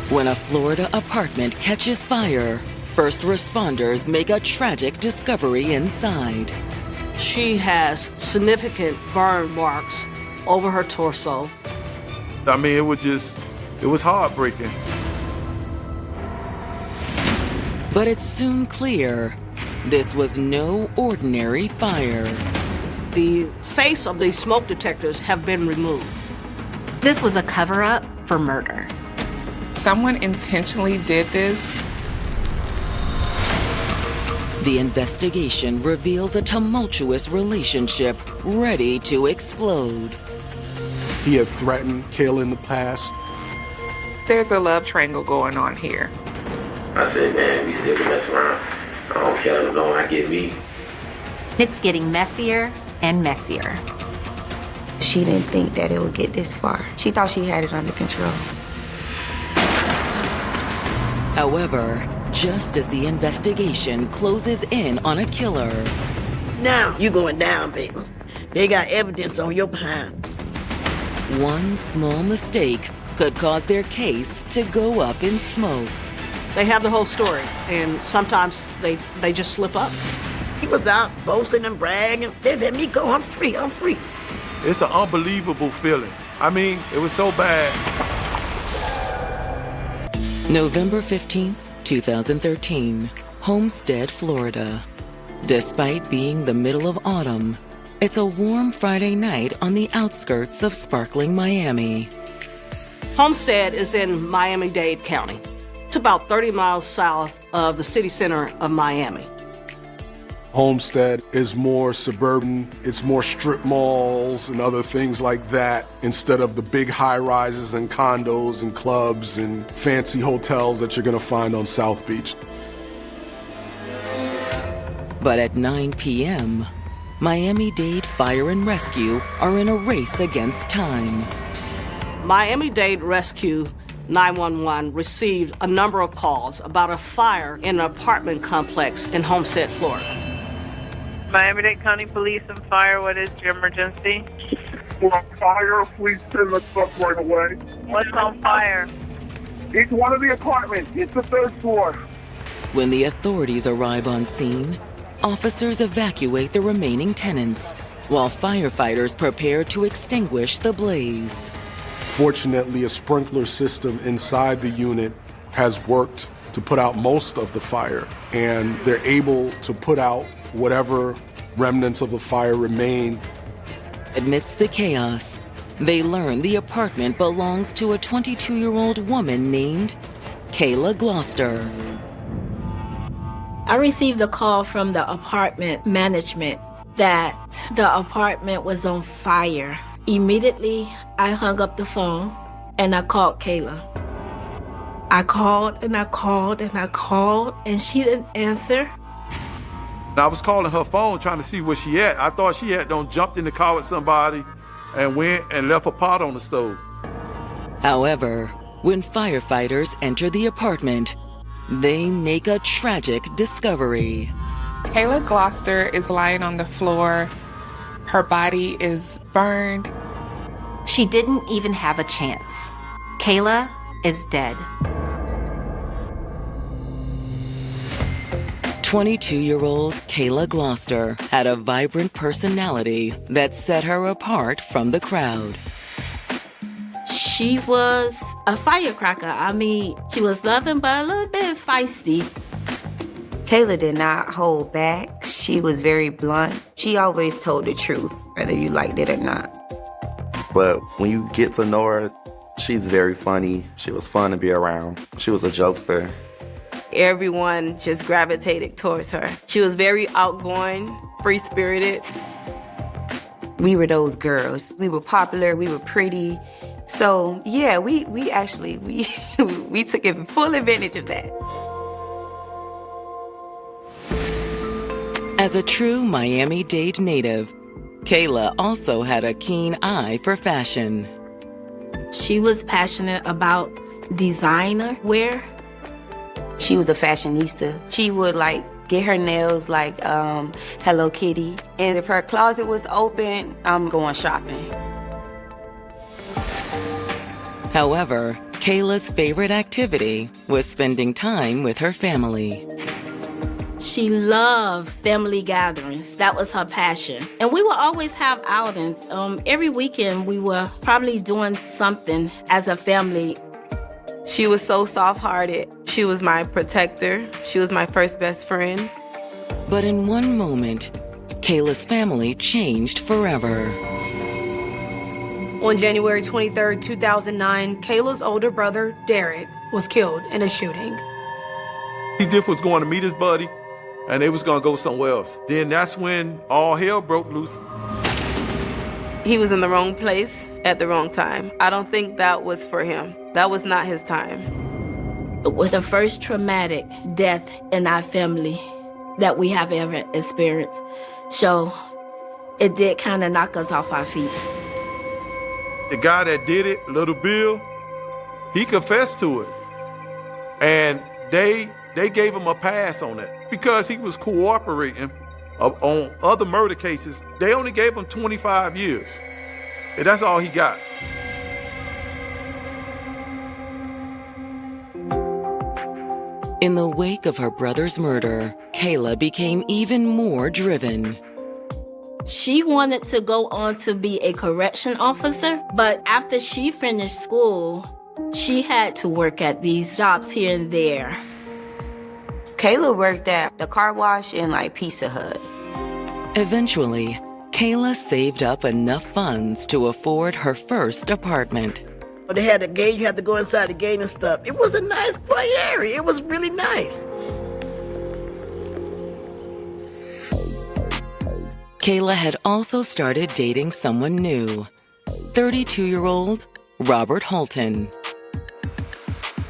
When a Florida apartment catches fire, first responders make a tragic discovery inside. She has significant burn marks over her torso. I mean, it was heartbreaking. But it's soon clear this was no ordinary fire. The face of the smoke detectors have been removed. This was a cover-up for murder. Someone intentionally did this. The investigation reveals a tumultuous relationship ready to explode. He had threatened Kayla in the past. There's a love triangle going on here. I said, man, we still mess around. I don't care how long I get me. It's getting messier and messier. She didn't think that it would get this far. She thought she had it under control. However, just as the investigation closes in on a killer, now you going down, baby. They got evidence on your behind. one small mistake could cause their case to go up in smoke. They have the whole story, and sometimes they just slip up. He was out boasting and bragging. They let me go. I'm free. I'm free. It's an unbelievable feeling. I mean, it was so bad. November 15, 2013, Homestead, Florida. Despite being the middle of autumn, it's a warm Friday night on the outskirts of sparkling Miami. Homestead is in Miami-Dade County. It's about 30 miles south of the city center of Miami. Homestead is more suburban. It's more strip malls and other things like that instead of the big high-rises and condos and clubs and fancy hotels that you're going to find on South Beach. But at 9 p.m., Miami-Dade Fire and Rescue are in a race against time. Miami-Dade Rescue 911 received a number of calls about a fire in an apartment complex in Homestead, Florida. Miami-Dade County Police and Fire, what is your emergency? We're on fire. Please send us up right away. What's on fire? It's one of the apartments. It's the third floor. When the authorities arrive on scene, officers evacuate the remaining tenants, while firefighters prepare to extinguish the blaze. Fortunately, a sprinkler system inside the unit has worked to put out most of the fire, and they're able to put out whatever remnants of the fire remain. Amidst the chaos, they learn the apartment belongs to a 22-year-old woman named Kayla Gloucester. I received a call from the apartment management that the apartment was on fire. Immediately, I hung up the phone and I called Kayla. I called and I called and I called and she didn't answer. I was calling her phone trying to see where she at. I thought she had jumped in the car with somebody and went and left a pot on the stove. However, when firefighters enter the apartment, they make a tragic discovery. Kayla Gloucester is lying on the floor. Her body is burned. She didn't even have a chance. Kayla is dead. 22-year-old Kayla Gloucester had a vibrant personality that set her apart from the crowd. She was a firecracker. I mean, she was loving but a little bit feisty. Kayla did not hold back. She was very blunt. She always told the truth, whether you liked it or not. But when you get to know her, she's very funny. She was fun to be around. She was a jokester. Everyone just gravitated towards her. She was very outgoing, free-spirited. We were those girls. We were popular, we were pretty. So yeah, we took full advantage of that. As a true Miami-Dade native, Kayla also had a keen eye for fashion. She was passionate about designer wear. She was a fashionista. She would get her nails like Hello Kitty. And if her closet was open, I'm going shopping. However, Kayla's favorite activity was spending time with her family. She loves family gatherings. That was her passion. And we will always have outings. Every weekend we were probably doing something as a family. She was so soft-hearted. She was my protector. She was my first best friend. But in one moment, Kayla's family changed forever. On January 23rd, 2009, Kayla's older brother, Derek, was killed in a shooting. He just was going to meet his buddy, and they was gonna go somewhere else. Then that's when all hell broke loose. He was in the wrong place at the wrong time. I don't think that was for him. That was not his time. It was the first traumatic death in our family that we have ever experienced. So it did kind of knock us off our feet. The guy that did it, Little Bill, he confessed to it. And they gave him a pass on it because he was cooperating on other murder cases. They only gave him 25 years. And that's all he got. In the wake of her brother's murder, Kayla became even more driven. She wanted to go on to be a correction officer, but after she finished school, she had to work at these jobs here and there. Kayla worked at the car wash and Pizza Hut. Eventually, Kayla saved up enough funds to afford her first apartment. They had a gate, you had to go inside the gate and stuff. It was a nice, quiet area. It was really nice. Kayla had also started dating someone new, 32-year-old Robert Halton.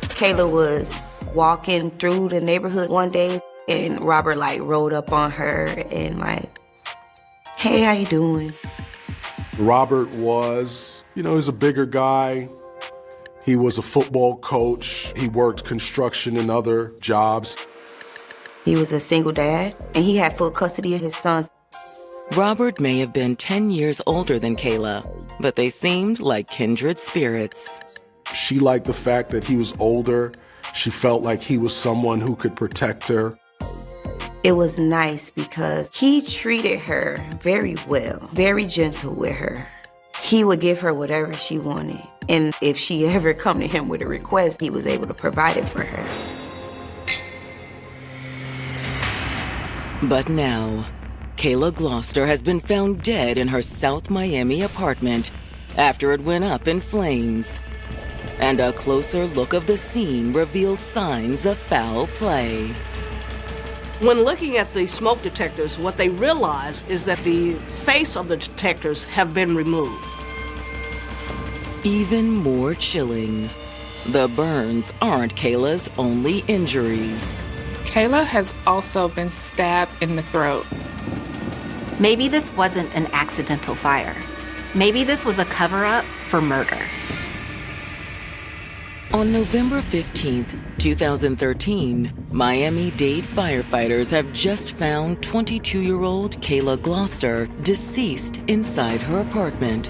Kayla was walking through the neighborhood one day, and Robert rode up on her and hey, how you doing? Robert was, he's a bigger guy. He was a football coach. He worked construction and other jobs. He was a single dad, and he had full custody of his sons. Robert may have been 10 years older than Kayla, but they seemed like kindred spirits. She liked the fact that he was older. She felt like he was someone who could protect her. It was nice because he treated her very well, very gentle with her. He would give her whatever she wanted. And if she ever come to him with a request, he was able to provide it for her. But now, Kayla Gloucester has been found dead in her South Miami apartment after it went up in flames. And a closer look of the scene reveals signs of foul play. When looking at the smoke detectors, what they realize is that the face of the detectors have been removed. Even more chilling, the burns aren't Kayla's only injuries. Kayla has also been stabbed in the throat. Maybe this wasn't an accidental fire. Maybe this was a cover-up for murder. On November 15th, 2013, Miami-Dade firefighters have just found 22-year-old Kayla Gloucester deceased inside her apartment.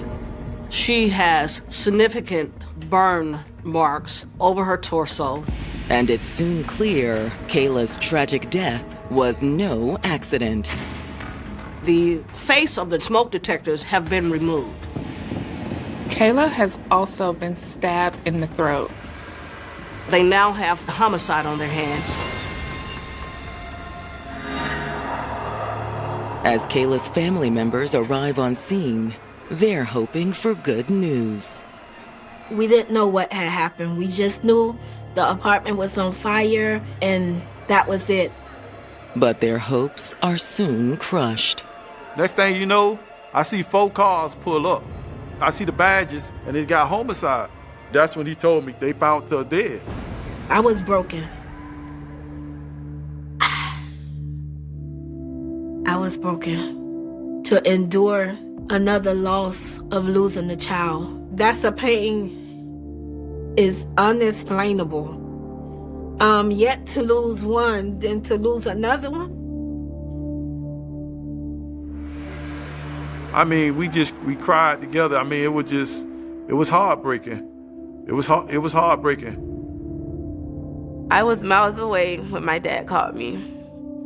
She has significant burn marks over her torso. And it's soon clear Kayla's tragic death was no accident. The face of the smoke detectors have been removed. Kayla has also been stabbed in the throat. They now have homicide on their hands. As Kayla's family members arrive on scene, they're hoping for good news. We didn't know what had happened. We just knew the apartment was on fire, and that was it. But their hopes are soon crushed. Next thing you know, I see 4 cars pull up. I see the badges, and it got homicide. That's when he told me they found her dead. I was broken. I was broken. To endure another loss of losing a child, that's a pain is unexplainable. Yet to lose one, then to lose another one. I mean, we cried together. I mean, it was heartbreaking. It was heartbreaking. I was miles away when my dad called me.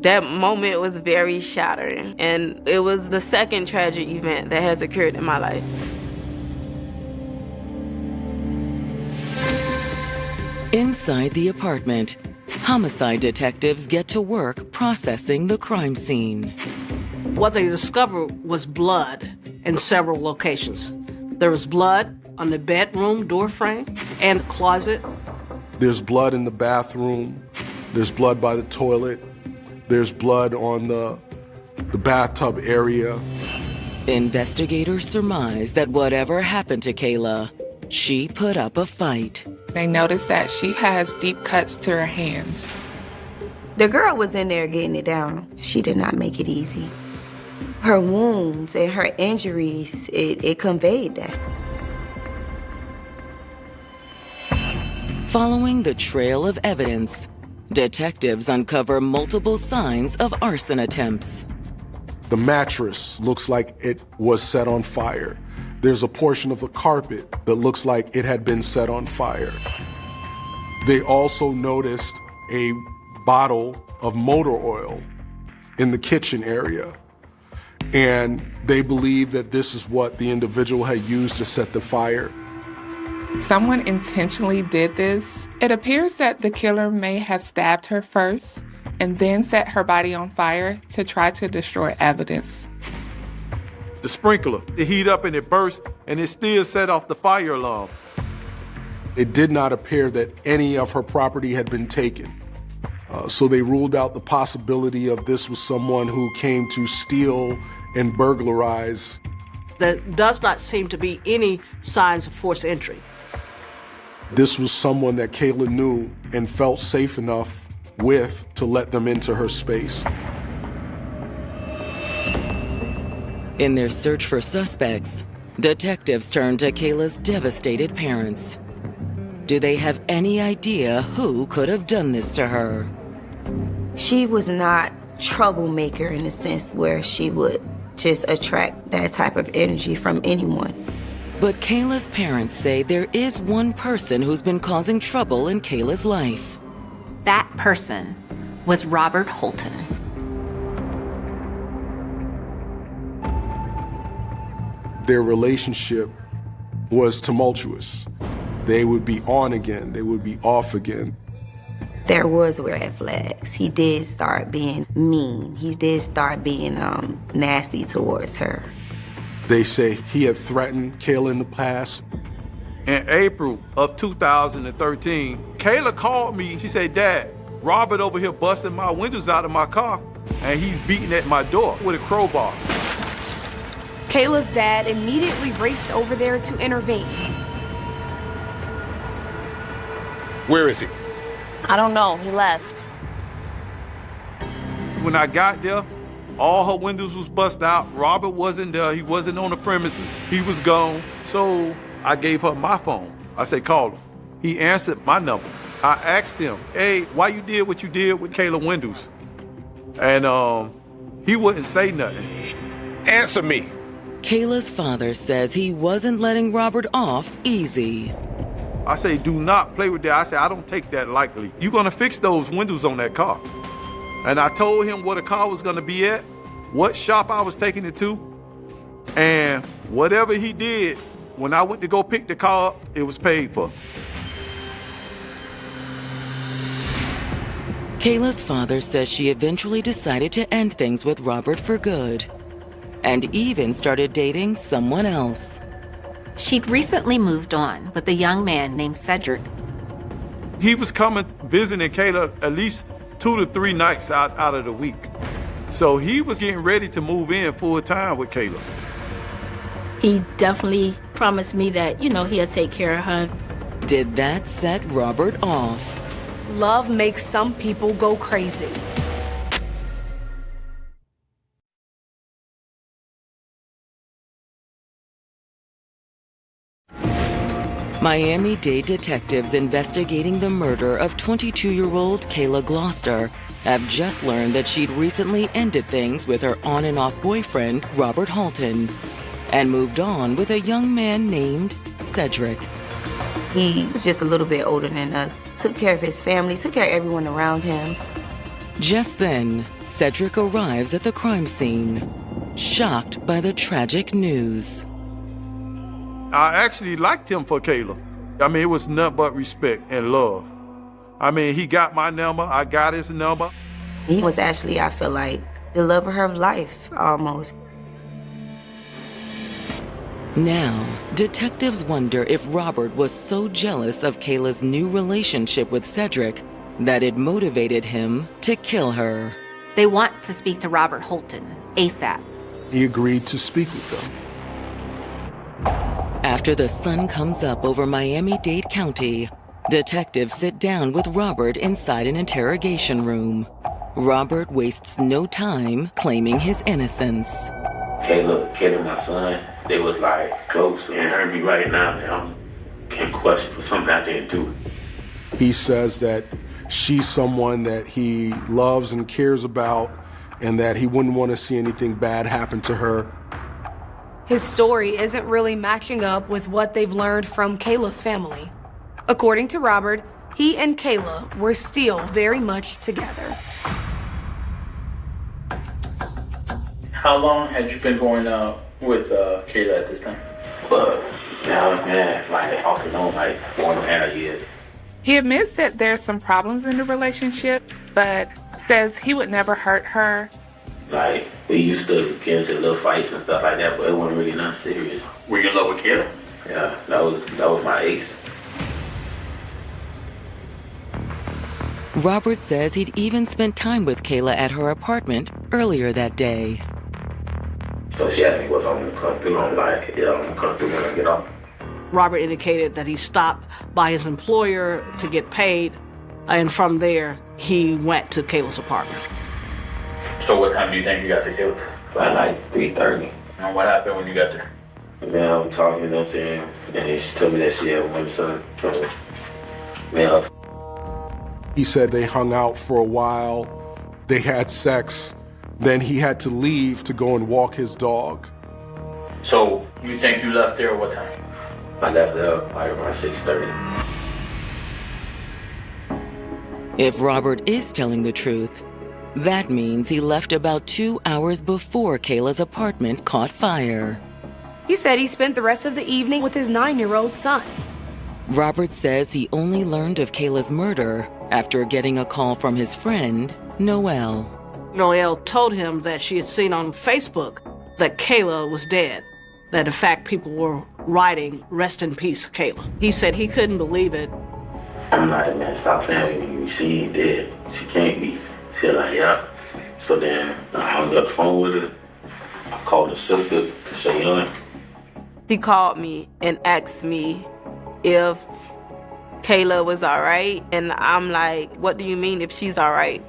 That moment was very shattering, and it was the second tragic event that has occurred in my life. Inside the apartment, homicide detectives get to work processing the crime scene. What they discovered was blood in several locations. There was blood on the bedroom door frame and the closet. There's blood in the bathroom. There's blood by the toilet. There's blood on the bathtub area. Investigators surmise that whatever happened to Kayla, she put up a fight. They noticed that she has deep cuts to her hands. The girl was in there getting it down. She did not make it easy. Her wounds and her injuries, it conveyed that. Following the trail of evidence, detectives uncover multiple signs of arson attempts. The mattress looks like it was set on fire. There's a portion of the carpet that looks like it had been set on fire. They also noticed a bottle of motor oil in the kitchen area. And they believe that this is what the individual had used to set the fire. Someone intentionally did this. It appears that the killer may have stabbed her first and then set her body on fire to try to destroy evidence. The sprinkler, it heat up and it burst, and it still set off the fire alarm. It did not appear that any of her property had been taken. So they ruled out the possibility of this was someone who came to steal and burglarize. There does not seem to be any signs of forced entry. This was someone that Kayla knew and felt safe enough with to let them into her space. In their search for suspects, detectives turn to Kayla's devastated parents. Do they have any idea who could have done this to her? She was not troublemaker in the sense where she would just attract that type of energy from anyone. But Kayla's parents say there is one person who's been causing trouble in Kayla's life. That person was Robert Holton. Their relationship was tumultuous. They would be on again, they would be off again. There was red flags. He did start being mean. He did start being nasty towards her. They say he had threatened Kayla in the past. In April of 2013, Kayla called me. She said, "Dad, Robert over here busting my windows out of my car, and he's beating at my door with a crowbar." Kayla's dad immediately raced over there to intervene. Where is he? I don't know. He left. When I got there, all her windows was bust out. Robert wasn't there. He wasn't on the premises. He was gone. So I gave her my phone. I said, "Call him." He answered my number. I asked him, "Hey, why you did what you did with Kayla windows?" And he wouldn't say nothing. Answer me. Kayla's father says he wasn't letting Robert off easy. I say, "Do not play with that." I say, "I don't take that lightly. You're gonna fix those windows on that car." And I told him where the car was gonna be at, what shop I was taking it to, and whatever he did, when I went to go pick the car up, it was paid for. Kayla's father says she eventually decided to end things with Robert for good, and even started dating someone else. She'd recently moved on with a young man named Cedric. He was coming, visiting Kayla at least 2 to 3 nights out of the week. So he was getting ready to move in full time with Kayla. He definitely promised me that, he'll take care of her. Did that set Robert off? Love makes some people go crazy. Miami-Dade detectives investigating the murder of 22-year-old Kayla Gloucester have just learned that she'd recently ended things with her on and off boyfriend, Robert Holton, and moved on with a young man named Cedric. He was just a little bit older than us. Took care of his family, took care of everyone around him. Just then, Cedric arrives at the crime scene, shocked by the tragic news. I actually liked him for Kayla. I mean, it was nothing but respect and love. I mean, he got my number, I got his number. He was actually, I feel like, the love of her life, almost. Now, detectives wonder if Robert was so jealous of Kayla's new relationship with Cedric that it motivated him to kill her. They want to speak to Robert Holton ASAP. He agreed to speak with them. After the sun comes up over Miami-Dade County, detectives sit down with Robert inside an interrogation room. Robert wastes no time claiming his innocence. Kayla, my son, they was like close and hurt me right now. And I'm in question for something I didn't do. He says that she's someone that he loves and cares about and that he wouldn't want to see anything bad happen to her. His story isn't really matching up with what they've learned from Kayla's family. According to Robert, he and Kayla were still very much together. How long had you been going with Kayla at this time? Like off and on, like 1.5 years. He admits that there's some problems in the relationship, but says he would never hurt her. Like, we used to get into little fights and stuff like that, but it wasn't really nothing serious. Were you in love with Kayla? Yeah, that was my ace. Robert says he'd even spent time with Kayla at her apartment earlier that day. So she asked me what I'm gonna come through. I'm like, yeah, I'm gonna come through when I get off. Robert indicated that he stopped by his employer to get paid, and from there, he went to Kayla's apartment. So what time do you think you got to Kayla? By like 3:30. And what happened when you got there? Man, I was talking, you know what I'm saying? And then she told me that she had one son. So, man, He said they hung out for a while, they had sex, then he had to leave to go and walk his dog. So you think you left there at what time? I left there by around 6:30. If Robert is telling the truth, that means he left about 2 hours before Kayla's apartment caught fire. He said he spent the rest of the evening with his 9-year-old son. Robert says he only learned of Kayla's murder after getting a call from his friend, Noelle. Noelle told him that she had seen on Facebook that Kayla was dead, that in fact people were writing, "Rest in peace, Kayla." He said he couldn't believe it. I'm like, man, stop playing with me. She ain't dead. She can't be. She was like, yeah. So then I hung up the phone with her. I called her sister, Shayon. He called me and asked me if Kayla was all right. And I'm like, what do you mean if she's all right?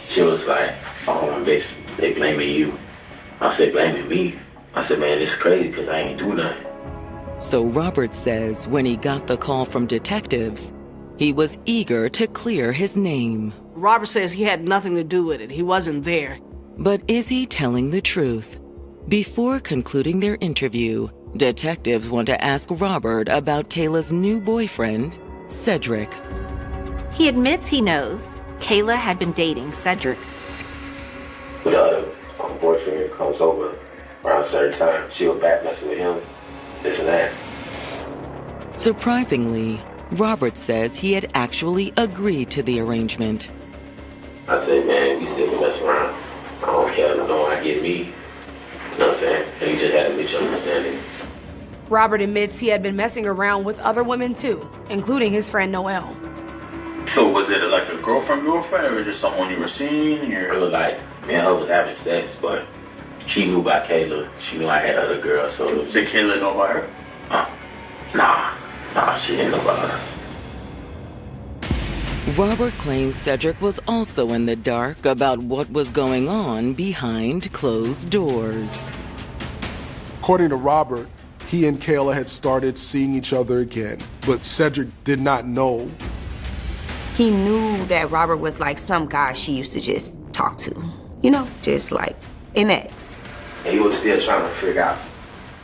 She was like, oh, they blaming you. I said, blaming me? I said, man, it's crazy because I ain't do nothing. So Robert says when he got the call from detectives, he was eager to clear his name. Robert says he had nothing to do with it. He wasn't there. But is he telling the truth? Before concluding their interview, detectives want to ask Robert about Kayla's new boyfriend, Cedric. He admits he knows Kayla had been dating Cedric. When the boyfriend comes over around a certain time, she'll back messing with him, this and that. Surprisingly, Robert says he had actually agreed to the arrangement. I said, man, we still mess around. I don't care, no, I get me. You know what I'm saying? And he just had a mutual understanding. Robert admits he had been messing around with other women too, including his friend Noelle. So was it like a girlfriend, or was it someone you were seeing? It was like, me and her was having sex, but she knew about Kayla. She knew I had other girls, so... Did Kayla know about her? Nah, she didn't know about her. Robert claims Cedric was also in the dark about what was going on behind closed doors. According to Robert, he and Kayla had started seeing each other again, but Cedric did not know. He knew that Robert was like some guy she used to just talk to. You know, just like an ex. And he was still trying to figure out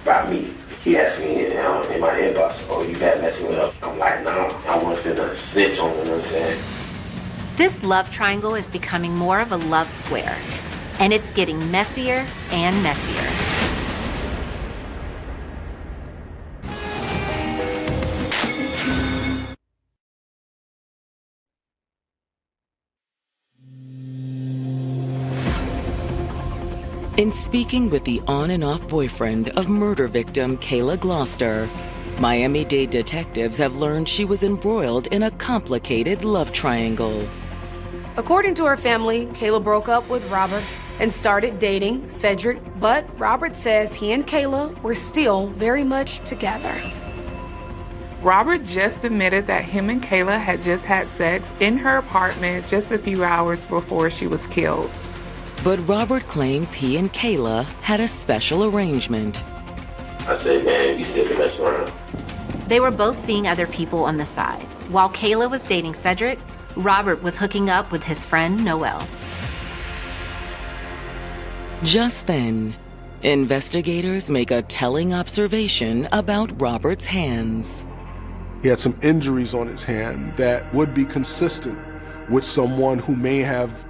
about me. He asked me in my inbox, oh, you back messing with her? I'm like, nah, I wasn't finna snitch on her, you know what I'm saying? This love triangle is becoming more of a love square, and it's getting messier and messier. In speaking with the on and off boyfriend of murder victim Kayla Gloucester, Miami-Dade detectives have learned she was embroiled in a complicated love triangle. According to her family, Kayla broke up with Robert and started dating Cedric, but Robert says he and Kayla were still very much together. Robert just admitted that him and Kayla had just had sex in her apartment just a few hours before she was killed. But Robert claims he and Kayla had a special arrangement. I said, man, we still can mess around. They were both seeing other people on the side. While Kayla was dating Cedric, Robert was hooking up with his friend Noel. Just then, investigators make a telling observation about Robert's hands. He had some injuries on his hand that would be consistent with someone who may have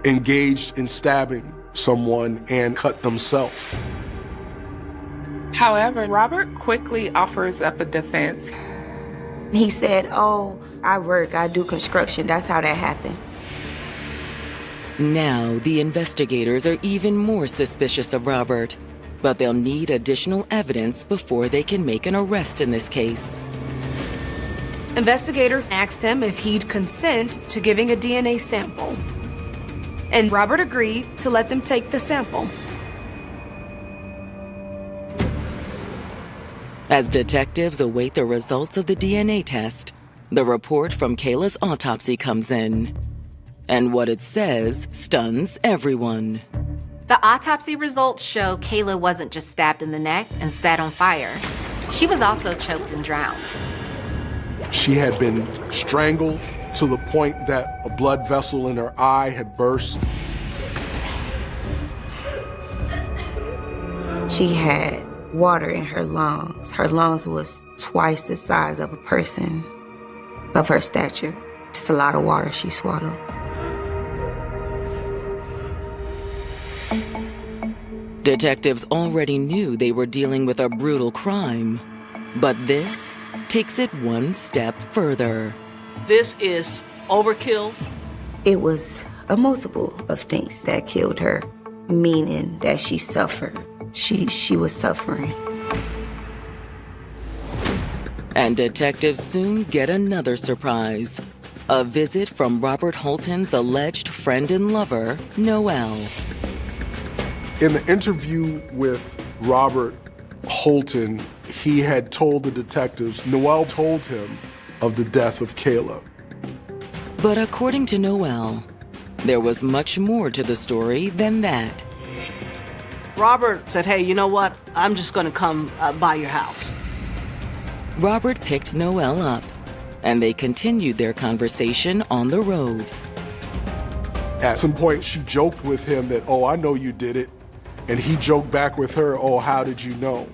engaged in stabbing someone and cut themselves. However, Robert quickly offers up a defense. He said, oh, I do construction. That's how that happened. Now, the investigators are even more suspicious of Robert, but they'll need additional evidence before they can make an arrest in this case. Investigators asked him if he'd consent to giving a DNA sample, and Robert agreed to let them take the sample. As detectives await the results of the DNA test, the report from Kayla's autopsy comes in. And what it says stuns everyone. The autopsy results show Kayla wasn't just stabbed in the neck and set on fire. She was also choked and drowned. She had been strangled to the point that a blood vessel in her eye had burst. She had water in her lungs. Her lungs was twice the size of a person of her stature. It's a lot of water she swallowed. Detectives already knew they were dealing with a brutal crime, but this takes it one step further. This is overkill. It was a multiple of things that killed her, meaning that she suffered. She was suffering. And detectives soon get another surprise. A visit from Robert Holton's alleged friend and lover, Noel. In the interview with Robert Holton, he had told the detectives Noel told him of the death of Kayla. But according to Noel, there was much more to the story than that. Robert said, hey, you know what? I'm just going to come by your house. Robert picked Noel up, and they continued their conversation on the road. At some point, she joked with him that, oh, I know you did it. And he joked back with her, oh, how did you know?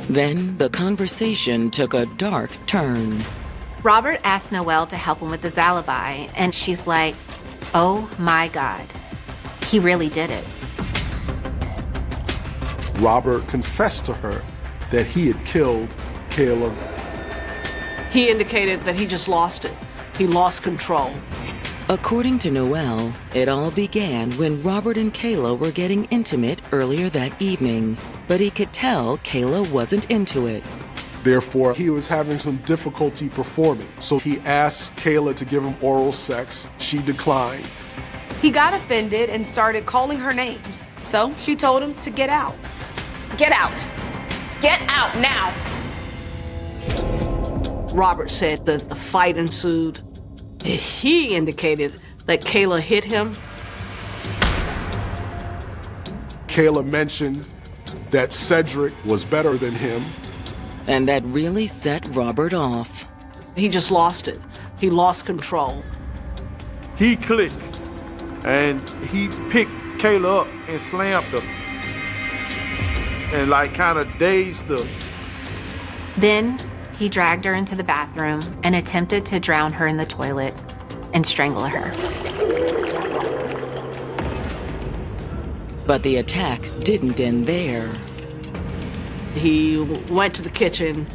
Then the conversation took a dark turn. Robert asked Noel to help him with his alibi, and she's like, oh my God, he really did it. Robert confessed to her that he had killed Kayla. He indicated that he just lost it. He lost control. According to Noel, it all began when Robert and Kayla were getting intimate earlier that evening, but he could tell Kayla wasn't into it. Therefore, he was having some difficulty performing, so he asked Kayla to give him oral sex. She declined. He got offended and started calling her names, so she told him to get out. Get out. Get out now. Robert said that the fight ensued. He indicated that Kayla hit him. Kayla mentioned that Cedric was better than him. And that really set Robert off. He just lost it. He lost control. He clicked, and he picked Kayla up and slammed her. And like kind of dazed her. Then he dragged her into the bathroom and attempted to drown her in the toilet and strangle her. But the attack didn't end there. He went to the kitchen,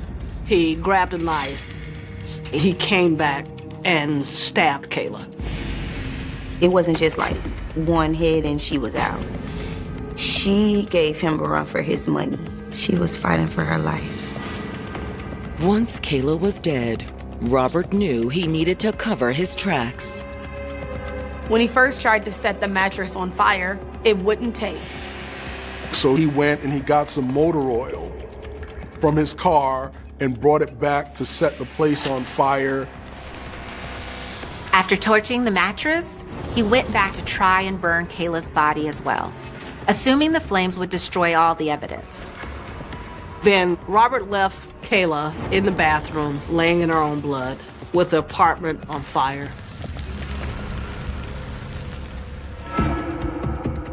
he grabbed a knife, he came back and stabbed Kayla. It wasn't just like one hit and she was out. She gave him a run for his money. She was fighting for her life. Once Kayla was dead, Robert knew he needed to cover his tracks. When he first tried to set the mattress on fire, it wouldn't take. So he went and he got some motor oil from his car and brought it back to set the place on fire. After torching the mattress, he went back to try and burn Kayla's body as well, assuming the flames would destroy all the evidence. Then Robert left Kayla in the bathroom, laying in her own blood, with the apartment on fire.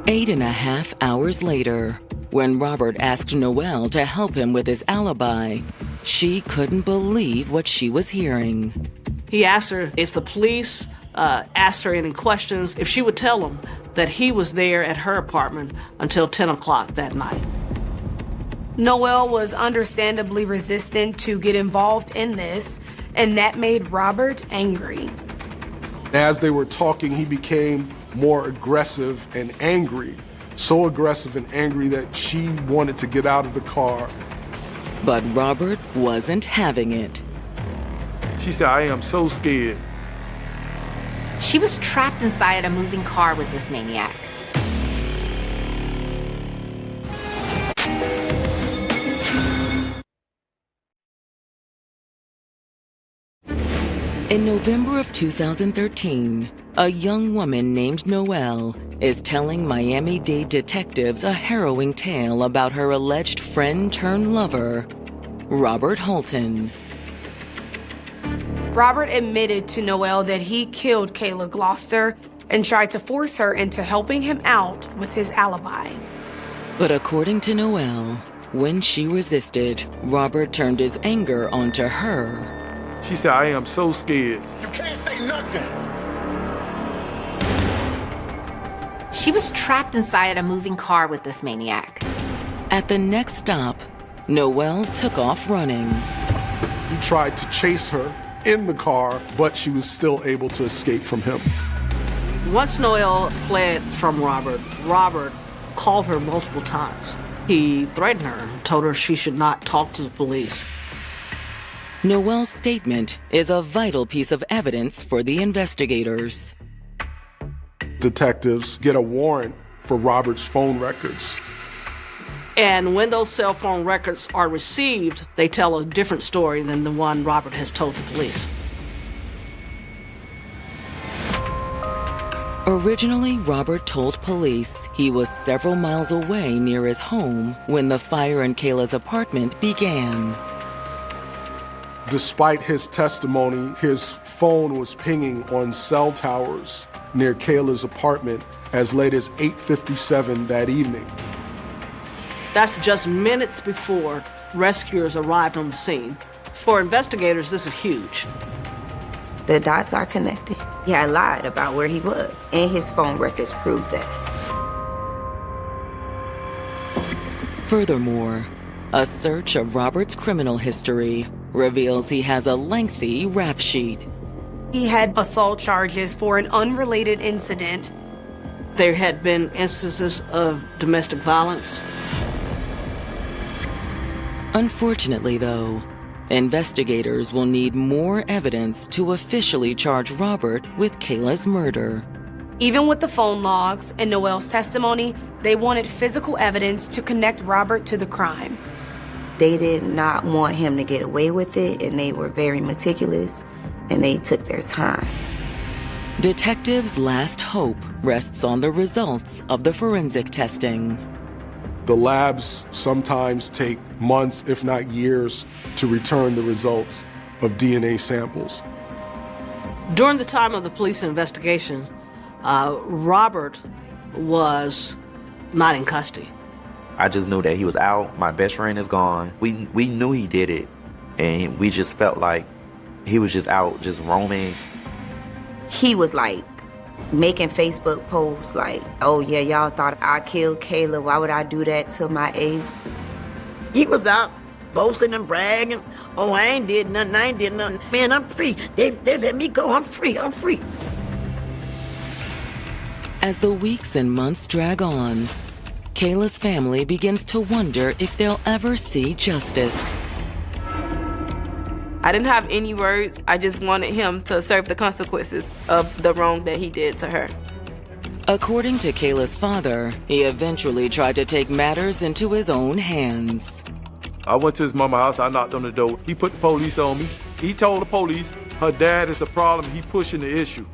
8.5 hours later, when Robert asked Noelle to help him with his alibi, she couldn't believe what she was hearing. He asked her if the police asked her any questions, if she would tell them that he was there at her apartment until 10 o'clock that night. Noelle was understandably resistant to get involved in this, and that made Robert angry. As they were talking, he became more aggressive and angry. So aggressive and angry that she wanted to get out of the car. But Robert wasn't having it. She said, I am so scared. She was trapped inside a moving car with this maniac. In November of 2013, a young woman named Noelle is telling Miami-Dade detectives a harrowing tale about her alleged friend-turned-lover, Robert Holton. Robert admitted to Noelle that he killed Kayla Gloucester and tried to force her into helping him out with his alibi. But according to Noelle, when she resisted, Robert turned his anger onto her. She said, I am so scared. You can't say nothing. She was trapped inside a moving car with this maniac. At the next stop, Noelle took off running. He tried to chase her in the car, but she was still able to escape from him. Once Noelle fled from Robert, Robert called her multiple times. He threatened her, told her she should not talk to the police. Noelle's statement is a vital piece of evidence for the investigators. Detectives get a warrant for Robert's phone records. And when those cell phone records are received, they tell a different story than the one Robert has told the police. Originally, Robert told police he was several miles away near his home when the fire in Kayla's apartment began. Despite his testimony, his phone was pinging on cell towers near Kayla's apartment as late as 8:57 that evening. That's just minutes before rescuers arrived on the scene. For investigators, this is huge. The dots are connected. He had lied about where he was, and his phone records proved that. Furthermore, a search of Robert's criminal history reveals he has a lengthy rap sheet. He had assault charges for an unrelated incident. There had been instances of domestic violence. Unfortunately, though, investigators will need more evidence to officially charge Robert with Kayla's murder. Even with the phone logs and Noelle's testimony, they wanted physical evidence to connect Robert to the crime. They did not want him to get away with it, and they were very meticulous, and they took their time. Detectives' last hope rests on the results of the forensic testing. The labs sometimes take months, if not years, to return the results of DNA samples. During the time of the police investigation, Robert was not in custody. I just knew that he was out. My best friend is gone. We knew he did it. And we just felt like he was just out, just roaming. He was like making Facebook posts like, oh yeah, y'all thought I killed Kayla. Why would I do that to my ex? He was out boasting and bragging. Oh, I ain't did nothing. Man, I'm free. They let me go. I'm free. As the weeks and months drag on, Kayla's family begins to wonder if they'll ever see justice. I didn't have any words. I just wanted him to serve the consequences of the wrong that he did to her. According to Kayla's father, he eventually tried to take matters into his own hands. I went to his mama's house, I knocked on the door. He put the police on me. He told the police her dad is a problem, he pushing the issue.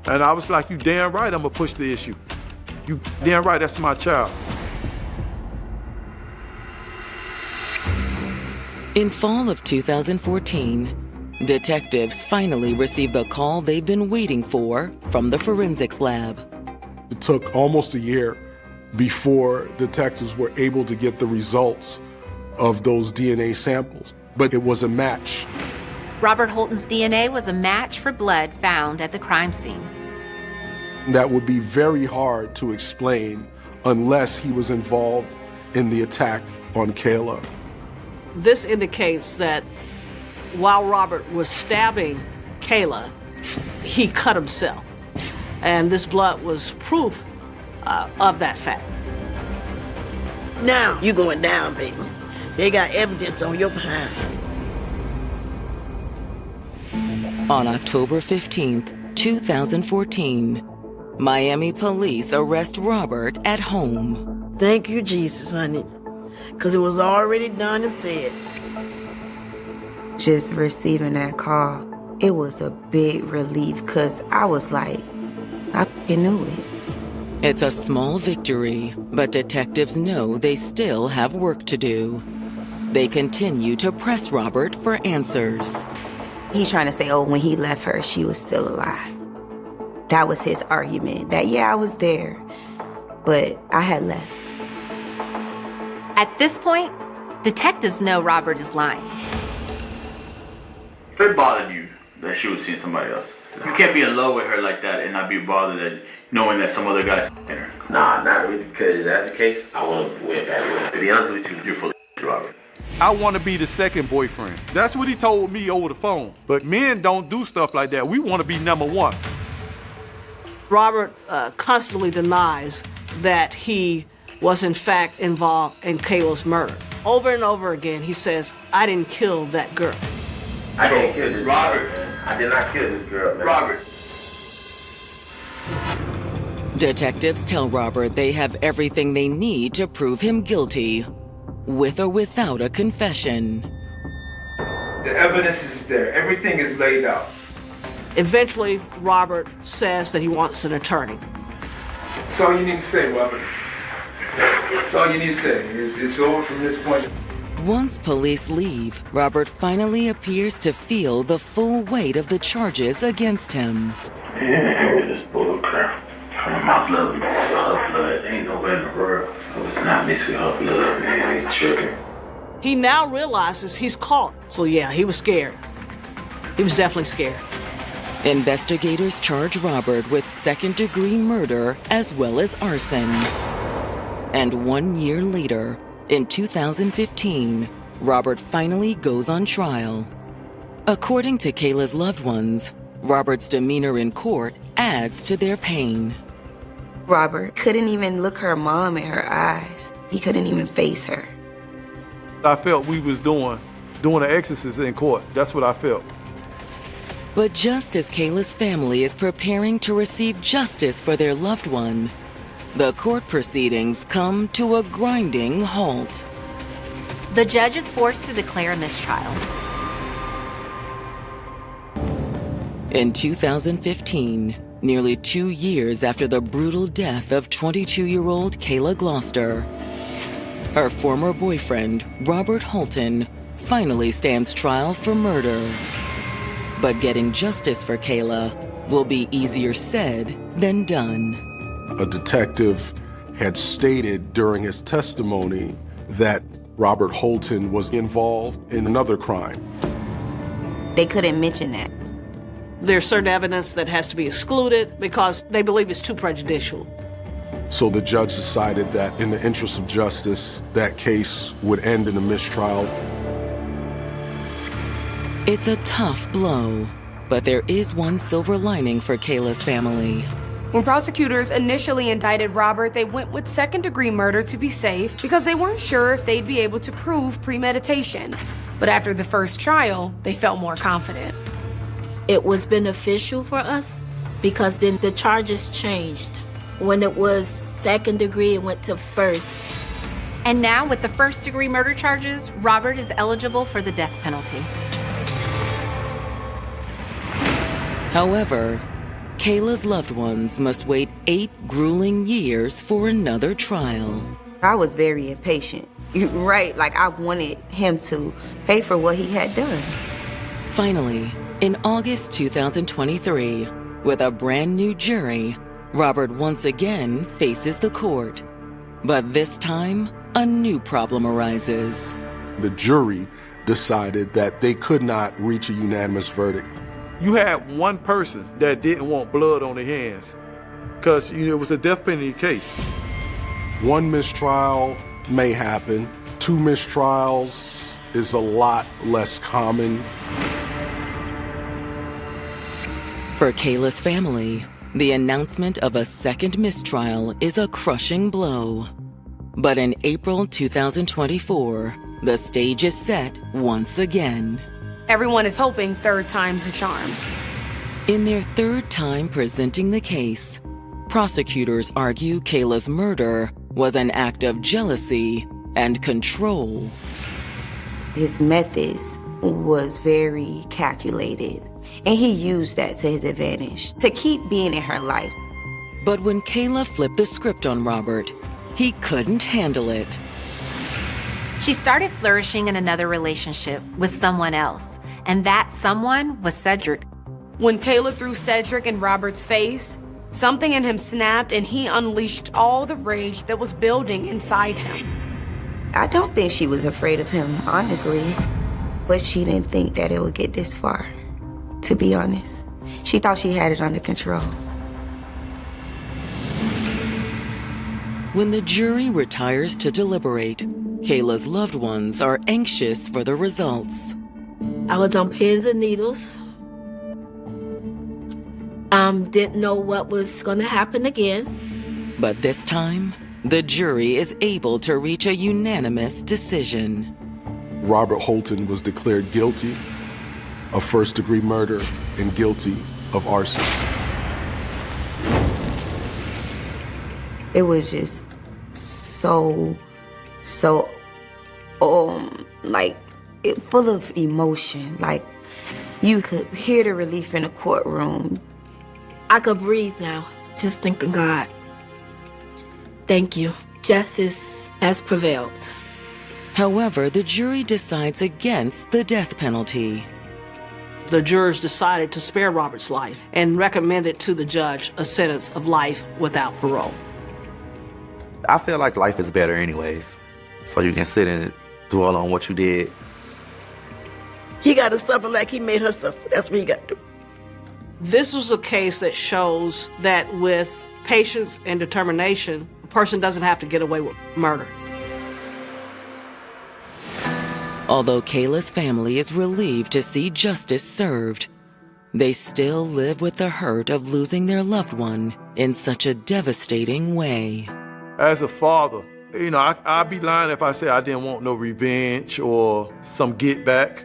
And I was like, you damn right I'm gonna push the issue. You damn right, that's my child. In fall of 2014, detectives finally received the call they've been waiting for from the forensics lab. It took almost a year before detectives were able to get the results of those DNA samples, but it was a match. Robert Holton's DNA was a match for blood found at the crime scene. That would be very hard to explain unless he was involved in the attack on Kayla. This indicates that while Robert was stabbing Kayla, he cut himself. And this blood was proof of that fact. Now you going down, baby. They got evidence on your behind. On October 15th, 2014, Miami police arrest Robert at home. Thank you, Jesus, honey, because it was already done and said. Just receiving that call, it was a big relief because I was like, I f***ing knew it. It's a small victory, but detectives know they still have work to do. They continue to press Robert for answers. He's trying to say, oh, when he left her, she was still alive. That was his argument, that yeah, I was there, but I had left. At this point, detectives know Robert is lying. It bothered you that she was seeing somebody else. You can't be in love with her like that and not be bothered at knowing that some other guy's in her. Nah, not really, because if that's the case, I want to win back with her. To be honest with you, you're full of Robert. I want to be the second boyfriend. That's what he told me over the phone. But men don't do stuff like that. We want to be number one. Robert constantly denies that he was in fact involved in Kayla's murder. Over and over again, he says, I didn't kill that girl. I didn't kill this Robert. I did not kill this girl, man. Robert. Detectives tell Robert they have everything they need to prove him guilty, with or without a confession. The evidence is there. Everything is laid out. Eventually, Robert says that he wants an attorney. That's all you need to say, Robert. That's all you need to say. It's over from this point. Once police leave, Robert finally appears to feel the full weight of the charges against him. Yeah, this bull crap. My blood mixed with her blood. Ain't no way in the world. I was not mixed with her blood, man. He tripping. He now realizes he's caught. So yeah, he was scared. He was definitely scared. Investigators charge Robert with second-degree murder as well as arson. And 1 year later, in 2015, Robert finally goes on trial. According to Kayla's loved ones, Robert's demeanor in court adds to their pain. Robert couldn't even look her mom in her eyes. He couldn't even face her. I felt we was doing an exorcism in court. That's what I felt. But just as Kayla's family is preparing to receive justice for their loved one, the court proceedings come to a grinding halt. The judge is forced to declare a mistrial. In 2015, nearly 2 years after the brutal death of 22-year-old Kayla Gloucester, her former boyfriend, Robert Holton, finally stands trial for murder. But getting justice for Kayla will be easier said than done. A detective had stated during his testimony that Robert Holton was involved in another crime. They couldn't mention that. There's certain evidence that has to be excluded because they believe it's too prejudicial. So the judge decided that in the interest of justice, that case would end in a mistrial. It's a tough blow, but there is one silver lining for Kayla's family. When prosecutors initially indicted Robert, they went with second-degree murder to be safe because they weren't sure if they'd be able to prove premeditation. But after the first trial, they felt more confident. It was beneficial for us because then the charges changed. When it was second degree, it went to first. And now, with the first-degree murder charges, Robert is eligible for the death penalty. However, Kayla's loved ones must wait 8 grueling years for another trial. I was very impatient. You're right, like I wanted him to pay for what he had done. Finally, in August 2023, with a brand new jury, Robert once again faces the court. But this time, a new problem arises. The jury decided that they could not reach a unanimous verdict. You had one person that didn't want blood on their hands because it was a death penalty case. One mistrial may happen. 2 mistrials is a lot less common. For Kayla's family, the announcement of a second mistrial is a crushing blow. But in April 2024, the stage is set once again. Everyone is hoping third time's a charm. In their third time presenting the case, prosecutors argue Kayla's murder was an act of jealousy and control. His methods was very calculated, and he used that to his advantage to keep being in her life. But when Kayla flipped the script on Robert, he couldn't handle it. She started flourishing in another relationship with someone else, and that someone was Cedric. When Kayla threw Cedric in Robert's face, something in him snapped and he unleashed all the rage that was building inside him. I don't think she was afraid of him, honestly. But she didn't think that it would get this far, to be honest. She thought she had it under control. When the jury retires to deliberate, Kayla's loved ones are anxious for the results. I was on pins and needles. Didn't know what was going to happen again. But this time, the jury is able to reach a unanimous decision. Robert Holton was declared guilty of first-degree murder and guilty of arson. It was just so like full of emotion. Like you could hear the relief in the courtroom. I could breathe now, just thinking, God, thank you. Justice has prevailed. However, the jury decides against the death penalty. The jurors decided to spare Robert's life and recommended to the judge a sentence of life without parole. I feel like life is better anyways. So you can sit and dwell on what you did. He got to suffer like he made her suffer. That's what he got to do. This was a case that shows that with patience and determination, a person doesn't have to get away with murder. Although Kayla's family is relieved to see justice served, they still live with the hurt of losing their loved one in such a devastating way. As a father, I'd be lying if I said I didn't want no revenge or some get back.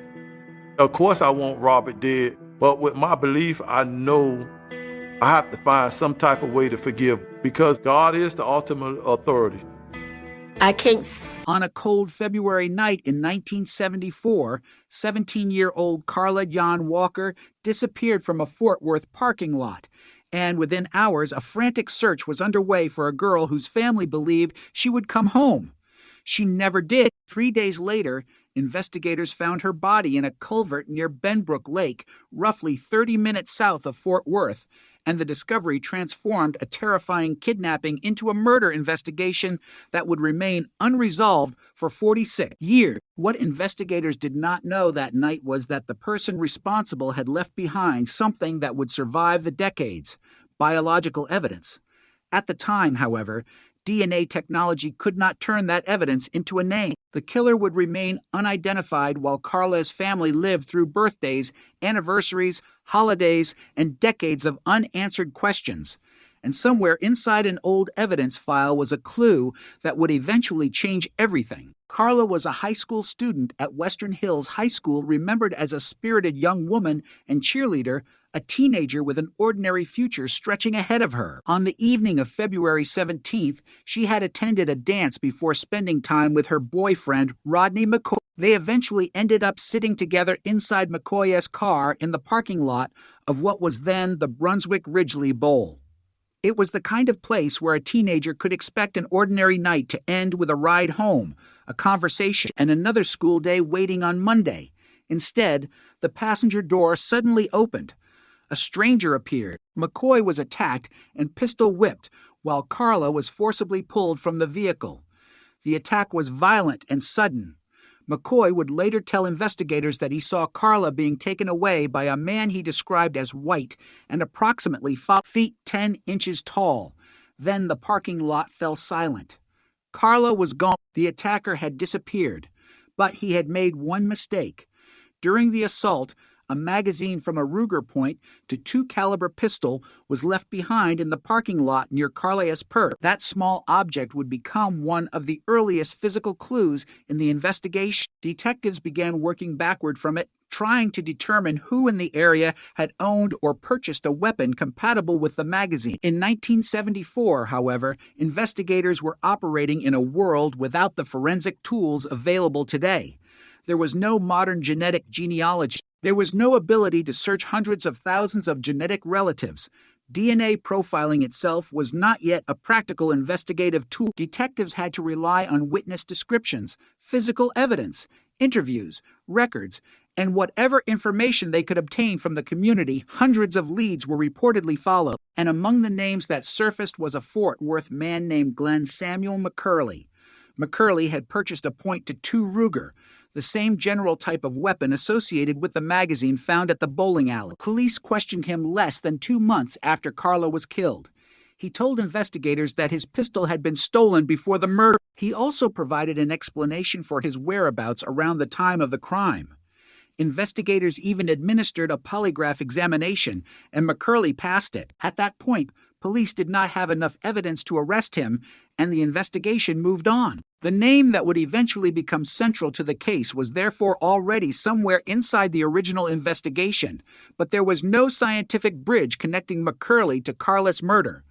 Of course I want Robert dead, but with my belief, I know I have to find some type of way to forgive because God is the ultimate authority. I can't. On a cold February night in 1974, 17-year-old Carla John Walker disappeared from a Fort Worth parking lot. And within hours, a frantic search was underway for a girl whose family believed she would come home. She never did. 3 days later, investigators found her body in a culvert near Benbrook Lake, roughly 30 minutes south of Fort Worth. and the discovery transformed a terrifying kidnapping into a murder investigation that would remain unresolved for 46 years. What investigators did not know that night was that the person responsible had left behind something that would survive the decades: biological evidence. At the time, however, DNA technology could not turn that evidence into a name. The killer would remain unidentified while Carla's family lived through birthdays, anniversaries, holidays, and decades of unanswered questions. And somewhere inside an old evidence file was a clue that would eventually change everything. Carla was a high school student at Western Hills High School, remembered as a spirited young woman and cheerleader, a teenager with an ordinary future stretching ahead of her. On the evening of February 17th, she had attended a dance before spending time with her boyfriend, Rodney McCoy. They eventually ended up sitting together inside McCoy's car in the parking lot of what was then the Brunswick Ridgely Bowl. It was the kind of place where a teenager could expect an ordinary night to end with a ride home, a conversation, and another school day waiting on Monday. Instead, the passenger door suddenly opened. A stranger appeared. McCoy was attacked and pistol whipped, while Carla was forcibly pulled from the vehicle. The attack was violent and sudden. McCoy would later tell investigators that he saw Carla being taken away by a man he described as white and approximately 5 feet 10 inches tall. Then the parking lot fell silent. Carla was gone. The attacker had disappeared, but he had made one mistake. During the assault, a magazine from a Ruger .22 caliber pistol was left behind in the parking lot near Carla's purse. That small object would become one of the earliest physical clues in the investigation. Detectives began working backward from it, trying to determine who in the area had owned or purchased a weapon compatible with the magazine. In 1974, however, investigators were operating in a world without the forensic tools available today. There was no modern genetic genealogy. There was no ability to search hundreds of thousands of genetic relatives. DNA profiling itself was not yet a practical investigative tool. Detectives had to rely on witness descriptions, physical evidence, interviews, records, and whatever information they could obtain from the community. Hundreds of leads were reportedly followed, and among the names that surfaced was a Fort Worth man named Glenn Samuel McCurley. McCurley had purchased a .22 Ruger, the same general type of weapon associated with the magazine found at the bowling alley. Police questioned him less than 2 months after Carla was killed. He told investigators that his pistol had been stolen before the murder. He also provided an explanation for his whereabouts around the time of the crime. Investigators even administered a polygraph examination, and McCurley passed it. At that point, police did not have enough evidence to arrest him, and the investigation moved on. The name that would eventually become central to the case was therefore already somewhere inside the original investigation, but there was no scientific bridge connecting McCurley to Carla's murder.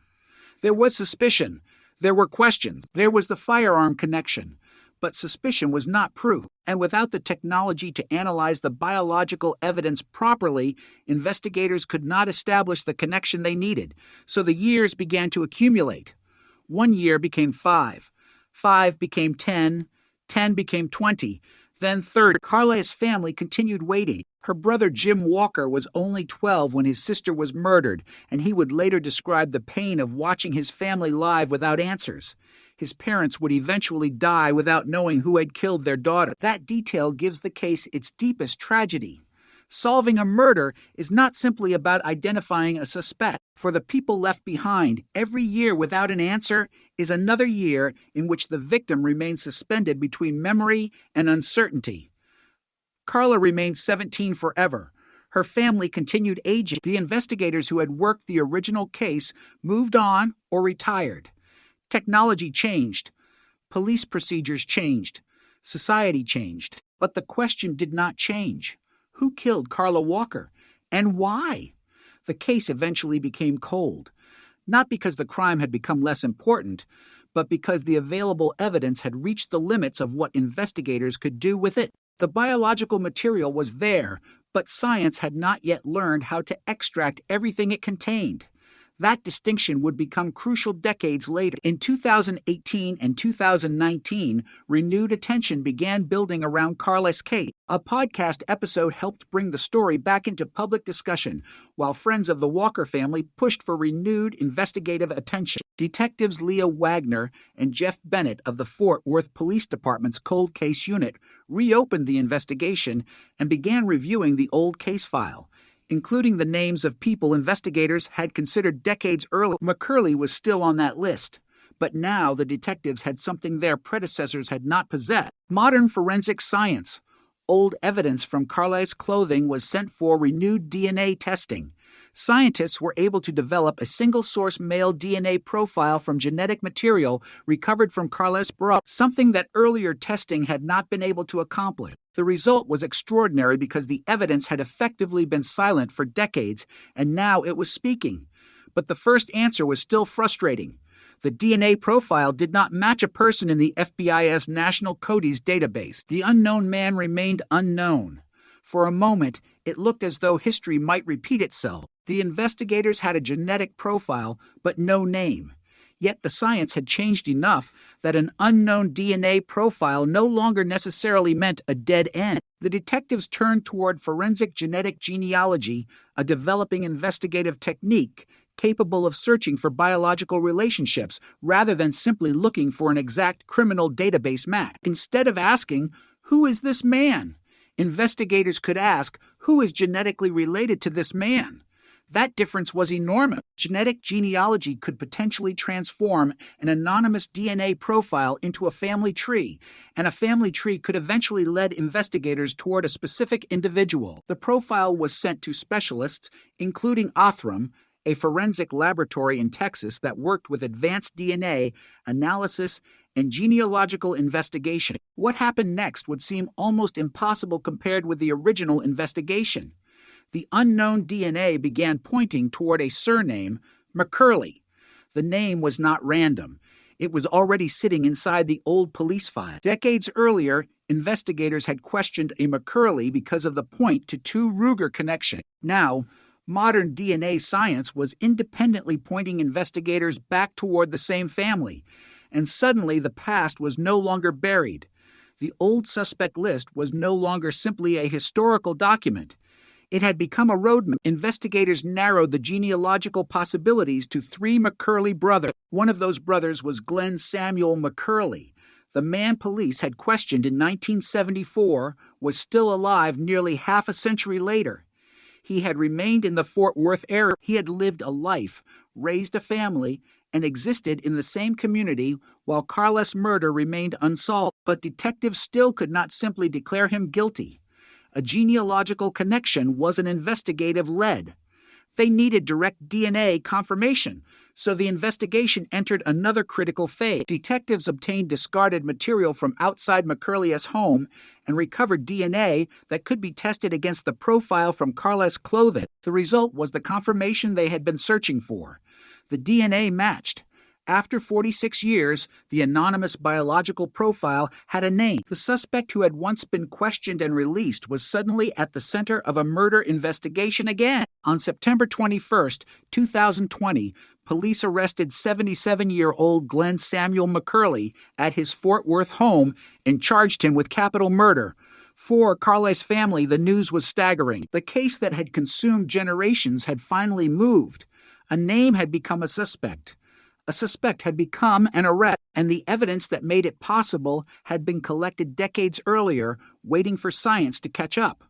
There was suspicion. There were questions. There was the firearm connection. But suspicion was not proof, and without the technology to analyze the biological evidence properly, investigators could not establish the connection they needed, so the years began to accumulate. 1 year became 5, 5 became 10, 10 became 20, then 30. Carla's family continued waiting. Her brother Jim Walker was only 12 when his sister was murdered, and he would later describe the pain of watching his family live without answers. His parents would eventually die without knowing who had killed their daughter. That detail gives the case its deepest tragedy. Solving a murder is not simply about identifying a suspect. For the people left behind, every year without an answer is another year in which the victim remains suspended between memory and uncertainty. Carla remained 17 forever. Her family continued aging. The investigators who had worked the original case moved on or retired. Technology changed. Police procedures changed. Society changed. But the question did not change. Who killed Carla Walker? And why? The case eventually became cold. Not because the crime had become less important, but because the available evidence had reached the limits of what investigators could do with it. The biological material was there, but science had not yet learned how to extract everything it contained. That distinction would become crucial decades later. In 2018 and 2019, renewed attention began building around Carla's case. A podcast episode helped bring the story back into public discussion, while friends of the Walker family pushed for renewed investigative attention. Detectives Leah Wagner and Jeff Bennett of the Fort Worth Police Department's Cold Case Unit reopened the investigation and began reviewing the old case file, including the names of people investigators had considered decades earlier. McCurley was still on that list, but now the detectives had something their predecessors had not possessed: modern forensic science. Old evidence from Carla's clothing was sent for renewed DNA testing. Scientists were able to develop a single-source male DNA profile from genetic material recovered from Carla's bra, something that earlier testing had not been able to accomplish. The result was extraordinary because the evidence had effectively been silent for decades, and now it was speaking. But the first answer was still frustrating. The DNA profile did not match a person in the FBI's National CODIS database. The unknown man remained unknown. For a moment, it looked as though history might repeat itself. The investigators had a genetic profile, but no name. Yet the science had changed enough that an unknown DNA profile no longer necessarily meant a dead end. The detectives turned toward forensic genetic genealogy, a developing investigative technique capable of searching for biological relationships rather than simply looking for an exact criminal database match. Instead of asking, "Who is this man?" investigators could ask, "Who is genetically related to this man?" That difference was enormous. Genetic genealogy could potentially transform an anonymous DNA profile into a family tree, and a family tree could eventually lead investigators toward a specific individual. The profile was sent to specialists, including Othram, a forensic laboratory in Texas that worked with advanced DNA analysis and genealogical investigation. What happened next would seem almost impossible compared with the original investigation. The unknown DNA began pointing toward a surname, McCurley. The name was not random. It was already sitting inside the old police file. Decades earlier, investigators had questioned a McCurley because of the point to 2 Ruger connection. Now, modern DNA science was independently pointing investigators back toward the same family, and suddenly the past was no longer buried. The old suspect list was no longer simply a historical document. It had become a roadmap. Investigators narrowed the genealogical possibilities to 3 McCurley brothers. One of those brothers was Glenn Samuel McCurley. The man police had questioned in 1974 was still alive nearly half a century later. He had remained in the Fort Worth area. He had lived a life, raised a family, and existed in the same community while Carla's murder remained unsolved. But detectives still could not simply declare him guilty. A genealogical connection was an investigative lead. They needed direct DNA confirmation, so the investigation entered another critical phase. Detectives obtained discarded material from outside McCurley's home and recovered DNA that could be tested against the profile from Carla's clothing. The result was the confirmation they had been searching for. The DNA matched. After 46 years, the anonymous biological profile had a name. The suspect who had once been questioned and released was suddenly at the center of a murder investigation again. On September 21, 2020, police arrested 77-year-old Glenn Samuel McCurley at his Fort Worth home and charged him with capital murder. For Carla's family, the news was staggering. The case that had consumed generations had finally moved. A name had become a suspect. A suspect had become an arrest, and the evidence that made it possible had been collected decades earlier, waiting for science to catch up.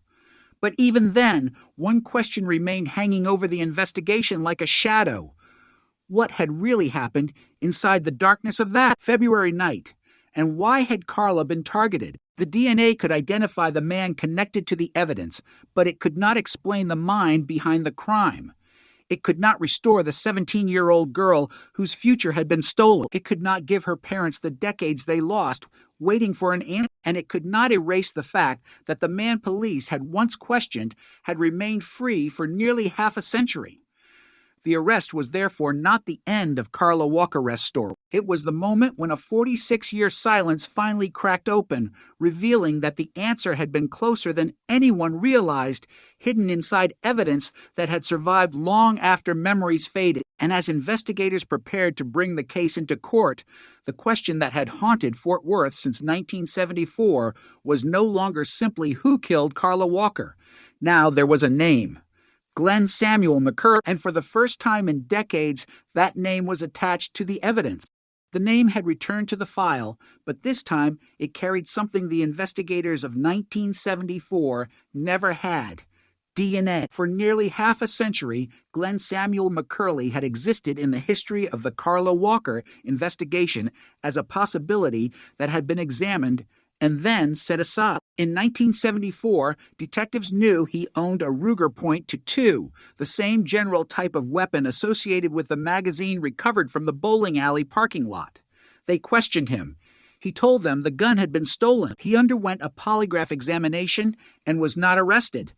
But even then, one question remained hanging over the investigation like a shadow. What had really happened inside the darkness of that February night? And why had Carla been targeted? The DNA could identify the man connected to the evidence, but it could not explain the mind behind the crime. It could not restore the 17-year-old girl whose future had been stolen. It could not give her parents the decades they lost waiting for an answer. And it could not erase the fact that the man police had once questioned had remained free for nearly half a century. The arrest was therefore not the end of Carla Walker's story. It was the moment when a 46-year silence finally cracked open, revealing that the answer had been closer than anyone realized, hidden inside evidence that had survived long after memories faded. And as investigators prepared to bring the case into court, the question that had haunted Fort Worth since 1974 was no longer simply who killed Carla Walker. Now there was a name. Glenn Samuel McCurley, and for the first time in decades, that name was attached to the evidence. The name had returned to the file, but this time it carried something the investigators of 1974 never had: DNA. For nearly half a century, Glenn Samuel McCurley had existed in the history of the Carla Walker investigation as a possibility that had been examined and then set aside. In 1974, detectives knew he owned a Ruger .22, the same general type of weapon associated with the magazine recovered from the bowling alley parking lot. They questioned him. He told them the gun had been stolen. He underwent a polygraph examination and was not arrested.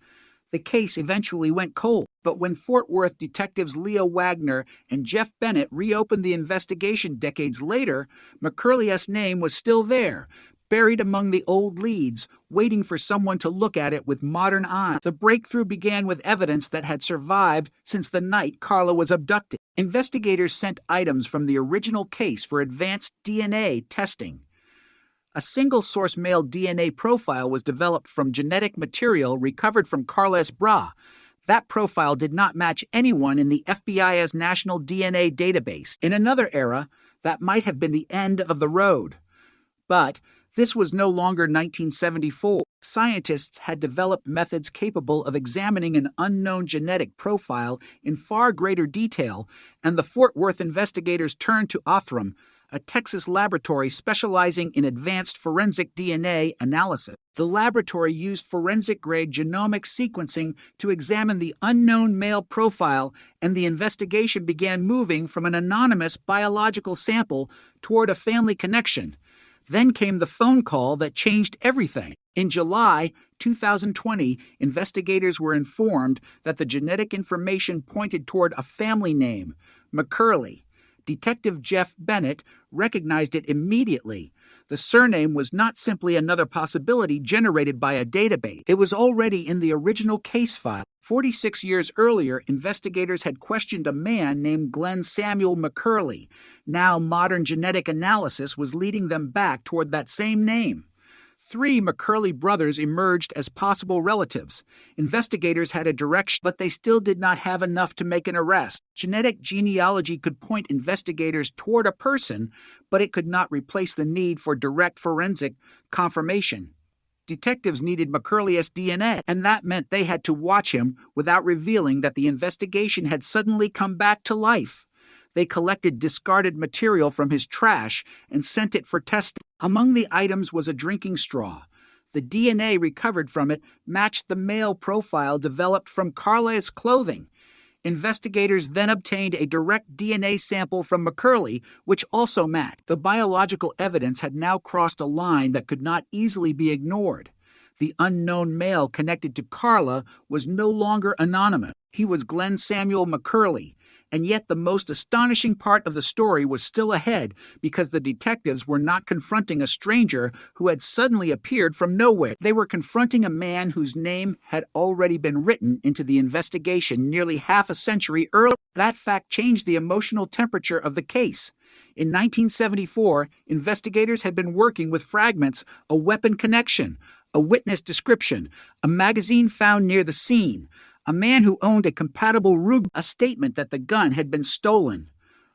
The case eventually went cold, but when Fort Worth detectives Leo Wagner and Jeff Bennett reopened the investigation decades later, McCurley's name was still there, buried among the old leads, waiting for someone to look at it with modern eyes. The breakthrough began with evidence that had survived since the night Carla was abducted. Investigators sent items from the original case for advanced DNA testing. A single-source male DNA profile was developed from genetic material recovered from Carla's bra. That profile did not match anyone in the FBI's national DNA database. In another era, that might have been the end of the road. But this was no longer 1974. Scientists had developed methods capable of examining an unknown genetic profile in far greater detail, and the Fort Worth investigators turned to Othram, a Texas laboratory specializing in advanced forensic DNA analysis. The laboratory used forensic-grade genomic sequencing to examine the unknown male profile, and the investigation began moving from an anonymous biological sample toward a family connection. Then came the phone call that changed everything. In July 2020, investigators were informed that the genetic information pointed toward a family name, McCurley. Detective Jeff Bennett recognized it immediately. The surname was not simply another possibility generated by a database. It was already in the original case file. 46 years earlier, investigators had questioned a man named Glenn Samuel McCurley. Now modern genetic analysis was leading them back toward that same name. 3 McCurley brothers emerged as possible relatives. Investigators had a direction, but they still did not have enough to make an arrest. Genetic genealogy could point investigators toward a person, but it could not replace the need for direct forensic confirmation. Detectives needed McCurley's DNA, and that meant they had to watch him without revealing that the investigation had suddenly come back to life. They collected discarded material from his trash and sent it for testing. Among the items was a drinking straw. The DNA recovered from it matched the male profile developed from Carla's clothing. Investigators then obtained a direct DNA sample from McCurley, which also matched. The biological evidence had now crossed a line that could not easily be ignored. The unknown male connected to Carla was no longer anonymous. He was Glenn Samuel McCurley. And yet the most astonishing part of the story was still ahead, because the detectives were not confronting a stranger who had suddenly appeared from nowhere. They were confronting a man whose name had already been written into the investigation nearly half a century earlier. That fact changed the emotional temperature of the case. In 1974, investigators had been working with fragments, a weapon connection, a witness description, a magazine found near the scene, a man who owned a compatible Ruger, a statement that the gun had been stolen,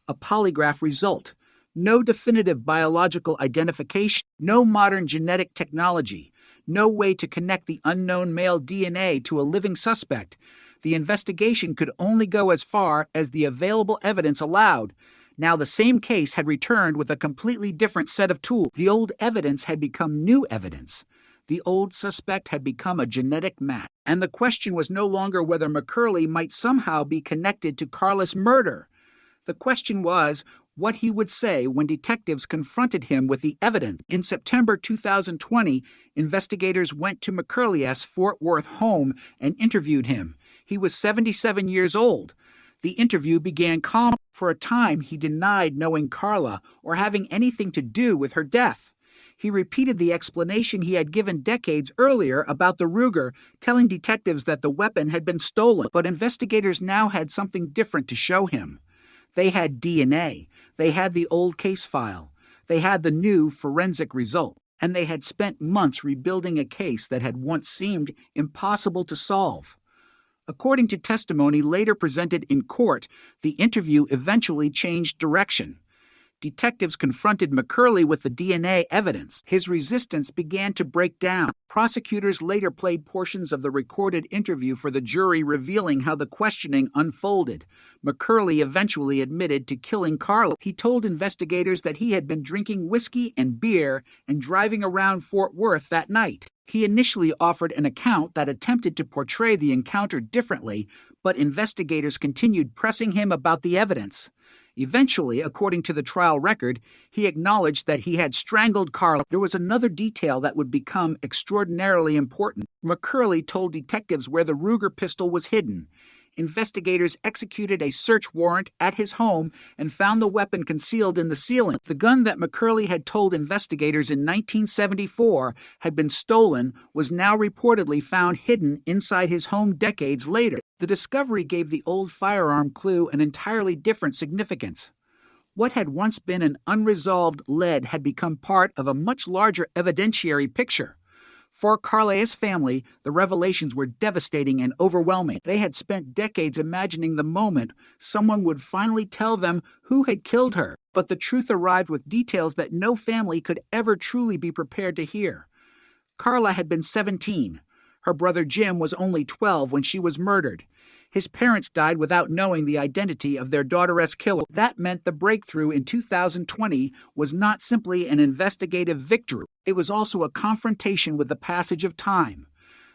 a polygraph result, no definitive biological identification, no modern genetic technology, no way to connect the unknown male DNA to a living suspect. The investigation could only go as far as the available evidence allowed. Now the same case had returned with a completely different set of tools. The old evidence had become new evidence. The old suspect had become a genetic match, and the question was no longer whether McCurley might somehow be connected to Carla's murder. The question was what he would say when detectives confronted him with the evidence. In September 2020, investigators went to McCurley's Fort Worth home and interviewed him. He was 77 years old. The interview began calm. For a time, he denied knowing Carla or having anything to do with her death. He repeated the explanation he had given decades earlier about the Ruger, telling detectives that the weapon had been stolen. But investigators now had something different to show him. They had DNA. They had the old case file. They had the new forensic result. And they had spent months rebuilding a case that had once seemed impossible to solve. According to testimony later presented in court, the interview eventually changed direction. Detectives confronted McCurley with the DNA evidence. His resistance began to break down. Prosecutors later played portions of the recorded interview for the jury, revealing how the questioning unfolded. McCurley eventually admitted to killing Carla. He told investigators that he had been drinking whiskey and beer and driving around Fort Worth that night. He initially offered an account that attempted to portray the encounter differently, but investigators continued pressing him about the evidence. Eventually, according to the trial record, he acknowledged that he had strangled Carla. There was another detail that would become extraordinarily important. McCurley told detectives where the Ruger pistol was hidden. Investigators executed a search warrant at his home and found the weapon concealed in the ceiling. The gun that McCurley had told investigators in 1974 had been stolen was now reportedly found hidden inside his home decades later. The discovery gave the old firearm clue an entirely different significance. What had once been an unresolved lead had become part of a much larger evidentiary picture. For Carla's family, the revelations were devastating and overwhelming. They had spent decades imagining the moment someone would finally tell them who had killed her, but the truth arrived with details that no family could ever truly be prepared to hear. Carla had been 17. Her brother Jim was only 12 when she was murdered. His parents died without knowing the identity of their daughter's killer. That meant the breakthrough in 2020 was not simply an investigative victory. It was also a confrontation with the passage of time.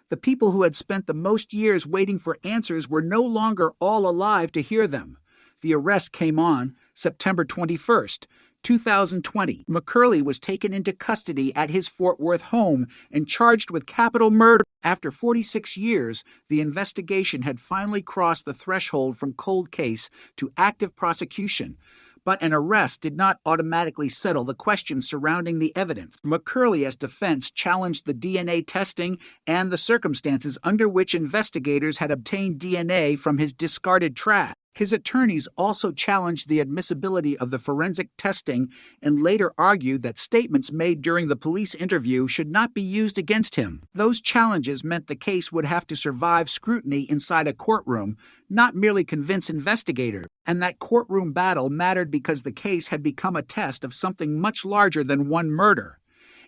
The people who had spent the most years waiting for answers were no longer all alive to hear them. The arrest came on September 21st, 2020. McCurley was taken into custody at his Fort Worth home and charged with capital murder. After 46 years, the investigation had finally crossed the threshold from cold case to active prosecution. But an arrest did not automatically settle the questions surrounding the evidence. McCurley's defense challenged the DNA testing and the circumstances under which investigators had obtained DNA from his discarded trash. His attorneys also challenged the admissibility of the forensic testing and later argued that statements made during the police interview should not be used against him. Those challenges meant the case would have to survive scrutiny inside a courtroom, not merely convince investigators. And that courtroom battle mattered because the case had become a test of something much larger than one murder.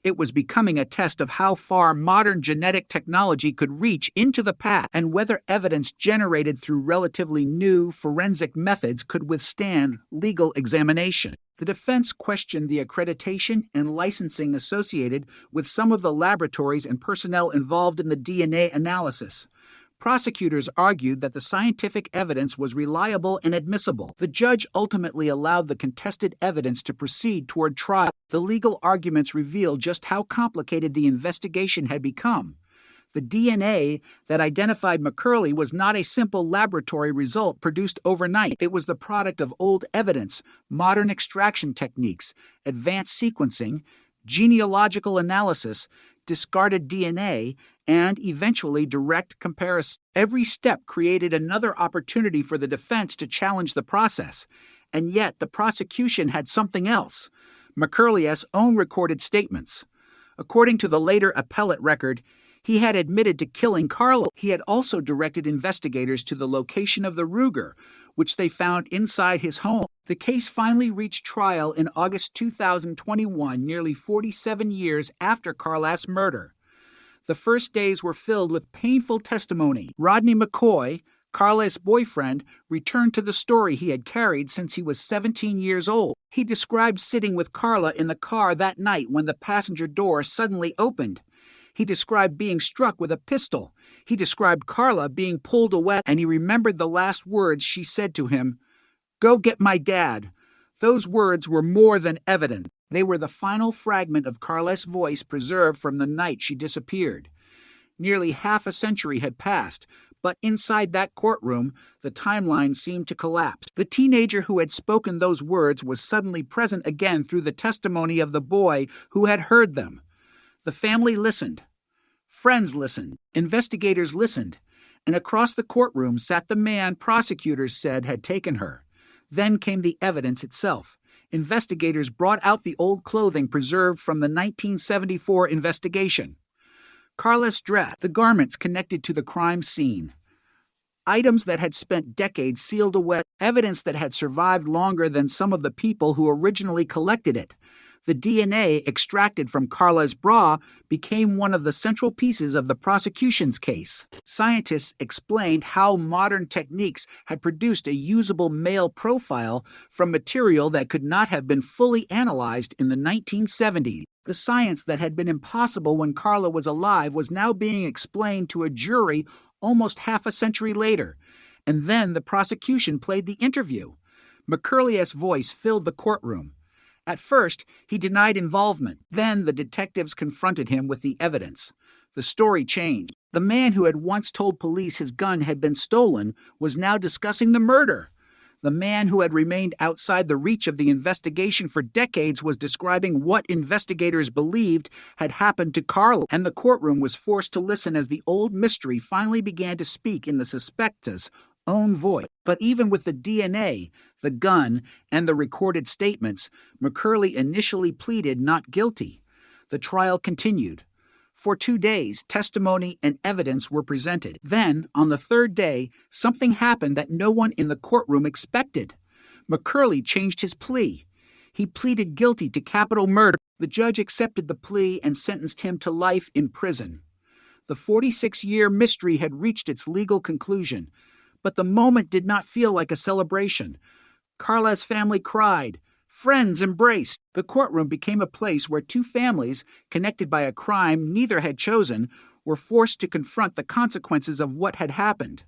It was becoming a test of how far modern genetic technology could reach into the past and whether evidence generated through relatively new forensic methods could withstand legal examination. The defense questioned the accreditation and licensing associated with some of the laboratories and personnel involved in the DNA analysis. Prosecutors argued that the scientific evidence was reliable and admissible. The judge ultimately allowed the contested evidence to proceed toward trial. The legal arguments revealed just how complicated the investigation had become. The DNA that identified McCurley was not a simple laboratory result produced overnight. It was the product of old evidence, modern extraction techniques, advanced sequencing, genealogical analysis, discarded DNA, and eventually direct comparison. Every step created another opportunity for the defense to challenge the process, and yet the prosecution had something else: McCurley's own recorded statements. According to the later appellate record, he had admitted to killing Carla. He had also directed investigators to the location of the Ruger, which they found inside his home. The case finally reached trial in August 2021, nearly 47 years after Carla's murder. The first days were filled with painful testimony. Rodney McCoy, Carla's boyfriend, returned to the story he had carried since he was 17 years old. He described sitting with Carla in the car that night when the passenger door suddenly opened. He described being struck with a pistol. He described Carla being pulled away, and he remembered the last words she said to him, "Go get my dad." Those words were more than evident. They were the final fragment of Carla's voice preserved from the night she disappeared. Nearly half a century had passed, but inside that courtroom, the timeline seemed to collapse. The teenager who had spoken those words was suddenly present again through the testimony of the boy who had heard them. The family listened. Friends listened. Investigators listened. And across the courtroom sat the man prosecutors said had taken her. Then came the evidence itself. Investigators brought out the old clothing preserved from the 1974 investigation. Carla's dress, the garments connected to the crime scene. Items that had spent decades sealed away, evidence that had survived longer than some of the people who originally collected it. The DNA extracted from Carla's bra became one of the central pieces of the prosecution's case. Scientists explained how modern techniques had produced a usable male profile from material that could not have been fully analyzed in the 1970s. The science that had been impossible when Carla was alive was now being explained to a jury almost half a century later. And then the prosecution played the interview. McCurley's voice filled the courtroom. At first, he denied involvement. Then the detectives confronted him with the evidence. The story changed. The man who had once told police his gun had been stolen was now discussing the murder. The man who had remained outside the reach of the investigation for decades was describing what investigators believed had happened to Carla, and the courtroom was forced to listen as the old mystery finally began to speak in the suspecta's own voice. But even with the DNA, the gun, and the recorded statements, McCurley initially pleaded not guilty. The trial continued. For 2 days, testimony and evidence were presented. Then, on the third day, something happened that no one in the courtroom expected. McCurley changed his plea. He pleaded guilty to capital murder. The judge accepted the plea and sentenced him to life in prison. The 46-year mystery had reached its legal conclusion, but the moment did not feel like a celebration. Carla's family cried. Friends embraced. The courtroom became a place where two families, connected by a crime neither had chosen, were forced to confront the consequences of what had happened.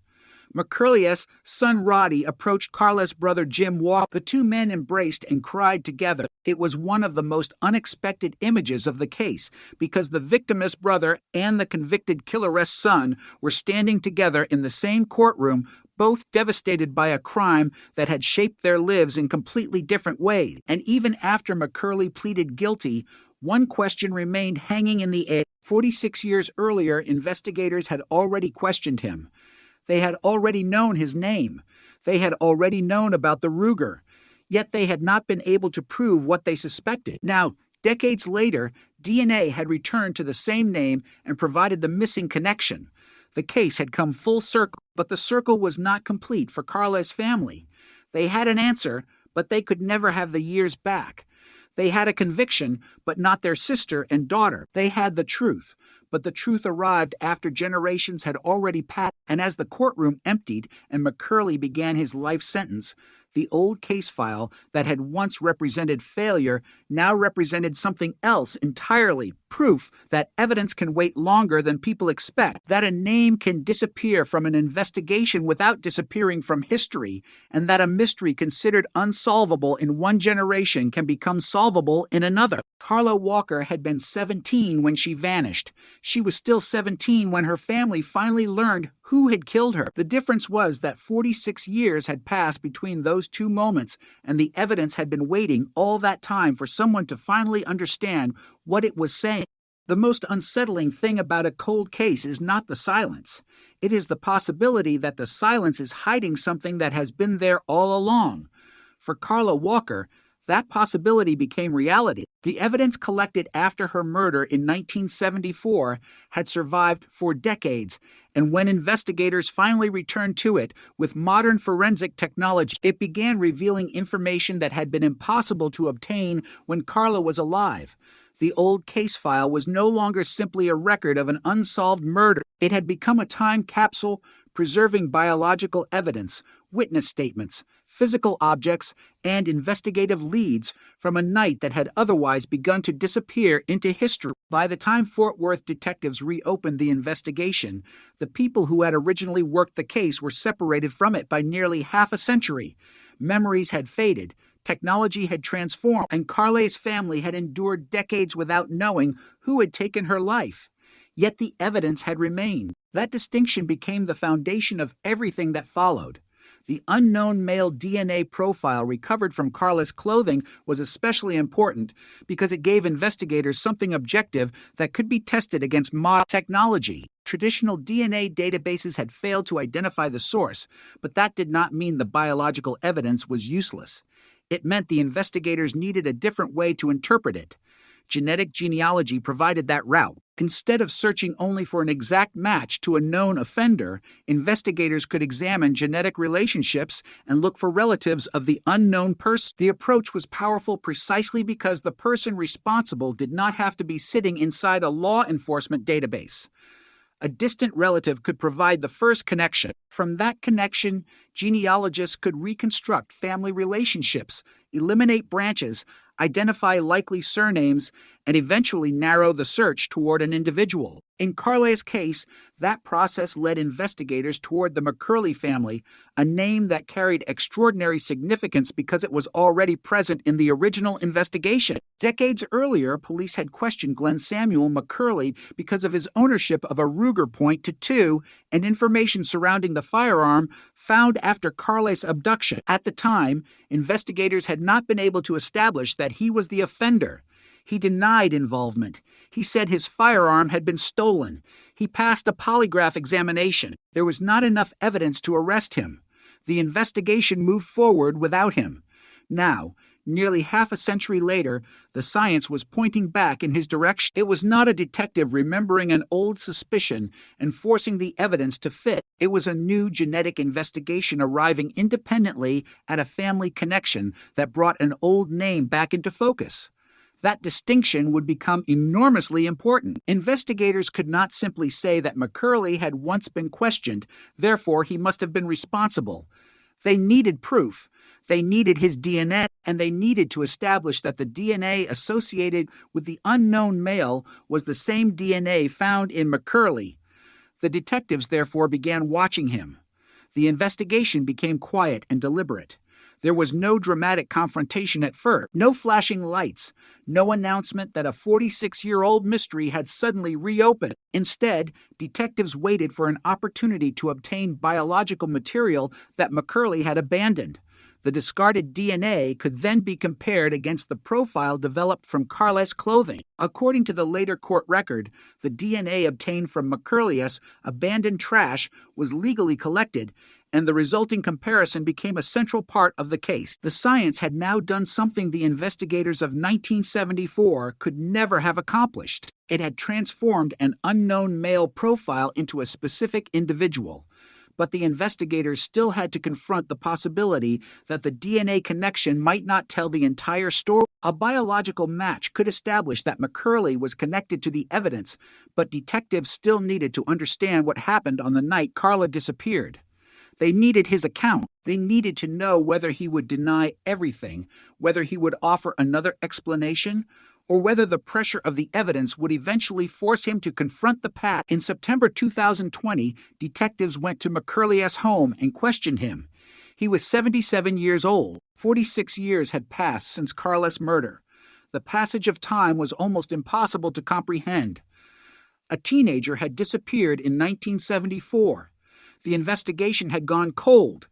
McCurley's son Roddy approached Carla's brother Jim Walker. The two men embraced and cried together. It was one of the most unexpected images of the case, because the victim's brother and the convicted killer's son were standing together in the same courtroom, both devastated by a crime that had shaped their lives in completely different ways. And even after McCurley pleaded guilty, one question remained hanging in the air. 46 years earlier, investigators had already questioned him. They had already known his name. They had already known about the Ruger. Yet they had not been able to prove what they suspected. Now, decades later, DNA had returned to the same name and provided the missing connection. The case had come full circle, but the circle was not complete for Carla's family. They had an answer, but they could never have the years back. They had a conviction, but not their sister and daughter. They had the truth, but the truth arrived after generations had already passed. And as the courtroom emptied and McCurley began his life sentence, the old case file that had once represented failure now represented something else entirely. Proof that evidence can wait longer than people expect, that a name can disappear from an investigation without disappearing from history, and that a mystery considered unsolvable in one generation can become solvable in another. Carla Walker had been 17 when she vanished. She was still 17 when her family finally learned who had killed her. The difference was that 46 years had passed between those two moments, and the evidence had been waiting all that time for someone to finally understand what it was saying. The most unsettling thing about a cold case is not the silence. It is the possibility that the silence is hiding something that has been there all along. For Carla Walker, that possibility became reality. The evidence collected after her murder in 1974 had survived for decades, and when investigators finally returned to it with modern forensic technology, it began revealing information that had been impossible to obtain when Carla was alive. The old case file was no longer simply a record of an unsolved murder. It had become a time capsule preserving biological evidence, witness statements, physical objects, and investigative leads from a night that had otherwise begun to disappear into history. By the time Fort Worth detectives reopened the investigation, the people who had originally worked the case were separated from it by nearly half a century. Memories had faded, technology had transformed, and Carla's family had endured decades without knowing who had taken her life. Yet the evidence had remained. That distinction became the foundation of everything that followed. The unknown male DNA profile recovered from Carla's clothing was especially important because it gave investigators something objective that could be tested against modern technology. Traditional DNA databases had failed to identify the source, but that did not mean the biological evidence was useless. It meant the investigators needed a different way to interpret it. Genetic genealogy provided that route. Instead of searching only for an exact match to a known offender, investigators could examine genetic relationships and look for relatives of the unknown person. The approach was powerful precisely because the person responsible did not have to be sitting inside a law enforcement database. A distant relative could provide the first connection. From that connection, genealogists could reconstruct family relationships, eliminate branches, identify likely surnames, and eventually narrow the search toward an individual. In Carla's case, that process led investigators toward the McCurley family, a name that carried extraordinary significance because it was already present in the original investigation. Decades earlier, police had questioned Glenn Samuel McCurley because of his ownership of a Ruger .22 and information surrounding the firearm found after Carla's abduction. At the time, investigators had not been able to establish that he was the offender. He denied involvement. He said his firearm had been stolen. He passed a polygraph examination. There was not enough evidence to arrest him. The investigation moved forward without him. Now, nearly half a century later, the science was pointing back in his direction. It was not a detective remembering an old suspicion and forcing the evidence to fit. It was a new genetic investigation arriving independently at a family connection that brought an old name back into focus. That distinction would become enormously important. Investigators could not simply say that McCurley had once been questioned, therefore he must have been responsible. They needed proof. They needed his DNA, and they needed to establish that the DNA associated with the unknown male was the same DNA found in McCurley. The detectives therefore began watching him. The investigation became quiet and deliberate. There was no dramatic confrontation at first, no flashing lights, no announcement that a 46-year-old mystery had suddenly reopened. Instead, detectives waited for an opportunity to obtain biological material that McCurley had abandoned. The discarded DNA could then be compared against the profile developed from Carla's clothing. According to the later court record, the DNA obtained from McCurley's abandoned trash was legally collected, and the resulting comparison became a central part of the case. The science had now done something the investigators of 1974 could never have accomplished. It had transformed an unknown male profile into a specific individual. But the investigators still had to confront the possibility that the DNA connection might not tell the entire story. A biological match could establish that McCurley was connected to the evidence, but detectives still needed to understand what happened on the night Carla disappeared. They needed his account. They needed to know whether he would deny everything, whether he would offer another explanation, or whether the pressure of the evidence would eventually force him to confront the past. In September 2020, detectives went to McCurley's home and questioned him. He was 77 years old. 46 years had passed since Carla's murder. The passage of time was almost impossible to comprehend. A teenager had disappeared in 1974. The investigation had gone cold.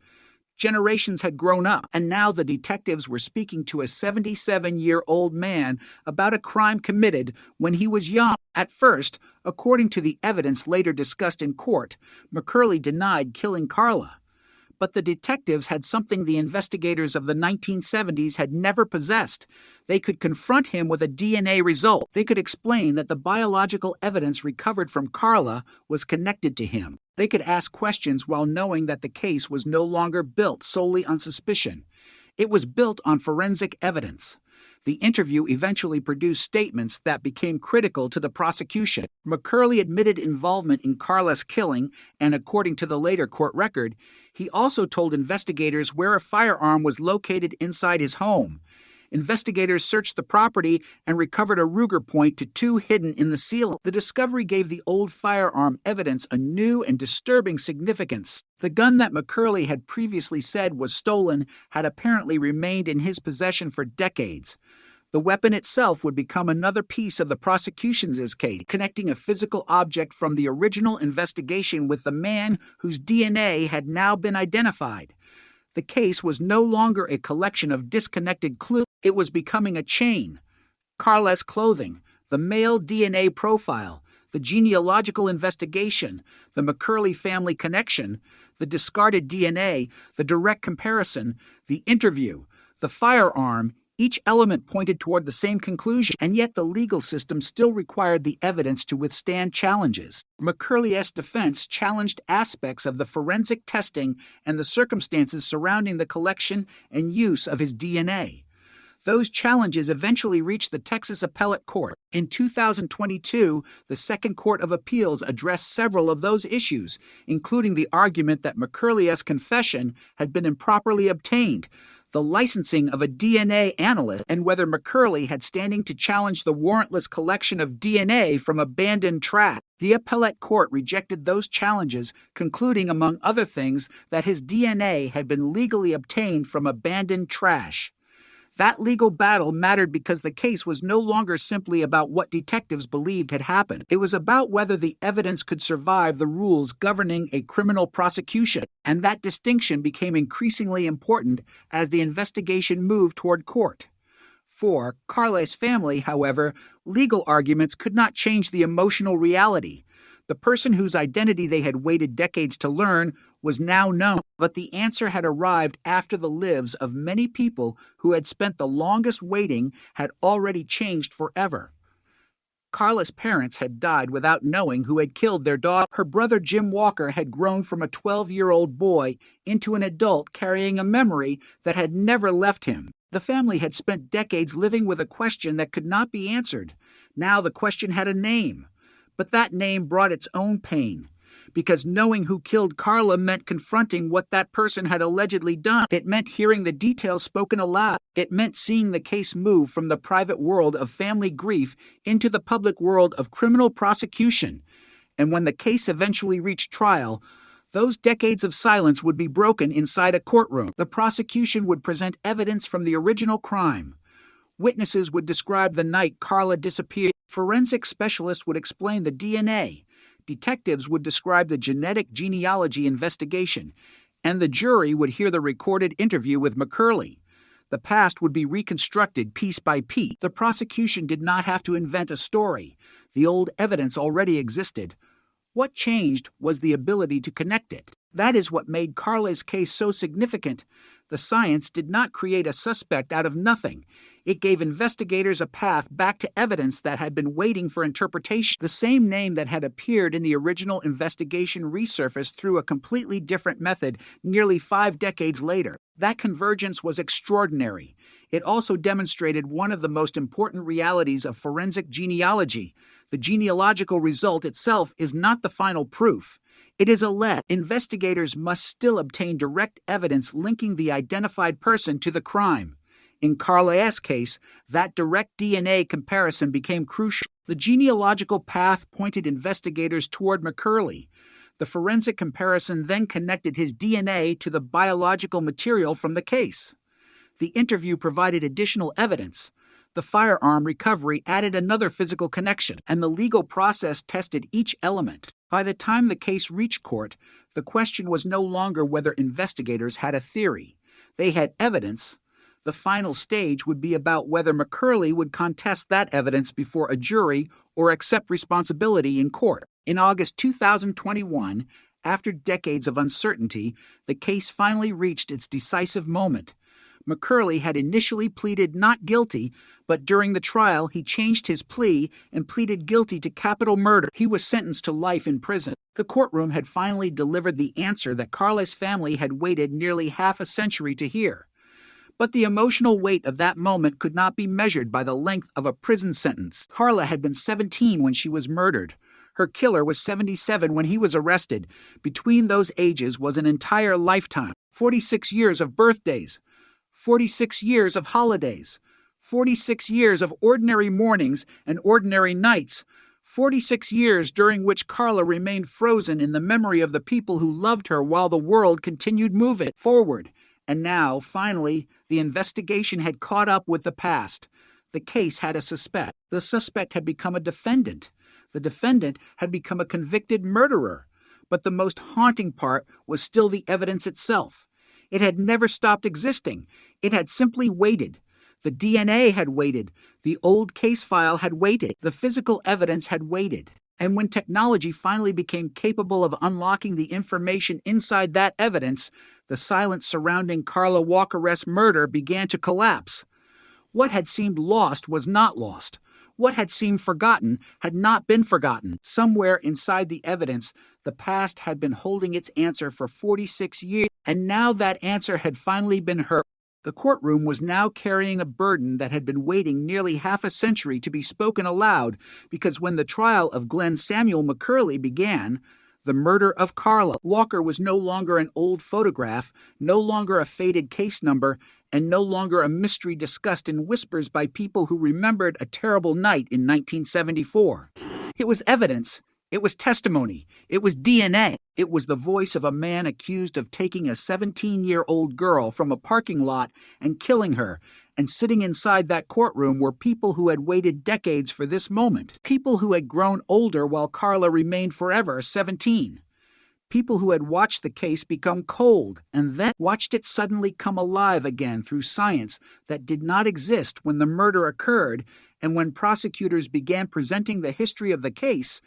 Generations had grown up, and now the detectives were speaking to a 77-year-old man about a crime committed when he was young. At first, according to the evidence later discussed in court, McCurley denied killing Carla. But the detectives had something the investigators of the 1970s had never possessed. They could confront him with a DNA result. They could explain that the biological evidence recovered from Carla was connected to him. They could ask questions while knowing that the case was no longer built solely on suspicion. It was built on forensic evidence. The interview eventually produced statements that became critical to the prosecution. McCurley admitted involvement in Carla's killing, and according to the later court record, he also told investigators where a firearm was located inside his home. Investigators searched the property and recovered a Ruger .22 hidden in the ceiling. The discovery gave the old firearm evidence a new and disturbing significance. The gun that McCurley had previously said was stolen had apparently remained in his possession for decades. The weapon itself would become another piece of the prosecution's case, connecting a physical object from the original investigation with the man whose DNA had now been identified. The case was no longer a collection of disconnected clues. It was becoming a chain. Carla's clothing, the male DNA profile, the genealogical investigation, the McCurley family connection, the discarded DNA, the direct comparison, the interview, the firearm, each element pointed toward the same conclusion, and yet the legal system still required the evidence to withstand challenges. McCurley's defense challenged aspects of the forensic testing and the circumstances surrounding the collection and use of his DNA. Those challenges eventually reached the Texas Appellate Court. In 2022, the Second Court of Appeals addressed several of those issues, including the argument that McCurley's confession had been improperly obtained, the licensing of a DNA analyst, and whether McCurley had standing to challenge the warrantless collection of DNA from abandoned trash. The appellate court rejected those challenges, concluding, among other things, that his DNA had been legally obtained from abandoned trash. That legal battle mattered because the case was no longer simply about what detectives believed had happened. It was about whether the evidence could survive the rules governing a criminal prosecution, and that distinction became increasingly important as the investigation moved toward court. For Carla's family, however, legal arguments could not change the emotional reality. The person whose identity they had waited decades to learn was now known, but the answer had arrived after the lives of many people who had spent the longest waiting had already changed forever. Carla's parents had died without knowing who had killed their daughter. Her brother Jim Walker had grown from a 12-year-old boy into an adult carrying a memory that had never left him. The family had spent decades living with a question that could not be answered. Now the question had a name. But that name brought its own pain, because knowing who killed Carla meant confronting what that person had allegedly done. It meant hearing the details spoken aloud. It meant seeing the case move from the private world of family grief into the public world of criminal prosecution. And when the case eventually reached trial, those decades of silence would be broken inside a courtroom. The prosecution would present evidence from the original crime. Witnesses would describe the night Carla disappeared. Forensic specialists would explain the DNA. Detectives would describe the genetic genealogy investigation. And the jury would hear the recorded interview with McCurley. The past would be reconstructed piece by piece. The prosecution did not have to invent a story. The old evidence already existed. What changed was the ability to connect it. That is what made Carla's case so significant. The science did not create a suspect out of nothing. It gave investigators a path back to evidence that had been waiting for interpretation. The same name that had appeared in the original investigation resurfaced through a completely different method nearly 5 decades later. That convergence was extraordinary. It also demonstrated one of the most important realities of forensic genealogy. The genealogical result itself is not the final proof. It is a lead. Investigators must still obtain direct evidence linking the identified person to the crime. In Carla's case, that direct DNA comparison became crucial. The genealogical path pointed investigators toward McCurley. The forensic comparison then connected his DNA to the biological material from the case. The interview provided additional evidence. The firearm recovery added another physical connection, and the legal process tested each element. By the time the case reached court, the question was no longer whether investigators had a theory. They had evidence. The final stage would be about whether McCurley would contest that evidence before a jury or accept responsibility in court. In August 2021, after decades of uncertainty, the case finally reached its decisive moment. McCurley had initially pleaded not guilty, but during the trial he changed his plea and pleaded guilty to capital murder. He was sentenced to life in prison. The courtroom had finally delivered the answer that Carla's family had waited nearly half a century to hear. But the emotional weight of that moment could not be measured by the length of a prison sentence. Carla had been 17 when she was murdered. Her killer was 77 when he was arrested. Between those ages was an entire lifetime. 46 years of birthdays. 46 years of holidays. 46 years of ordinary mornings and ordinary nights. 46 years during which Carla remained frozen in the memory of the people who loved her while the world continued moving forward. And now, finally, the investigation had caught up with the past. The case had a suspect. The suspect had become a defendant. The defendant had become a convicted murderer. But the most haunting part was still the evidence itself. It had never stopped existing. It had simply waited. The DNA had waited. The old case file had waited. The physical evidence had waited. And when technology finally became capable of unlocking the information inside that evidence, the silence surrounding Carla Walker-West's murder began to collapse. What had seemed lost was not lost. What had seemed forgotten had not been forgotten. Somewhere inside the evidence, the past had been holding its answer for 46 years, and now that answer had finally been heard. The courtroom was now carrying a burden that had been waiting nearly half a century to be spoken aloud, because when the trial of Glenn Samuel McCurley began, the murder of Carla Walker was no longer an old photograph, no longer a faded case number, and no longer a mystery discussed in whispers by people who remembered a terrible night in 1974. It was evidence. It was testimony. It was DNA. It was the voice of a man accused of taking a 17-year-old girl from a parking lot and killing her. And sitting inside that courtroom were people who had waited decades for this moment. People who had grown older while Carla remained forever 17. People who had watched the case become cold and then watched it suddenly come alive again through science that did not exist when the murder occurred. And when prosecutors began presenting the history of the case,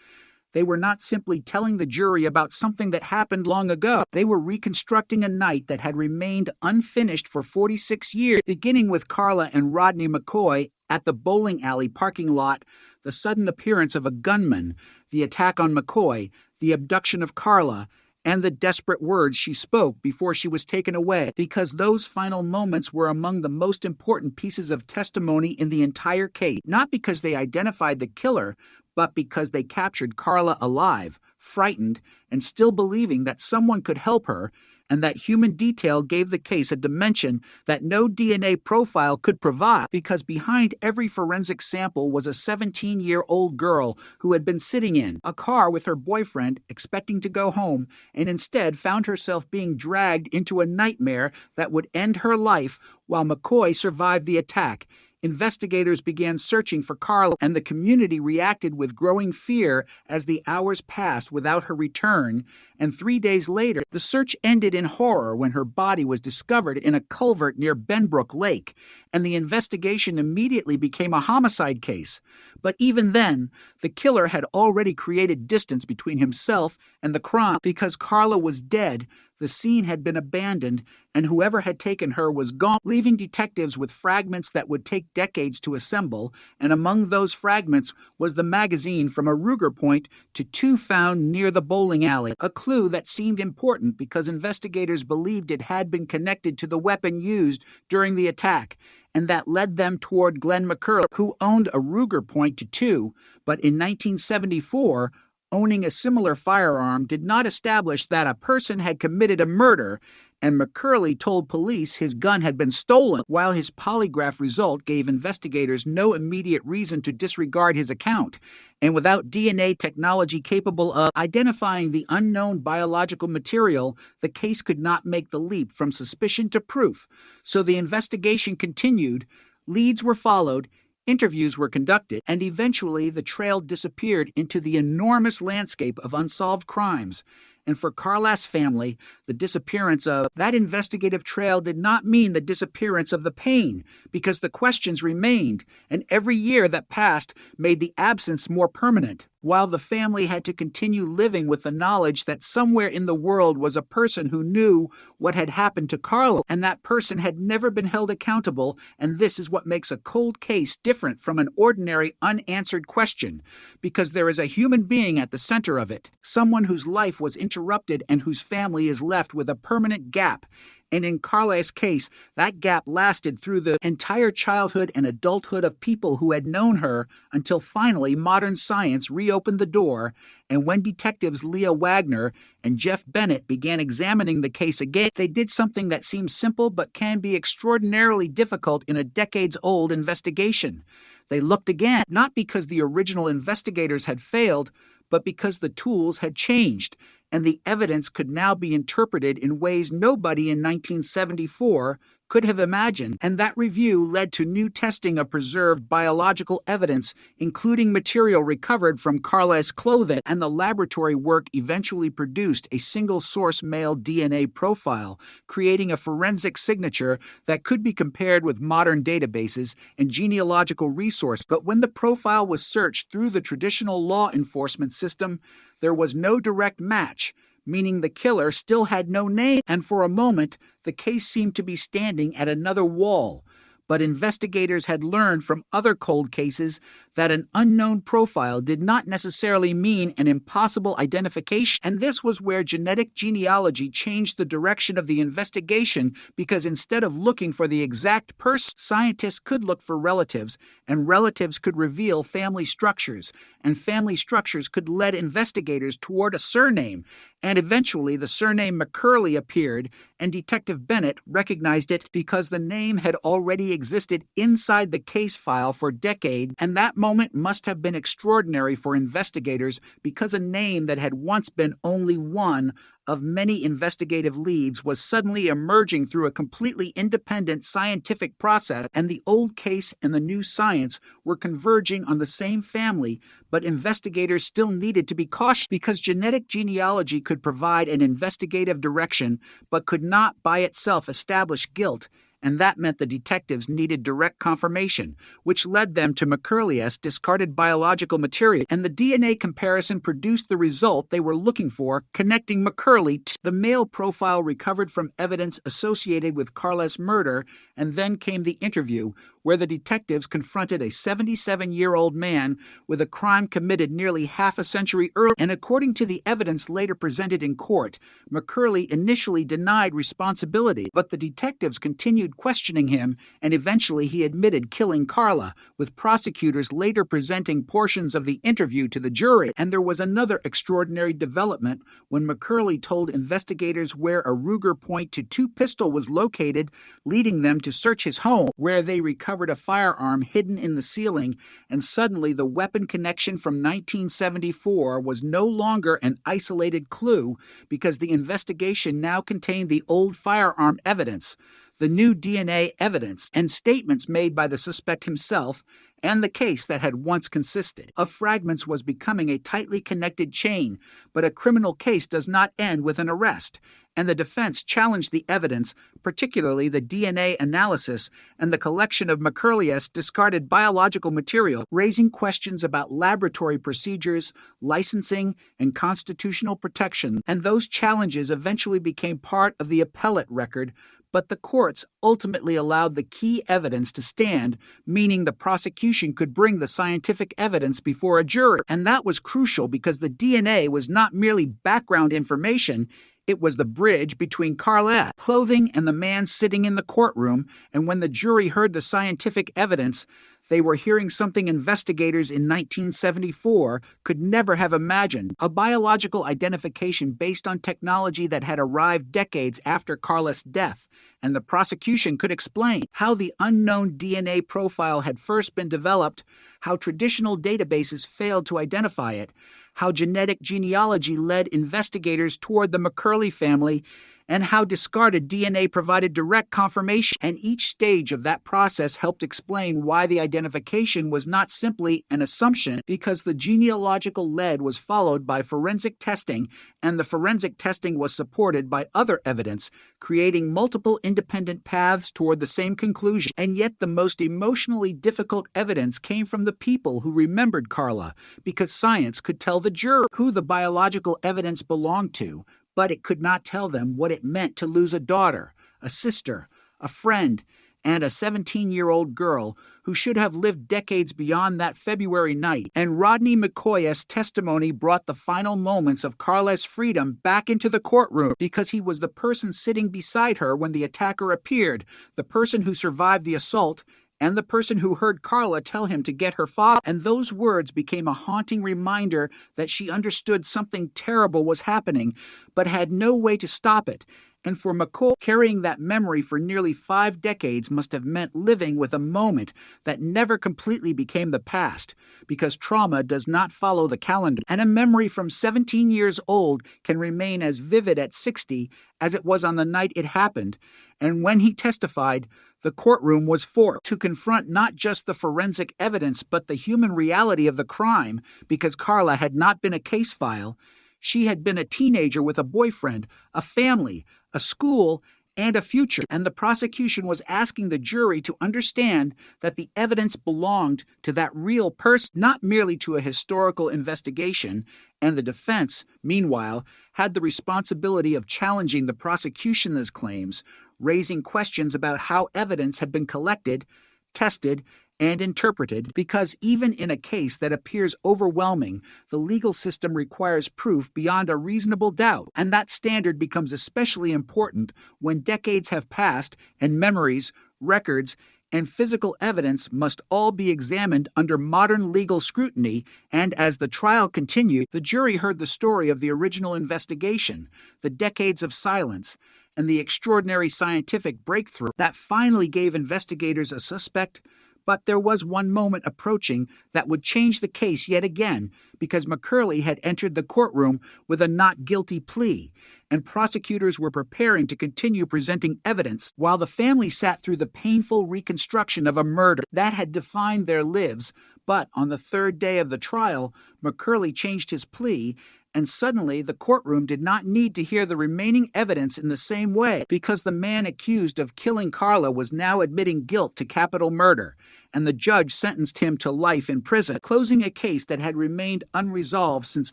they were not simply telling the jury about something that happened long ago. They were reconstructing a night that had remained unfinished for 46 years, beginning with Carla and Rodney McCoy at the bowling alley parking lot, the sudden appearance of a gunman, the attack on McCoy, the abduction of Carla, and the desperate words she spoke before she was taken away, because those final moments were among the most important pieces of testimony in the entire case, not because they identified the killer, but because they captured Carla alive, frightened, and still believing that someone could help her, and that human detail gave the case a dimension that no DNA profile could provide, because behind every forensic sample was a 17-year-old girl who had been sitting in a car with her boyfriend, expecting to go home, and instead found herself being dragged into a nightmare that would end her life while McCoy survived the attack. Investigators began searching for Carla, and the community reacted with growing fear as the hours passed without her return. And 3 days later, the search ended in horror when her body was discovered in a culvert near Benbrook Lake, and the investigation immediately became a homicide case. But even then, the killer had already created distance between himself and the crime. Because Carla was dead, the scene had been abandoned, and whoever had taken her was gone, leaving detectives with fragments that would take decades to assemble. And among those fragments was the magazine from a Ruger point to 2 found near the bowling alley, a clue that seemed important because investigators believed it had been connected to the weapon used during the attack, and that led them toward Glenn McCurley, who owned a Ruger point .22, but in 1974, owning a similar firearm did not establish that a person had committed a murder, and McCurley told police his gun had been stolen, while his polygraph result gave investigators no immediate reason to disregard his account. And without DNA technology capable of identifying the unknown biological material, the case could not make the leap from suspicion to proof. So the investigation continued, leads were followed, interviews were conducted, and eventually the trail disappeared into the enormous landscape of unsolved crimes. And for Carla's family, the disappearance of that investigative trail did not mean the disappearance of the pain, because the questions remained, and every year that passed made the absence more permanent, while the family had to continue living with the knowledge that somewhere in the world was a person who knew what had happened to Carla, and that person had never been held accountable. And this is what makes a cold case different from an ordinary unanswered question, because there is a human being at the center of it, someone whose life was interrupted and whose family is left with a permanent gap. And in Carla's case, that gap lasted through the entire childhood and adulthood of people who had known her, until finally modern science reopened the door. And when detectives Leah Wagner and Jeff Bennett began examining the case again, they did something that seems simple but can be extraordinarily difficult in a decades-old investigation. They looked again, not because the original investigators had failed, but because the tools had changed. and the evidence could now be interpreted in ways nobody in 1974 could have imagined, and that review led to new testing of preserved biological evidence, including material recovered from Carla's clothing, and the laboratory work eventually produced a single-source male DNA profile, creating a forensic signature that could be compared with modern databases and genealogical resources. But when the profile was searched through the traditional law enforcement system, there was no direct match, meaning the killer still had no name, and for a moment, the case seemed to be standing at another wall. But investigators had learned from other cold cases that an unknown profile did not necessarily mean an impossible identification, and this was where genetic genealogy changed the direction of the investigation, because instead of looking for the exact person, scientists could look for relatives, and relatives could reveal family structures, and family structures could lead investigators toward a surname, and eventually the surname McCurley appeared, and Detective Bennett recognized it because the name had already existed inside the case file for decades, and that moment must have been extraordinary for investigators because a name that had once been only one of many investigative leads was suddenly emerging through a completely independent scientific process, and the old case and the new science were converging on the same family, but investigators still needed to be cautious because genetic genealogy could provide an investigative direction but could not by itself establish guilt, and that meant the detectives needed direct confirmation, which led them to McCurley's discarded biological material, and the DNA comparison produced the result they were looking for, connecting McCurley to the male profile recovered from evidence associated with Carla's murder. And then came the interview, where the detectives confronted a 77-year-old man with a crime committed nearly half a century earlier, and according to the evidence later presented in court, McCurley initially denied responsibility, but the detectives continued questioning him, and eventually he admitted killing Carla, with prosecutors later presenting portions of the interview to the jury. And there was another extraordinary development when McCurley told investigators where a Ruger .22 pistol was located, leading them to search his home, where they recovered a firearm hidden in the ceiling, and suddenly the weapon connection from 1974 was no longer an isolated clue because the investigation now contained the old firearm evidence, the new DNA evidence, and statements made by the suspect himself, and the case that had once consisted of fragments was becoming a tightly connected chain. But a criminal case does not end with an arrest, and the defense challenged the evidence, particularly the DNA analysis and the collection of McCurley's discarded biological material, raising questions about laboratory procedures, licensing, and constitutional protection. And those challenges eventually became part of the appellate record, but the courts ultimately allowed the key evidence to stand, meaning the prosecution could bring the scientific evidence before a jury. And that was crucial because the DNA was not merely background information, it was the bridge between Carla's clothing and the man sitting in the courtroom, and when the jury heard the scientific evidence, they were hearing something investigators in 1974 could never have imagined, a biological identification based on technology that had arrived decades after Carla's death, and the prosecution could explain how the unknown DNA profile had first been developed, how traditional databases failed to identify it, how genetic genealogy led investigators toward the McCurley family, and how discarded DNA provided direct confirmation. And each stage of that process helped explain why the identification was not simply an assumption, because the genealogical lead was followed by forensic testing, and the forensic testing was supported by other evidence, creating multiple independent paths toward the same conclusion. And yet the most emotionally difficult evidence came from the people who remembered Carla, because science could tell the jury who the biological evidence belonged to, but it could not tell them what it meant to lose a daughter, a sister, a friend, and a 17-year-old girl who should have lived decades beyond that February night. And Rodney McCoy's testimony brought the final moments of Carla's freedom back into the courtroom, because he was the person sitting beside her when the attacker appeared, the person who survived the assault, and the person who heard Carla tell him to get her father. And those words became a haunting reminder that she understood something terrible was happening, but had no way to stop it. And for McCoy, carrying that memory for nearly 5 decades must have meant living with a moment that never completely became the past, because trauma does not follow the calendar, and a memory from 17 years old can remain as vivid at 60 as it was on the night it happened. And when he testified, the courtroom was forced to confront not just the forensic evidence but the human reality of the crime, because Carla had not been a case file. She had been a teenager with a boyfriend, a family, a school, and a future, and the prosecution was asking the jury to understand that the evidence belonged to that real person, not merely to a historical investigation, and the defense, meanwhile, had the responsibility of challenging the prosecution's claims, raising questions about how evidence had been collected, tested, and interpreted, because even in a case that appears overwhelming, the legal system requires proof beyond a reasonable doubt, and that standard becomes especially important when decades have passed and memories, records, and physical evidence must all be examined under modern legal scrutiny. And as the trial continued, the jury heard the story of the original investigation, the decades of silence, and the extraordinary scientific breakthrough that finally gave investigators a suspect. But there was one moment approaching that would change the case yet again, because McCurley had entered the courtroom with a not guilty plea, and prosecutors were preparing to continue presenting evidence while the family sat through the painful reconstruction of a murder that had defined their lives. But on the third day of the trial, McCurley changed his plea, and suddenly the courtroom did not need to hear the remaining evidence in the same way, because the man accused of killing Carla was now admitting guilt to capital murder, and the judge sentenced him to life in prison, closing a case that had remained unresolved since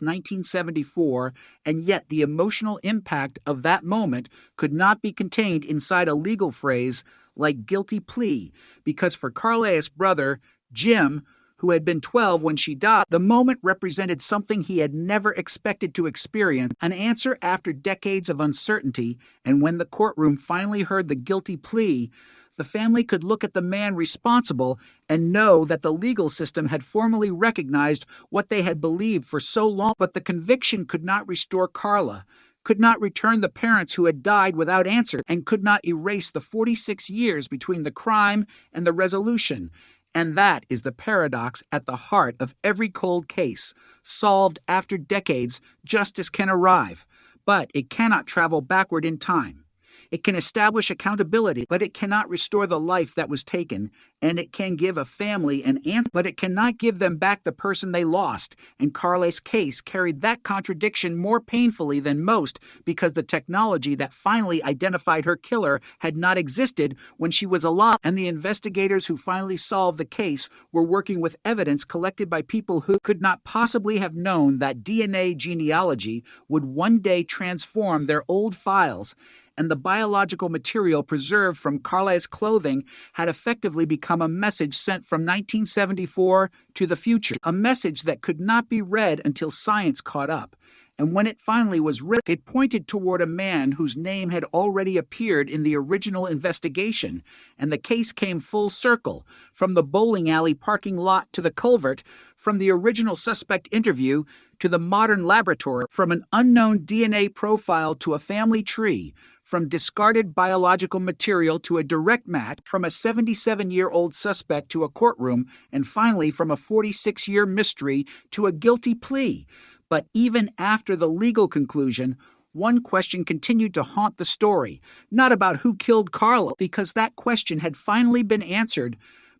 1974, and yet the emotional impact of that moment could not be contained inside a legal phrase like guilty plea, because for Carla's brother, Jim, who had been 12 when she died, the moment represented something he had never expected to experience, an answer after decades of uncertainty. And when the courtroom finally heard the guilty plea, the family could look at the man responsible and know that the legal system had formally recognized what they had believed for so long. But the conviction could not restore Carla, could not return the parents who had died without answer, and could not erase the 46 years between the crime and the resolution. And that is the paradox at the heart of every cold case. Solved after decades, justice can arrive, but it cannot travel backward in time. It can establish accountability, but it cannot restore the life that was taken. And it can give a family an answer, but it cannot give them back the person they lost. And Carla's case carried that contradiction more painfully than most, because the technology that finally identified her killer had not existed when she was alive. And the investigators who finally solved the case were working with evidence collected by people who could not possibly have known that DNA genealogy would one day transform their old files, and the biological material preserved from Carla's clothing had effectively become a message sent from 1974 to the future, a message that could not be read until science caught up. And when it finally was written, it pointed toward a man whose name had already appeared in the original investigation, and the case came full circle, from the bowling alley parking lot to the culvert, from the original suspect interview to the modern laboratory, from an unknown DNA profile to a family tree, from discarded biological material to a direct match, from a 77-year-old suspect to a courtroom, and finally from a 46-year mystery to a guilty plea. But even after the legal conclusion, one question continued to haunt the story, not about who killed Carla, because that question had finally been answered,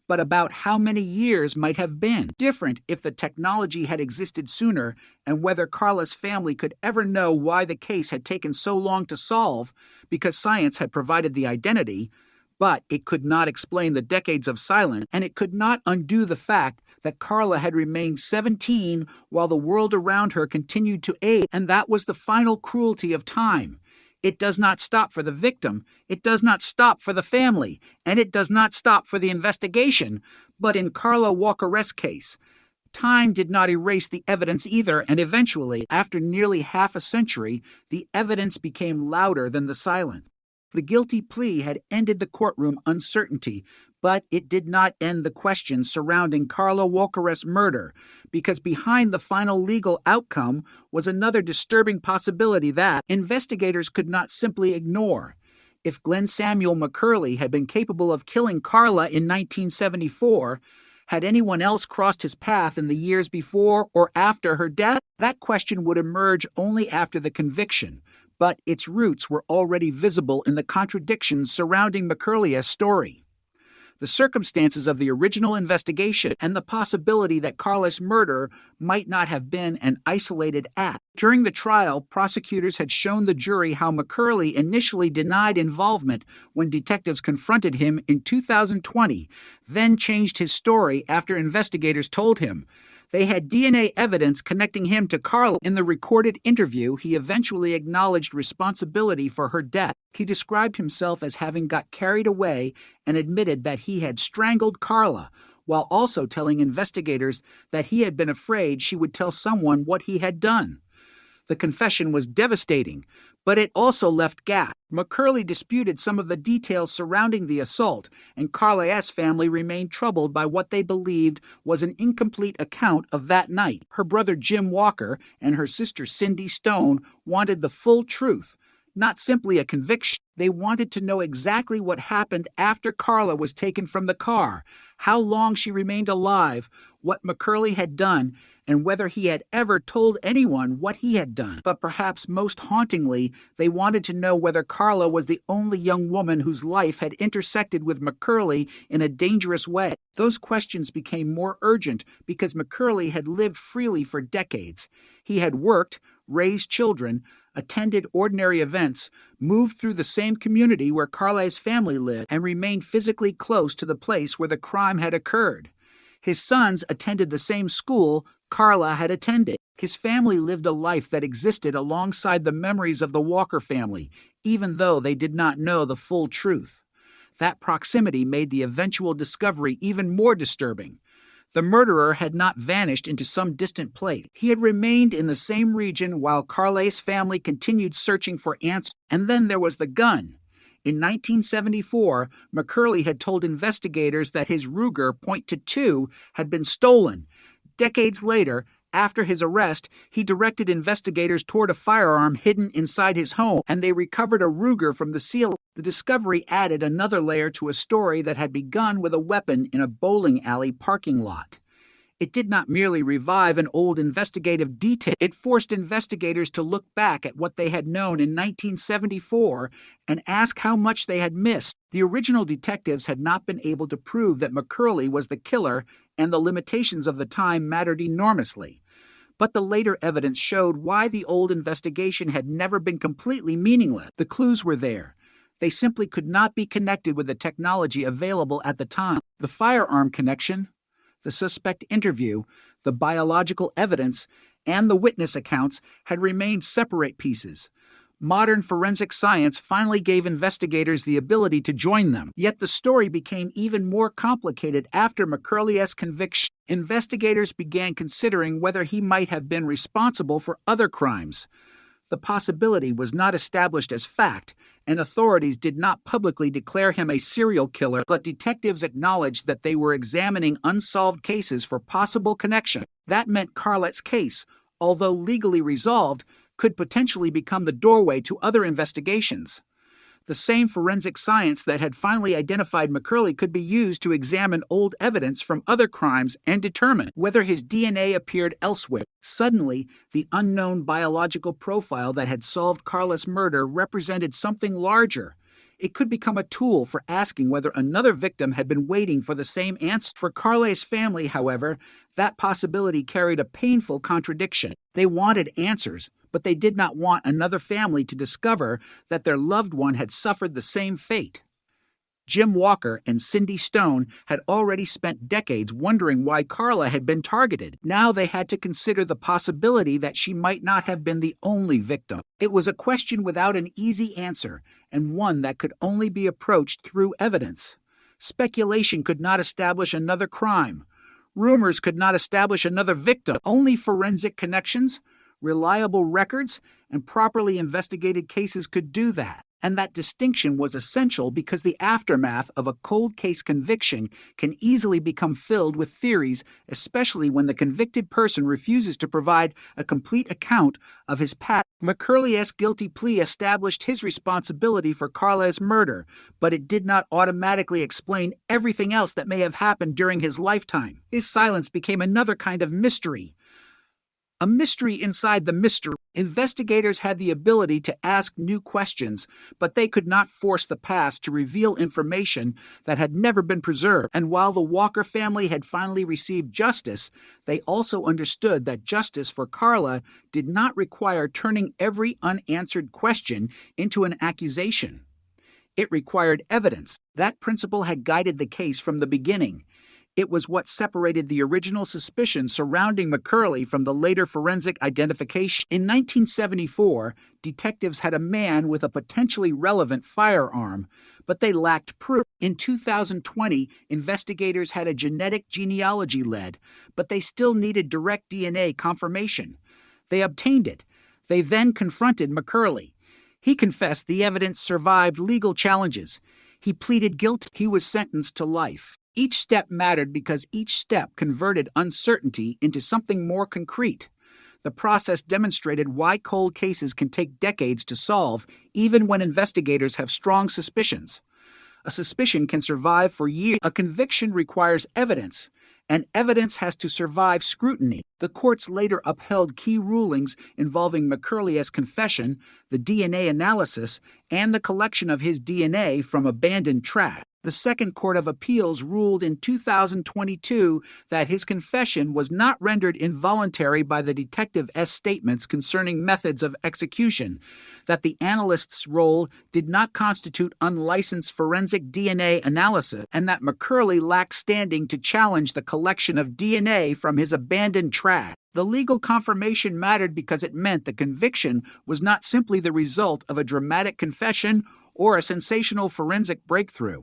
but about how many years might have been different if the technology had existed sooner, and whether Carla's family could ever know why the case had taken so long to solve, because science had provided the identity. But it could not explain the decades of silence, and it could not undo the fact that Carla had remained 17 while the world around her continued to age, and that was the final cruelty of time. It does not stop for the victim, it does not stop for the family, and it does not stop for the investigation. But in Carla Walker's case, time did not erase the evidence either, and eventually, after nearly half a century, the evidence became louder than the silence. The guilty plea had ended the courtroom uncertainty, But it did not end the questions surrounding Carla Walker's murder, because behind the final legal outcome was another disturbing possibility that investigators could not simply ignore. If Glenn Samuel McCurley had been capable of killing Carla in 1974, had anyone else crossed his path in the years before or after her death? That question would emerge only after the conviction, but its roots were already visible in the contradictions surrounding McCurley's story. The circumstances of the original investigation and the possibility that Carla's murder might not have been an isolated act. During the trial, prosecutors had shown the jury how McCurley initially denied involvement when detectives confronted him in 2020, then changed his story after investigators told him they had DNA evidence connecting him to Carla. In the recorded interview, he eventually acknowledged responsibility for her death. He described himself as having got carried away and admitted that he had strangled Carla, while also telling investigators that he had been afraid she would tell someone what he had done. The confession was devastating, but it also left gaps. McCurley disputed some of the details surrounding the assault, and Carla's family remained troubled by what they believed was an incomplete account of that night. Her brother Jim Walker and her sister Cindy Stone wanted the full truth, not simply a conviction. They wanted to know exactly what happened after Carla was taken from the car, how long she remained alive, what McCurley had done, and whether he had ever told anyone what he had done. But perhaps most hauntingly, they wanted to know whether Carla was the only young woman whose life had intersected with McCurley in a dangerous way. Those questions became more urgent because McCurley had lived freely for decades. He had worked, raised children, attended ordinary events, moved through the same community where Carla's family lived, and remained physically close to the place where the crime had occurred. His sons attended the same school Carla had attended. His family lived a life that existed alongside the memories of the Walker family, even though they did not know the full truth. That proximity made the eventual discovery even more disturbing. The murderer had not vanished into some distant place. He had remained in the same region while Carla's family continued searching for answers. And then there was the gun. In 1974, McCurley had told investigators that his Ruger .22 had been stolen. Decades later, after his arrest, he directed investigators toward a firearm hidden inside his home, and they recovered a Ruger from the ceiling. The discovery added another layer to a story that had begun with a weapon in a bowling alley parking lot. It did not merely revive an old investigative detail. It forced investigators to look back at what they had known in 1974 and ask how much they had missed. The original detectives had not been able to prove that McCurley was the killer, and the limitations of the time mattered enormously. But the later evidence showed why the old investigation had never been completely meaningless. The clues were there. They simply could not be connected with the technology available at the time. The firearm connection, the suspect interview, the biological evidence, and the witness accounts had remained separate pieces. Modern forensic science finally gave investigators the ability to join them. Yet the story became even more complicated after McCurley's conviction. Investigators began considering whether he might have been responsible for other crimes. The possibility was not established as fact, and authorities did not publicly declare him a serial killer, but detectives acknowledged that they were examining unsolved cases for possible connection. That meant Carlet's case, although legally resolved, could potentially become the doorway to other investigations. The same forensic science that had finally identified McCurley could be used to examine old evidence from other crimes and determine whether his DNA appeared elsewhere. Suddenly, the unknown biological profile that had solved Carla's murder represented something larger. It could become a tool for asking whether another victim had been waiting for the same answer. For Carla's family, however, that possibility carried a painful contradiction. They wanted answers, but they did not want another family to discover that their loved one had suffered the same fate. Jim Walker and Cindy Stone had already spent decades wondering why Carla had been targeted. Now they had to consider the possibility that she might not have been the only victim. It was a question without an easy answer, and one that could only be approached through evidence. Speculation could not establish another crime. Rumors could not establish another victim. Only forensic connections, reliable records, and properly investigated cases could do that. And that distinction was essential because the aftermath of a cold case conviction can easily become filled with theories, especially when the convicted person refuses to provide a complete account of his past. McCurley's guilty plea established his responsibility for Carla's murder, but it did not automatically explain everything else that may have happened during his lifetime. His silence became another kind of mystery. A mystery inside the mystery. Investigators had the ability to ask new questions, but they could not force the past to reveal information that had never been preserved. And while the Walker family had finally received justice, they also understood that justice for Carla did not require turning every unanswered question into an accusation. It required evidence. That principle had guided the case from the beginning. It was what separated the original suspicion surrounding McCurley from the later forensic identification. In 1974, detectives had a man with a potentially relevant firearm, but they lacked proof. In 2020, investigators had a genetic genealogy lead, but they still needed direct DNA confirmation. They obtained it. They then confronted McCurley. He confessed the evidence survived legal challenges. He pleaded guilty. He was sentenced to life. Each step mattered because each step converted uncertainty into something more concrete. The process demonstrated why cold cases can take decades to solve, even when investigators have strong suspicions. A suspicion can survive for years. A conviction requires evidence, and evidence has to survive scrutiny. The courts later upheld key rulings involving McCurley's confession, the DNA analysis, and the collection of his DNA from abandoned trash. The Second Court of Appeals ruled in 2022 that his confession was not rendered involuntary by the detective's statements concerning methods of execution, that the analyst's role did not constitute unlicensed forensic DNA analysis, and that McCurley lacked standing to challenge the collection of DNA from his abandoned trash. The legal confirmation mattered because it meant the conviction was not simply the result of a dramatic confession or a sensational forensic breakthrough.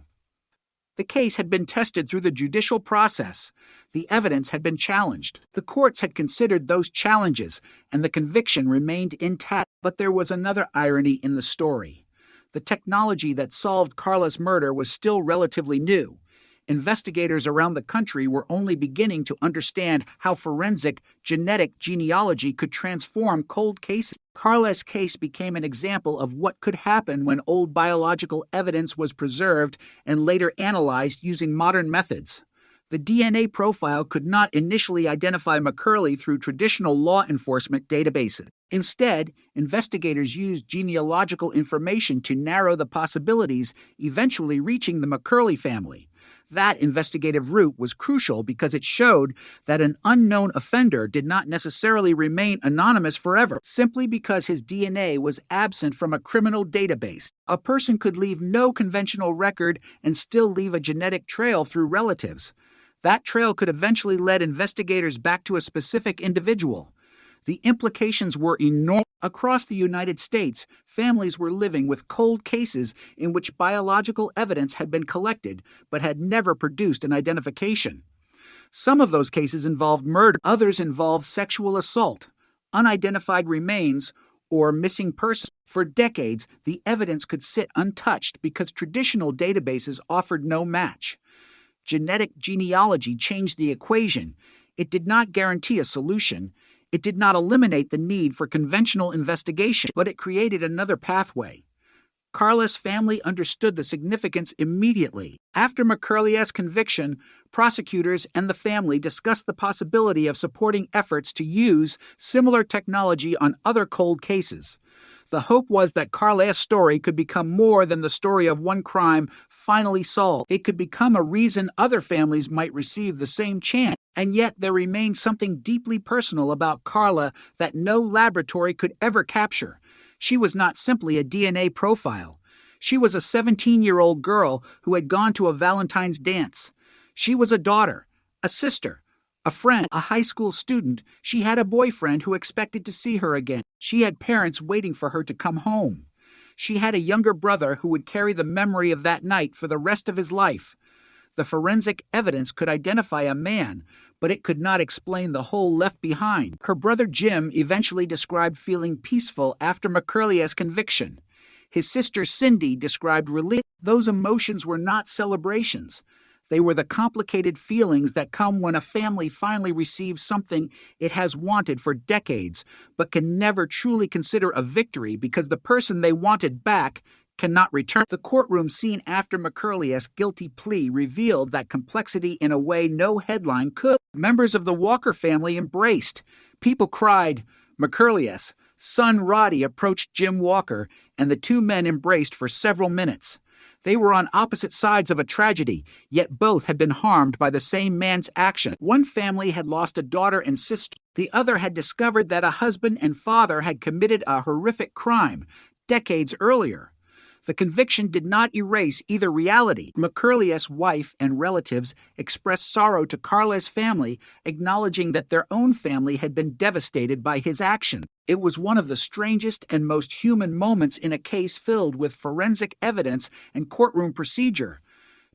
The case had been tested through the judicial process. The evidence had been challenged. The courts had considered those challenges, and the conviction remained intact. But there was another irony in the story. The technology that solved Carla's murder was still relatively new. Investigators around the country were only beginning to understand how forensic genetic genealogy could transform cold cases. Carla's case became an example of what could happen when old biological evidence was preserved and later analyzed using modern methods. The DNA profile could not initially identify McCurley through traditional law enforcement databases. Instead, investigators used genealogical information to narrow the possibilities, eventually reaching the McCurley family. That investigative route was crucial because it showed that an unknown offender did not necessarily remain anonymous forever simply because his DNA was absent from a criminal database. A person could leave no conventional record and still leave a genetic trail through relatives. That trail could eventually lead investigators back to a specific individual. The implications were enormous. Across the United States, families were living with cold cases in which biological evidence had been collected but had never produced an identification. Some of those cases involved murder, others involved sexual assault, unidentified remains, or missing persons. For decades, the evidence could sit untouched because traditional databases offered no match. Genetic genealogy changed the equation. It did not guarantee a solution. It did not eliminate the need for conventional investigation, but it created another pathway. Carla's family understood the significance immediately. After McCurley's conviction, prosecutors and the family discussed the possibility of supporting efforts to use similar technology on other cold cases. The hope was that Carla's story could become more than the story of one crime finally solved. It could become a reason other families might receive the same chance. And yet there remained something deeply personal about Carla that no laboratory could ever capture. She was not simply a DNA profile. She was a 17-year-old girl who had gone to a Valentine's dance. She was a daughter, a sister, a friend, a high school student. She had a boyfriend who expected to see her again. She had parents waiting for her to come home. She had a younger brother who would carry the memory of that night for the rest of his life. The forensic evidence could identify a man, but it could not explain the hole left behind. Her brother Jim eventually described feeling peaceful after McCurley's conviction. His sister Cindy described relief. Those emotions were not celebrations. They were the complicated feelings that come when a family finally receives something it has wanted for decades, but can never truly consider a victory because the person they wanted back cannot return. The courtroom scene after McCurley's guilty plea revealed that complexity in a way no headline could. Members of the Walker family embraced. People cried. McCurley's son Roddy approached Jim Walker, and the two men embraced for several minutes. They were on opposite sides of a tragedy, yet both had been harmed by the same man's action. One family had lost a daughter and sister. The other had discovered that a husband and father had committed a horrific crime decades earlier. The conviction did not erase either reality. McCurley's wife and relatives expressed sorrow to Carla's family, acknowledging that their own family had been devastated by his action. It was one of the strangest and most human moments in a case filled with forensic evidence and courtroom procedure.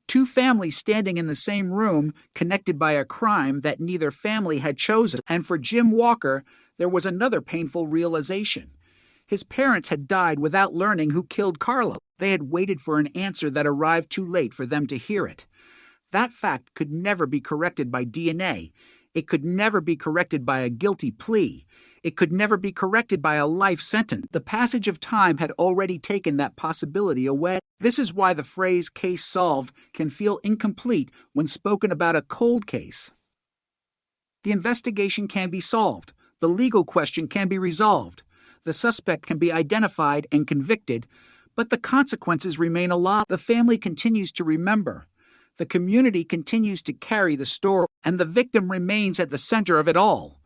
Two families standing in the same room, connected by a crime that neither family had chosen. And for Jim Walker, there was another painful realization. His parents had died without learning who killed Carla. They had waited for an answer that arrived too late for them to hear it. That fact could never be corrected by DNA. It could never be corrected by a guilty plea. It could never be corrected by a life sentence. The passage of time had already taken that possibility away. This is why the phrase "case solved" can feel incomplete when spoken about a cold case. The investigation can be solved. The legal question can be resolved. The suspect can be identified and convicted, but the consequences remain a lot. The family continues to remember. The community continues to carry the story, and the victim remains at the center of it all.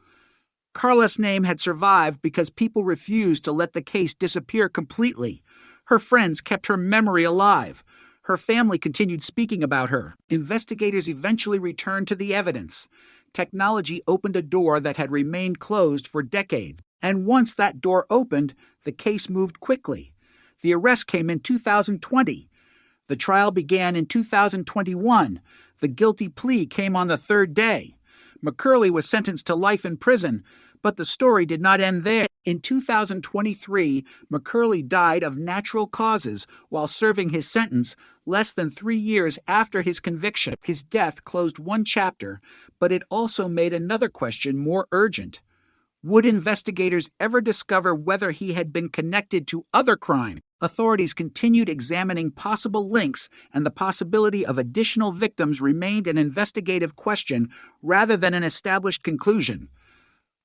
Carla's name had survived because people refused to let the case disappear completely. Her friends kept her memory alive. Her family continued speaking about her. Investigators eventually returned to the evidence. Technology opened a door that had remained closed for decades. And once that door opened, the case moved quickly. The arrest came in 2020. The trial began in 2021. The guilty plea came on the third day. McCurley was sentenced to life in prison, but the story did not end there. In 2023, McCurley died of natural causes while serving his sentence less than 3 years after his conviction. His death closed one chapter, but it also made another question more urgent. Would investigators ever discover whether he had been connected to other crimes? Authorities continued examining possible links, and the possibility of additional victims remained an investigative question rather than an established conclusion.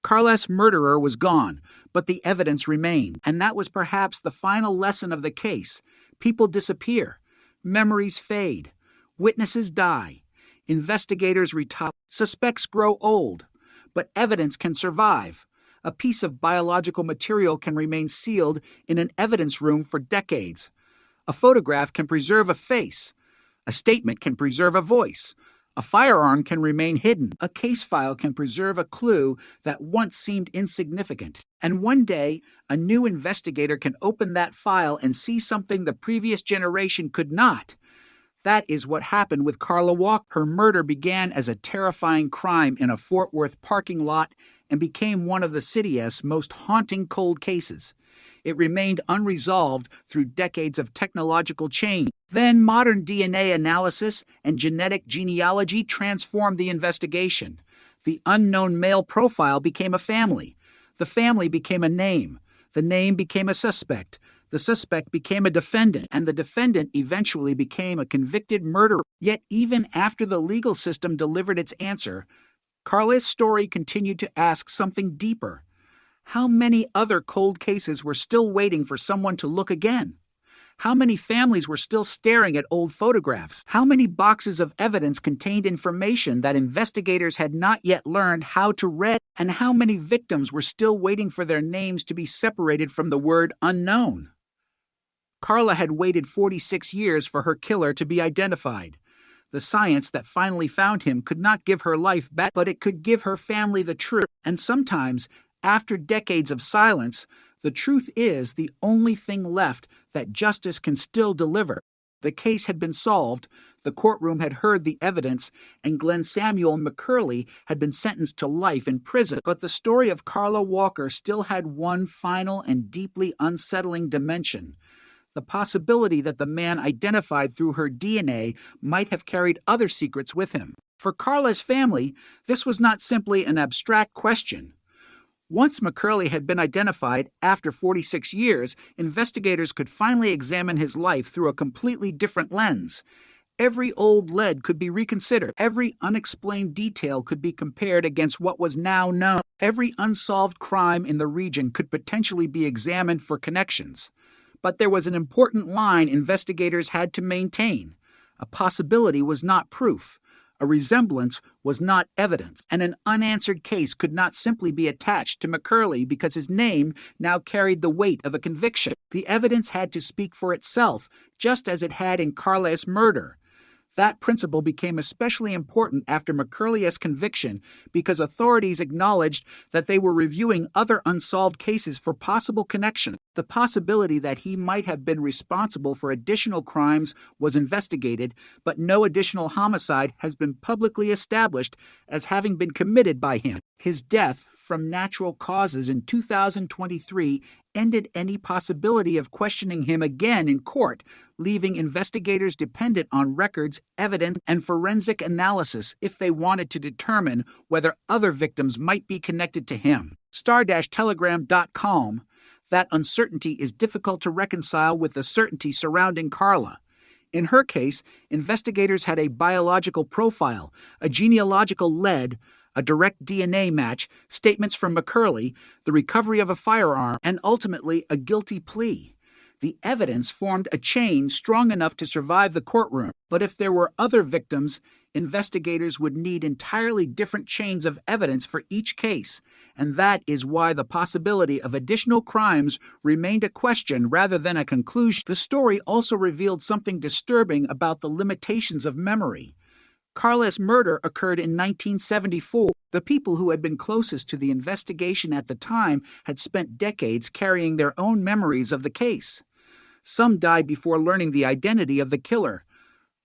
Carla's murderer was gone, but the evidence remained, and that was perhaps the final lesson of the case. People disappear. Memories fade. Witnesses die. Investigators retire. Suspects grow old. But evidence can survive. A piece of biological material can remain sealed in an evidence room for decades. A photograph can preserve a face. A statement can preserve a voice. A firearm can remain hidden. A case file can preserve a clue that once seemed insignificant. And one day, a new investigator can open that file and see something the previous generation could not. That is what happened with Carla Walker. Her murder began as a terrifying crime in a Fort Worth parking lot and became one of the city's most haunting cold cases. It remained unresolved through decades of technological change. Then modern DNA analysis and genetic genealogy transformed the investigation. The unknown male profile became a family. The family became a name. The name became a suspect. The suspect became a defendant, and the defendant eventually became a convicted murderer. Yet even after the legal system delivered its answer, Carla's story continued to ask something deeper. How many other cold cases were still waiting for someone to look again? How many families were still staring at old photographs? How many boxes of evidence contained information that investigators had not yet learned how to read? And how many victims were still waiting for their names to be separated from the word unknown? Carla had waited 46 years for her killer to be identified. The science that finally found him could not give her life back, but it could give her family the truth. And sometimes, after decades of silence, the truth is the only thing left that justice can still deliver. The case had been solved, the courtroom had heard the evidence, and Glenn Samuel McCurley had been sentenced to life in prison. But the story of Carla Walker still had one final and deeply unsettling dimension. the possibility that the man identified through her DNA might have carried other secrets with him. For Carla's family, this was not simply an abstract question. Once McCurley had been identified, after 46 years, investigators could finally examine his life through a completely different lens. Every old lead could be reconsidered. Every unexplained detail could be compared against what was now known. Every unsolved crime in the region could potentially be examined for connections. But there was an important line investigators had to maintain. A possibility was not proof. A resemblance was not evidence, and an unanswered case could not simply be attached to McCurley because his name now carried the weight of a conviction. The evidence had to speak for itself, just as it had in Carla's murder. That principle became especially important after McCurley's conviction because authorities acknowledged that they were reviewing other unsolved cases for possible connection. The possibility that he might have been responsible for additional crimes was investigated, but no additional homicide has been publicly established as having been committed by him. His death from natural causes in 2023 ended any possibility of questioning him again in court, leaving investigators dependent on records, evidence, and forensic analysis if they wanted to determine whether other victims might be connected to him. Star-Telegram.com. That uncertainty is difficult to reconcile with the certainty surrounding Carla. In her case, investigators had a biological profile, a genealogical lead, a direct DNA match, statements from McCurley, the recovery of a firearm, and ultimately a guilty plea. The evidence formed a chain strong enough to survive the courtroom, but if there were other victims, investigators would need entirely different chains of evidence for each case, and that is why the possibility of additional crimes remained a question rather than a conclusion. The story also revealed something disturbing about the limitations of memory. Carla's murder occurred in 1974. The people who had been closest to the investigation at the time had spent decades carrying their own memories of the case. Some died before learning the identity of the killer.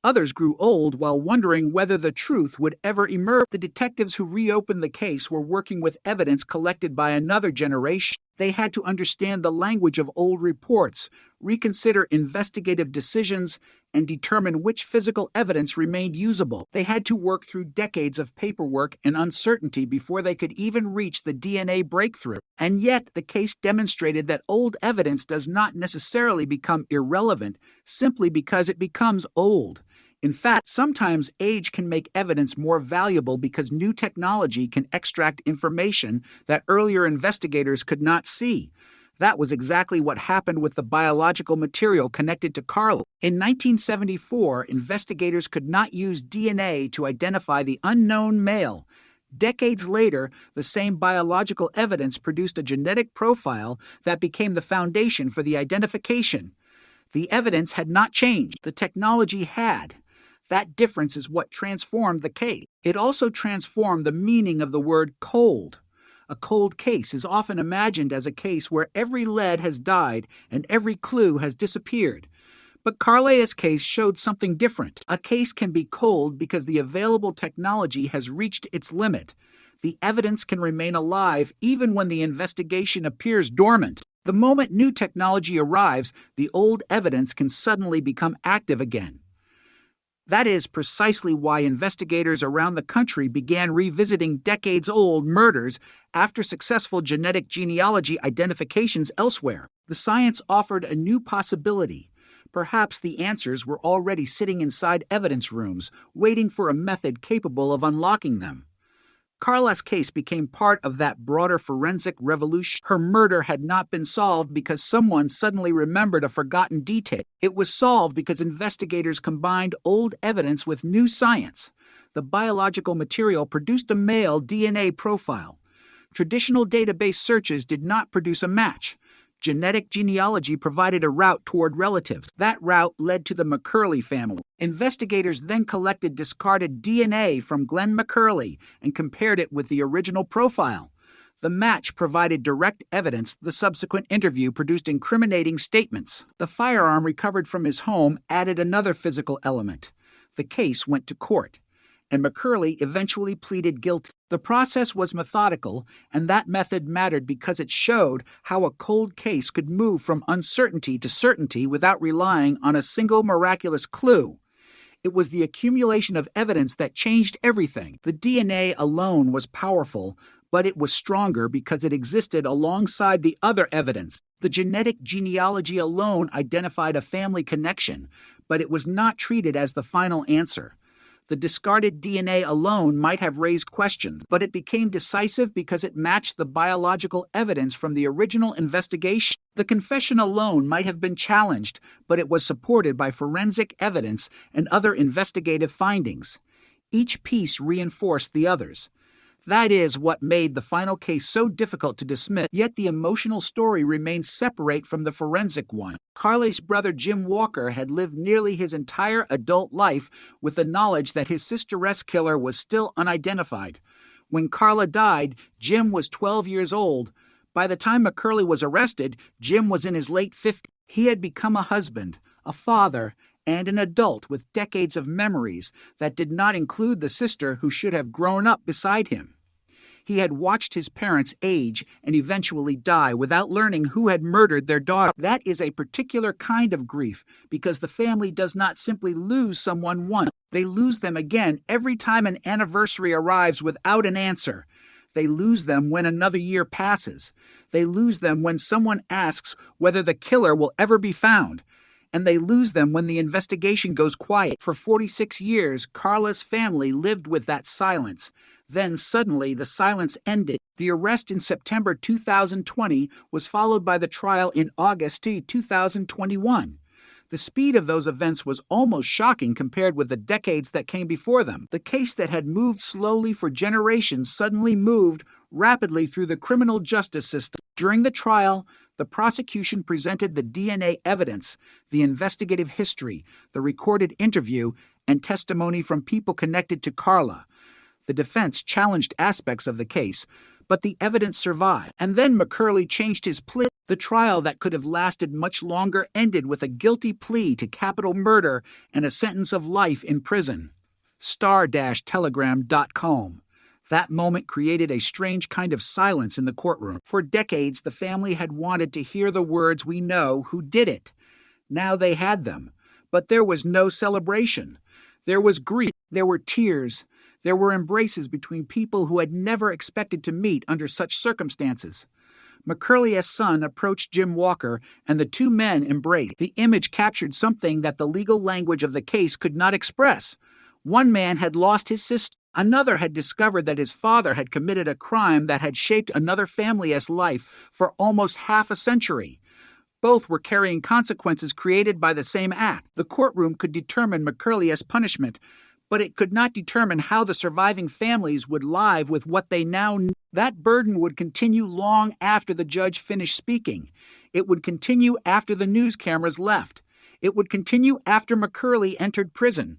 Others grew old while wondering whether the truth would ever emerge. The detectives who reopened the case were working with evidence collected by another generation. They had to understand the language of old reports, reconsider investigative decisions, and determine which physical evidence remained usable. They had to work through decades of paperwork and uncertainty before they could even reach the DNA breakthrough. And yet, the case demonstrated that old evidence does not necessarily become irrelevant simply because it becomes old. In fact, sometimes age can make evidence more valuable because new technology can extract information that earlier investigators could not see. That was exactly what happened with the biological material connected to Carla. In 1974, investigators could not use DNA to identify the unknown male. Decades later, the same biological evidence produced a genetic profile that became the foundation for the identification. The evidence had not changed. The technology had. That difference is what transformed the case. It also transformed the meaning of the word cold. A cold case is often imagined as a case where every lead has died and every clue has disappeared. But Carla's case showed something different. A case can be cold because the available technology has reached its limit. The evidence can remain alive even when the investigation appears dormant. The moment new technology arrives, the old evidence can suddenly become active again. That is precisely why investigators around the country began revisiting decades-old murders after successful genetic genealogy identifications elsewhere. The science offered a new possibility. Perhaps the answers were already sitting inside evidence rooms, waiting for a method capable of unlocking them. Carla's case became part of that broader forensic revolution. Her murder had not been solved because someone suddenly remembered a forgotten detail. It was solved because investigators combined old evidence with new science. The biological material produced a male DNA profile. Traditional database searches did not produce a match. Genetic genealogy provided a route toward relatives. That route led to the McCurley family. Investigators then collected discarded DNA from Glenn McCurley and compared it with the original profile. The match provided direct evidence. The subsequent interview produced incriminating statements. The firearm recovered from his home added another physical element. The case went to court. and McCurley eventually pleaded guilty. The process was methodical, and that method mattered because it showed how a cold case could move from uncertainty to certainty without relying on a single miraculous clue. It was the accumulation of evidence that changed everything. The DNA alone was powerful, but it was stronger because it existed alongside the other evidence. The genetic genealogy alone identified a family connection, but it was not treated as the final answer. The discarded DNA alone might have raised questions, but it became decisive because it matched the biological evidence from the original investigation. The confession alone might have been challenged, but it was supported by forensic evidence and other investigative findings. Each piece reinforced the others. That is what made the final case so difficult to dismiss, yet the emotional story remained separate from the forensic one. Carla's brother Jim Walker had lived nearly his entire adult life with the knowledge that his sister's killer was still unidentified. When Carla died, Jim was 12 years old. By the time McCurley was arrested, Jim was in his late 50s. He had become a husband, a father, and an adult with decades of memories that did not include the sister who should have grown up beside him. He had watched his parents age and eventually die without learning who had murdered their daughter. That is a particular kind of grief because the family does not simply lose someone once. They lose them again every time an anniversary arrives without an answer. They lose them when another year passes. They lose them when someone asks whether the killer will ever be found. And they lose them when the investigation goes quiet. For 46 years, Carla's family lived with that silence. Then suddenly the silence ended. The arrest in September 2020 was followed by the trial in August 2021. The speed of those events was almost shocking compared with the decades that came before them. The case that had moved slowly for generations suddenly moved rapidly through the criminal justice system. During the trial, the prosecution presented the DNA evidence, the investigative history, the recorded interview, and testimony from people connected to Carla. The defense challenged aspects of the case, but the evidence survived. And then McCurley changed his plea. The trial that could have lasted much longer ended with a guilty plea to capital murder and a sentence of life in prison. Star-Telegram.com. That moment created a strange kind of silence in the courtroom. For decades, the family had wanted to hear the words, "We know who did it." Now they had them. But there was no celebration. There was grief. There were tears. There were embraces between people who had never expected to meet under such circumstances. McCurley's son approached Jim Walker, and the two men embraced. The image captured something that the legal language of the case could not express. One man had lost his sister. Another had discovered that his father had committed a crime that had shaped another family's life for almost half a century. Both were carrying consequences created by the same act. The courtroom could determine McCurley's punishment, but it could not determine how the surviving families would live with what they now knew. That burden would continue long after the judge finished speaking. It would continue after the news cameras left. It would continue after McCurley entered prison.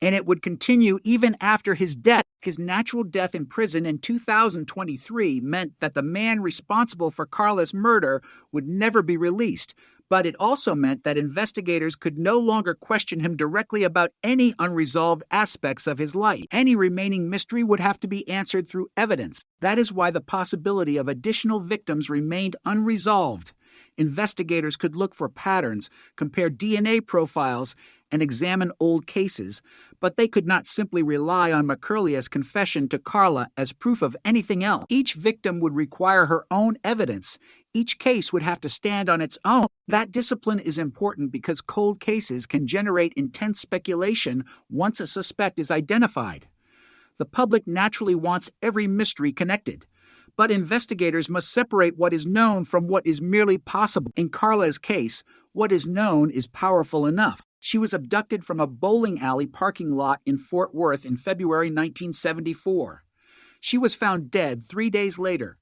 And it would continue even after his death. His natural death in prison in 2023 meant that the man responsible for Carla's murder would never be released, but it also meant that investigators could no longer question him directly about any unresolved aspects of his life. Any remaining mystery would have to be answered through evidence. That is why the possibility of additional victims remained unresolved. Investigators could look for patterns, compare DNA profiles, and examine old cases, but they could not simply rely on McCurley's confession to Carla as proof of anything else. Each victim would require her own evidence. Each case would have to stand on its own. That discipline is important because cold cases can generate intense speculation once a suspect is identified. The public naturally wants every mystery connected. But investigators must separate what is known from what is merely possible. In Carla's case, what is known is powerful enough. She was abducted from a bowling alley parking lot in Fort Worth in February 1974. She was found dead 3 days later.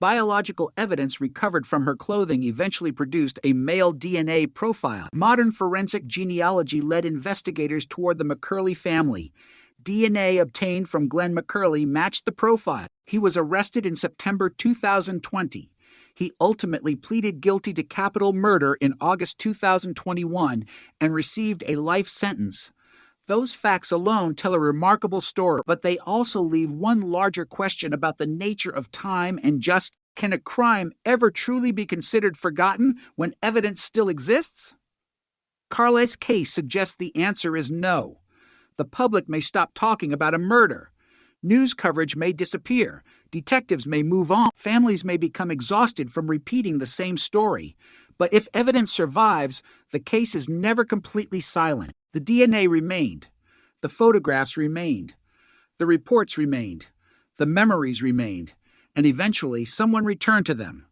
Biological evidence recovered from her clothing eventually produced a male DNA profile. Modern forensic genealogy led investigators toward the McCurley family. DNA obtained from Glenn McCurley matched the profile. He was arrested in September 2020. He ultimately pleaded guilty to capital murder in August 2021 and received a life sentence. Those facts alone tell a remarkable story, but they also leave one larger question about the nature of time and justice. Can a crime ever truly be considered forgotten when evidence still exists? Carla's case suggests the answer is no. The public may stop talking about a murder. News coverage may disappear. Detectives may move on. Families may become exhausted from repeating the same story. But if evidence survives, the case is never completely silent. The DNA remained. The photographs remained. The reports remained. The memories remained. And eventually, someone returned to them.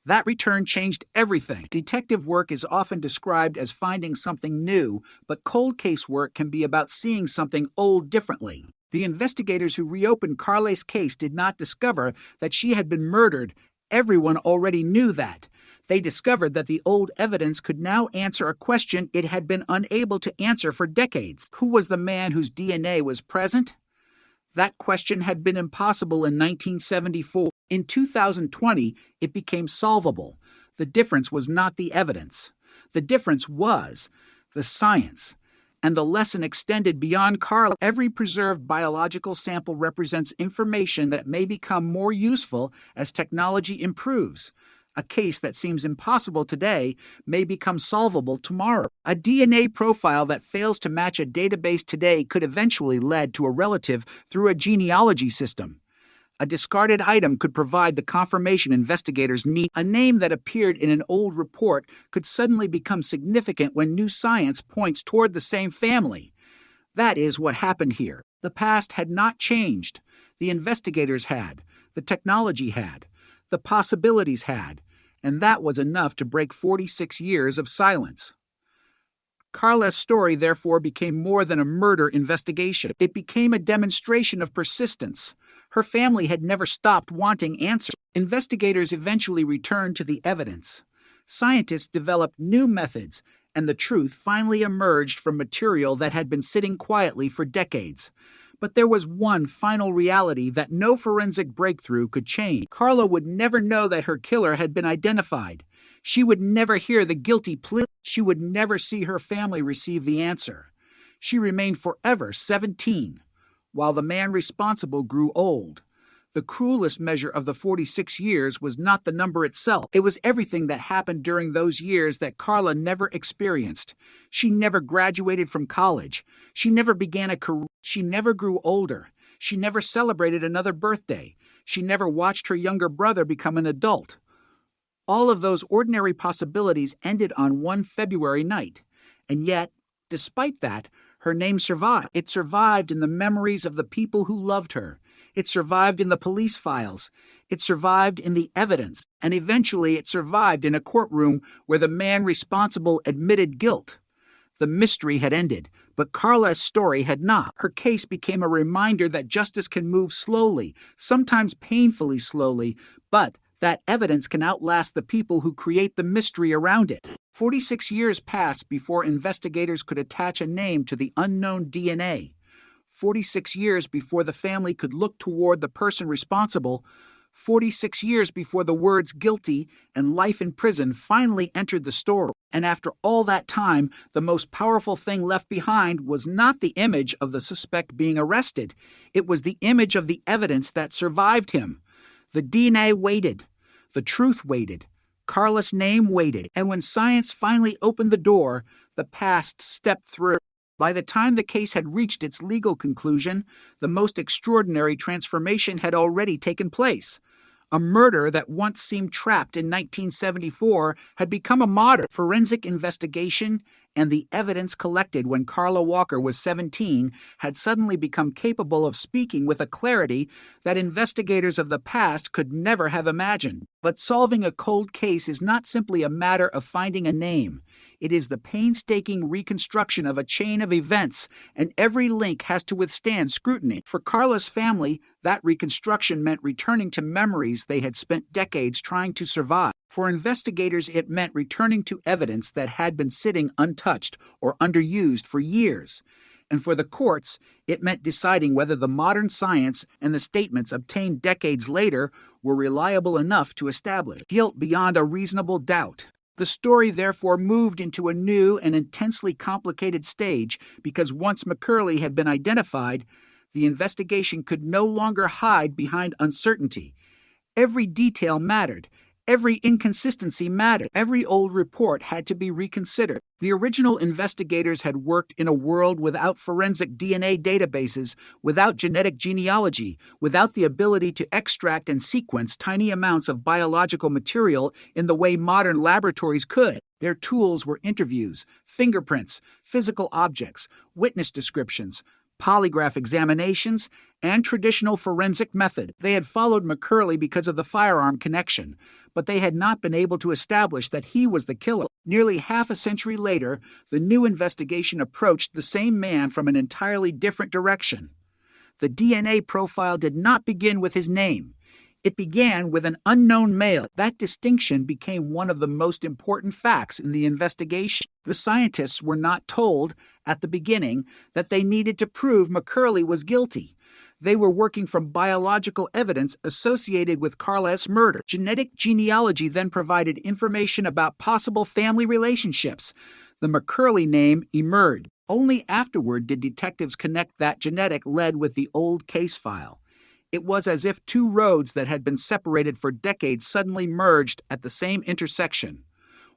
That return changed everything. Detective work is often described as finding something new, but cold case work can be about seeing something old differently. The investigators who reopened Carla's case did not discover that she had been murdered. Everyone already knew that. They discovered that the old evidence could now answer a question it had been unable to answer for decades. Who was the man whose DNA was present? That question had been impossible in 1974. In 2020, it became solvable. The difference was not the evidence. The difference was the science. And the lesson extended beyond Carla. Every preserved biological sample represents information that may become more useful as technology improves. A case that seems impossible today may become solvable tomorrow. A DNA profile that fails to match a database today could eventually lead to a relative through a genealogy system. A discarded item could provide the confirmation investigators need. A name that appeared in an old report could suddenly become significant when new science points toward the same family. That is what happened here. The past had not changed. The investigators had. The technology had. The possibilities had. And that was enough to break 46 years of silence. Carla's story therefore became more than a murder investigation. It became a demonstration of persistence. Her family had never stopped wanting answers. Investigators eventually returned to the evidence. Scientists developed new methods, and the truth finally emerged from material that had been sitting quietly for decades. But there was one final reality that no forensic breakthrough could change. Carla would never know that her killer had been identified. She would never hear the guilty plea. She would never see her family receive the answer. She remained forever 17, while the man responsible grew old. The cruelest measure of the 46 years was not the number itself. It was everything that happened during those years that Carla never experienced. She never graduated from college. She never began a career. She never grew older. She never celebrated another birthday. She never watched her younger brother become an adult. All of those ordinary possibilities ended on one February night. And yet, despite that, her name survived. It survived in the memories of the people who loved her. It survived in the police files. It survived in the evidence. And eventually it survived in a courtroom where the man responsible admitted guilt. The mystery had ended, but Carla's story had not. Her case became a reminder that justice can move slowly, sometimes painfully slowly, but that evidence can outlast the people who create the mystery around it. 46 years passed before investigators could attach a name to the unknown DNA. 46 years before the family could look toward the person responsible. 46 years before the words guilty and life in prison finally entered the story. And after all that time, the most powerful thing left behind was not the image of the suspect being arrested. It was the image of the evidence that survived him. The DNA waited. The truth waited. Carla's name waited. And when science finally opened the door, the past stepped through. By the time the case had reached its legal conclusion, the most extraordinary transformation had already taken place. A murder that once seemed trapped in 1974 had become a modern forensic investigation, and the evidence collected when Carla Walker was 17 had suddenly become capable of speaking with a clarity that investigators of the past could never have imagined. But solving a cold case is not simply a matter of finding a name. It is the painstaking reconstruction of a chain of events, and every link has to withstand scrutiny. For Carla's family, that reconstruction meant returning to memories they had spent decades trying to survive. For investigators, it meant returning to evidence that had been sitting untouched or underused for years. And for the courts, it meant deciding whether the modern science and the statements obtained decades later were reliable enough to establish guilt beyond a reasonable doubt. The story therefore moved into a new and intensely complicated stage because once McCurley had been identified, the investigation could no longer hide behind uncertainty. Every detail mattered. Every inconsistency mattered. Every old report had to be reconsidered. The original investigators had worked in a world without forensic DNA databases, without genetic genealogy, without the ability to extract and sequence tiny amounts of biological material in the way modern laboratories could. Their tools were interviews, fingerprints, physical objects, witness descriptions, polygraph examinations, and traditional forensic method. They had followed McCurley because of the firearm connection, but they had not been able to establish that he was the killer. Nearly half a century later, the new investigation approached the same man from an entirely different direction. The DNA profile did not begin with his name. It began with an unknown male. That distinction became one of the most important facts in the investigation. The scientists were not told, at the beginning, that they needed to prove McCurley was guilty. They were working from biological evidence associated with Carla's murder. Genetic genealogy then provided information about possible family relationships. The McCurley name emerged. Only afterward did detectives connect that genetic lead with the old case file. It was as if two roads that had been separated for decades suddenly merged at the same intersection.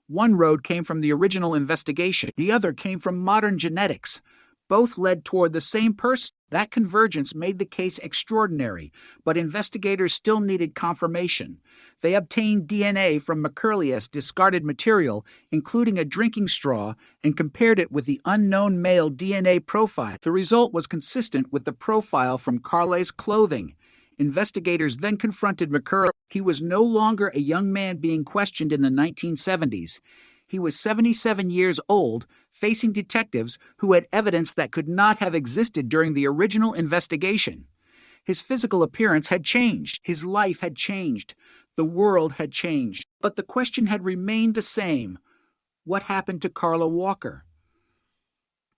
One road came from the original investigation. The other came from modern genetics. Both led toward the same person. That convergence made the case extraordinary, but investigators still needed confirmation. They obtained DNA from McCurley's discarded material, including a drinking straw, and compared it with the unknown male DNA profile. The result was consistent with the profile from Carla's clothing. Investigators then confronted McCurley. He was no longer a young man being questioned in the 1970s. He was 77 years old, facing detectives who had evidence that could not have existed during the original investigation. His physical appearance had changed. His life had changed. The world had changed. But the question had remained the same. What happened to Carla Walker?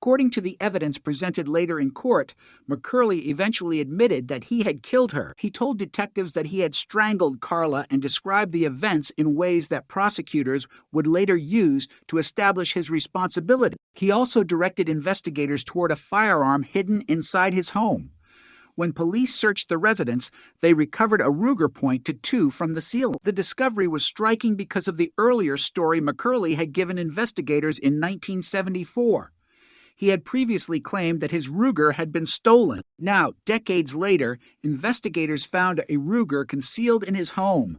According to the evidence presented later in court, McCurley eventually admitted that he had killed her. He told detectives that he had strangled Carla and described the events in ways that prosecutors would later use to establish his responsibility. He also directed investigators toward a firearm hidden inside his home. When police searched the residence, they recovered a Ruger .22 from the ceiling. The discovery was striking because of the earlier story McCurley had given investigators in 1974. He had previously claimed that his Ruger had been stolen. Now, decades later, investigators found a Ruger concealed in his home.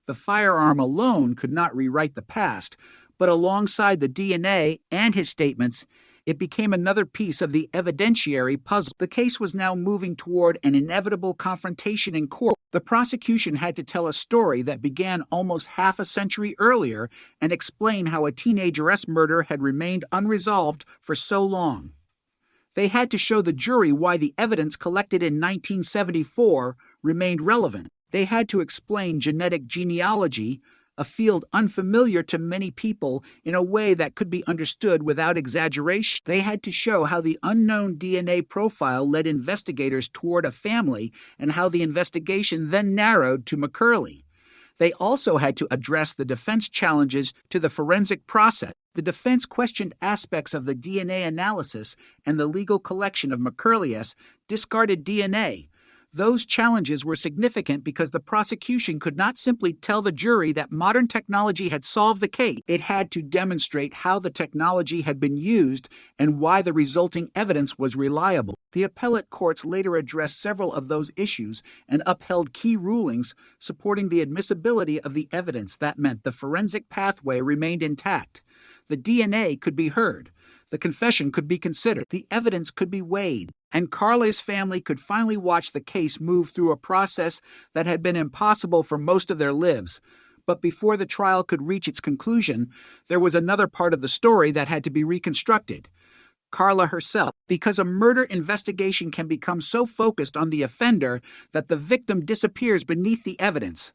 The firearm alone could not rewrite the past, but alongside the DNA and his statements, it became another piece of the evidentiary puzzle. The case was now moving toward an inevitable confrontation in court. The prosecution had to tell a story that began almost half a century earlier and explain how a teenageress murder had remained unresolved for so long. They had to show the jury why the evidence collected in 1974 remained relevant. They had to explain genetic genealogy, a field unfamiliar to many people, in a way that could be understood without exaggeration. They had to show how the unknown DNA profile led investigators toward a family and how the investigation then narrowed to McCurley. They also had to address the defense challenges to the forensic process. The defense questioned aspects of the DNA analysis and the legal collection of McCurley's discarded DNA. Those challenges were significant because the prosecution could not simply tell the jury that modern technology had solved the case. It had to demonstrate how the technology had been used and why the resulting evidence was reliable. The appellate courts later addressed several of those issues and upheld key rulings supporting the admissibility of the evidence. That meant the forensic pathway remained intact. The DNA could be heard. The confession could be considered. The evidence could be weighed. And Carla's family could finally watch the case move through a process that had been impossible for most of their lives. But before the trial could reach its conclusion, there was another part of the story that had to be reconstructed. Carla herself, because a murder investigation can become so focused on the offender that the victim disappears beneath the evidence.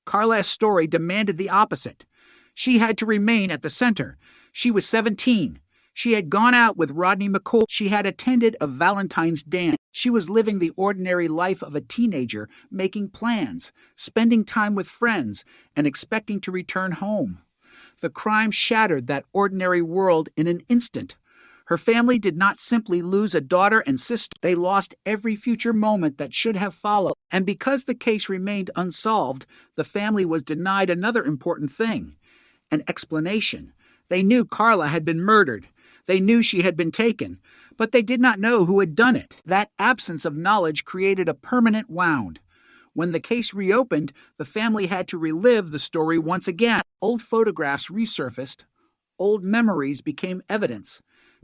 Carla's story demanded the opposite. She had to remain at the center. She was 17. She had gone out with Rodney McCoy. She had attended a Valentine's dance. She was living the ordinary life of a teenager, making plans, spending time with friends, and expecting to return home. The crime shattered that ordinary world in an instant. Her family did not simply lose a daughter and sister, they lost every future moment that should have followed. And because the case remained unsolved, the family was denied another important thing: an explanation. They knew Carla had been murdered. They knew she had been taken, but they did not know who had done it. That absence of knowledge created a permanent wound. When the case reopened, the family had to relive the story once again. Old photographs resurfaced. Old memories became evidence.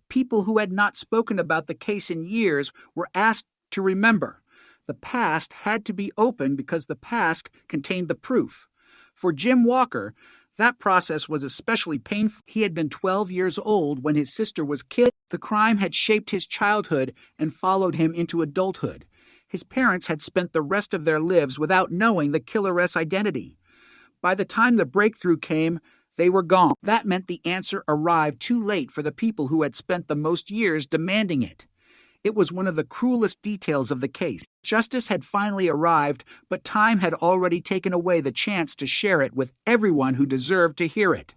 People who had not spoken about the case in years were asked to remember. The past had to be opened because the past contained the proof. For Jim Walker, that process was especially painful. He had been 12 years old when his sister was killed. The crime had shaped his childhood and followed him into adulthood. His parents had spent the rest of their lives without knowing the killeress' identity. By the time the breakthrough came, they were gone. That meant the answer arrived too late for the people who had spent the most years demanding it. It was one of the cruelest details of the case. Justice had finally arrived, but time had already taken away the chance to share it with everyone who deserved to hear it.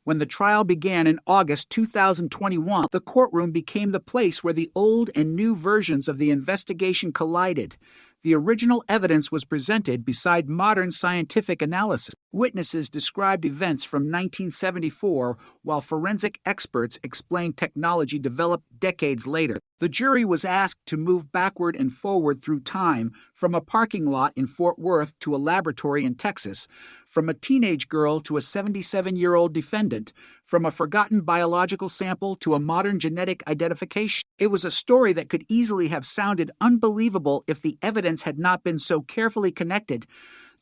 When the trial began in August 2021, the courtroom became the place where the old and new versions of the investigation collided. The original evidence was presented beside modern scientific analysis. Witnesses described events from 1974, while forensic experts explained technology developed decades later. The jury was asked to move backward and forward through time, from a parking lot in Fort Worth to a laboratory in Texas, from a teenage girl to a 77-year-old defendant, from a forgotten biological sample to a modern genetic identification. It was a story that could easily have sounded unbelievable if the evidence had not been so carefully connected.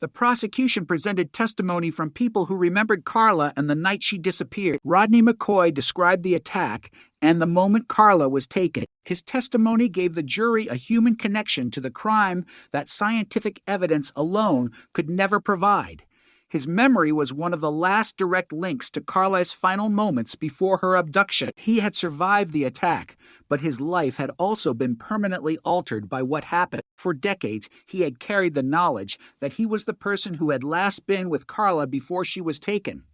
The prosecution presented testimony from people who remembered Carla and the night she disappeared. Rodney McCoy described the attack and the moment Carla was taken. His testimony gave the jury a human connection to the crime that scientific evidence alone could never provide. His memory was one of the last direct links to Carla's final moments before her abduction. He had survived the attack, but his life had also been permanently altered by what happened. For decades, he had carried the knowledge that he was the person who had last been with Carla before she was taken.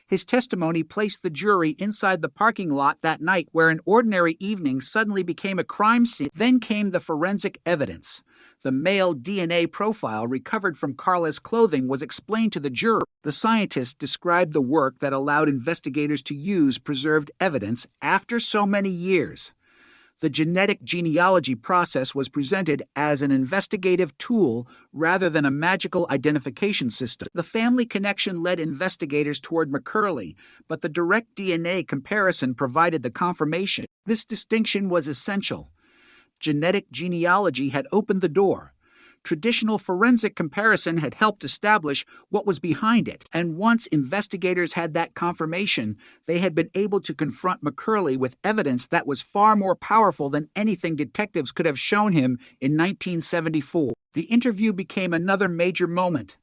His testimony placed the jury inside the parking lot that night, where an ordinary evening suddenly became a crime scene. Then came the forensic evidence. The male DNA profile recovered from Carla's clothing was explained to the juror. The scientists described the work that allowed investigators to use preserved evidence after so many years. The genetic genealogy process was presented as an investigative tool rather than a magical identification system. The family connection led investigators toward McCurley, but the direct DNA comparison provided the confirmation. This distinction was essential. Genetic genealogy had opened the door. Traditional forensic comparison had helped establish what was behind it, and once investigators had that confirmation, they had been able to confront McCurley with evidence that was far more powerful than anything detectives could have shown him in 1974. The interview became another major moment.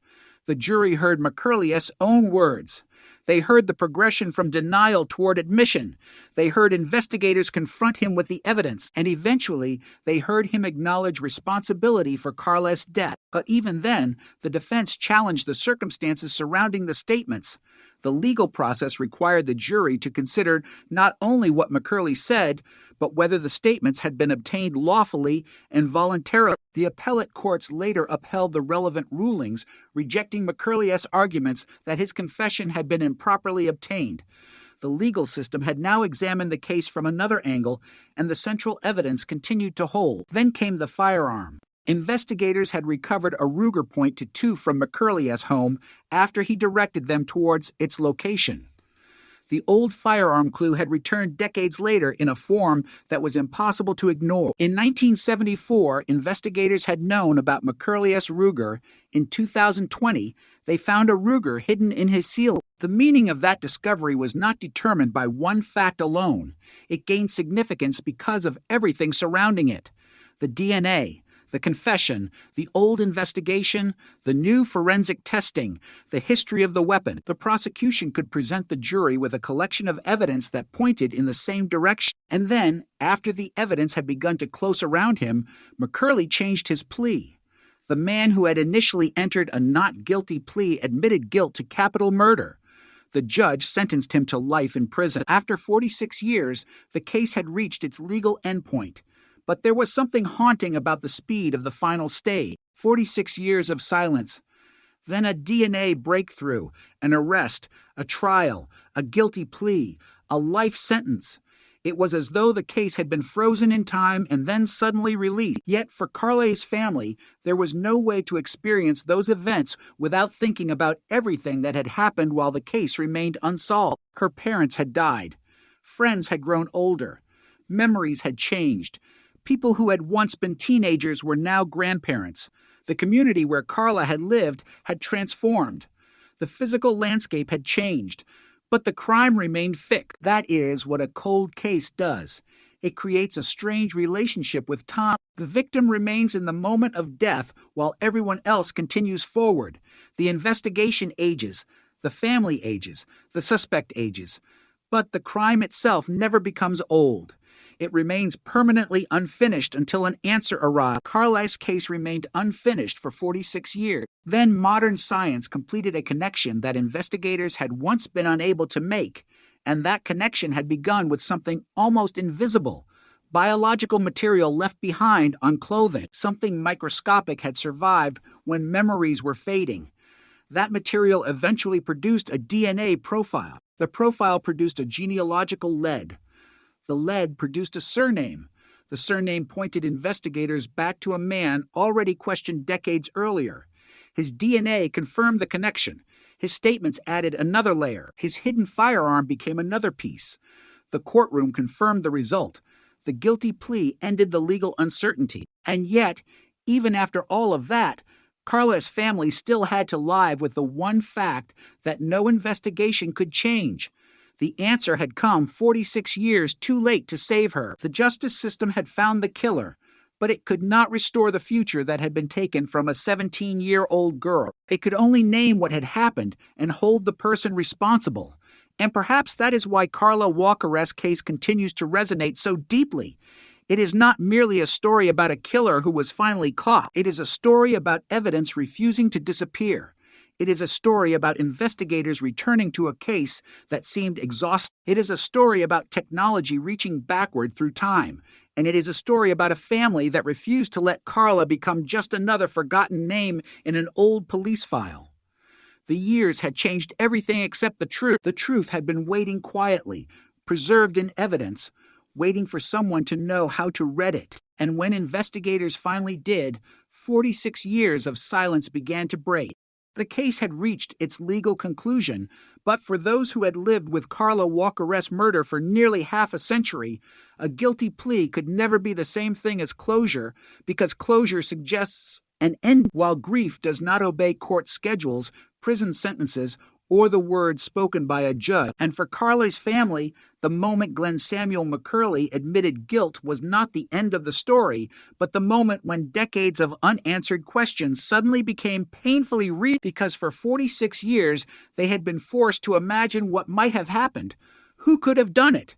The jury heard McCurley's own words. They heard the progression from denial toward admission. They heard investigators confront him with the evidence, and eventually they heard him acknowledge responsibility for Carla's death. But even then, the defense challenged the circumstances surrounding the statements. The legal process required the jury to consider not only what McCurley said, but whether the statements had been obtained lawfully and voluntarily. The appellate courts later upheld the relevant rulings, rejecting McCurley's arguments that his confession had been improperly obtained. The legal system had now examined the case from another angle, and the central evidence continued to hold. Then came the firearm. Investigators had recovered a Ruger .22 from McCurley's home after he directed them towards its location. The old firearm clue had returned decades later in a form that was impossible to ignore. In 1974, investigators had known about McCurley's Ruger. In 2020, they found a Ruger hidden in his ceiling. The meaning of that discovery was not determined by one fact alone. It gained significance because of everything surrounding it: the DNA, the confession, the old investigation, the new forensic testing, the history of the weapon. The prosecution could present the jury with a collection of evidence that pointed in the same direction. And then, after the evidence had begun to close around him, McCurley changed his plea. The man who had initially entered a not guilty plea admitted guilt to capital murder. The judge sentenced him to life in prison. After 46 years, the case had reached its legal endpoint. But there was something haunting about the speed of the final stage. 46 years of silence. Then a DNA breakthrough, an arrest, a trial, a guilty plea, a life sentence. It was as though the case had been frozen in time and then suddenly released. Yet for Carle's family, there was no way to experience those events without thinking about everything that had happened while the case remained unsolved. Her parents had died. Friends had grown older. Memories had changed. People who had once been teenagers were now grandparents. The community where Carla had lived had transformed. The physical landscape had changed. But the crime remained fixed. That is what a cold case does. It creates a strange relationship with time. The victim remains in the moment of death while everyone else continues forward. The investigation ages. The family ages. The suspect ages. But the crime itself never becomes old. It remains permanently unfinished until an answer arrives. Carle's case remained unfinished for 46 years. Then modern science completed a connection that investigators had once been unable to make, and that connection had begun with something almost invisible. Biological material left behind on clothing. Something microscopic had survived when memories were fading. That material eventually produced a DNA profile. The profile produced a genealogical lead. The lead produced a surname. The surname pointed investigators back to a man already questioned decades earlier. His DNA confirmed the connection. His statements added another layer. His hidden firearm became another piece. The courtroom confirmed the result. The guilty plea ended the legal uncertainty. And yet, even after all of that, Carla's family still had to live with the one fact that no investigation could change. The answer had come 46 years too late to save her. The justice system had found the killer, but it could not restore the future that had been taken from a 17-year-old girl. It could only name what had happened and hold the person responsible. And perhaps that is why Carla Walker's case continues to resonate so deeply. It is not merely a story about a killer who was finally caught. It is a story about evidence refusing to disappear. It is a story about investigators returning to a case that seemed exhausting. It is a story about technology reaching backward through time. And it is a story about a family that refused to let Carla become just another forgotten name in an old police file. The years had changed everything except the truth. The truth had been waiting quietly, preserved in evidence, waiting for someone to know how to read it. And when investigators finally did, 46 years of silence began to break. The case had reached its legal conclusion, but for those who had lived with Carla Walker's murder for nearly half a century, a guilty plea could never be the same thing as closure, because closure suggests an end. While grief does not obey court schedules, prison sentences, or the words spoken by a judge. And for Carla's family, the moment Glenn Samuel McCurley admitted guilt was not the end of the story, but the moment when decades of unanswered questions suddenly became painfully real, because for 46 years they had been forced to imagine what might have happened. Who could have done it?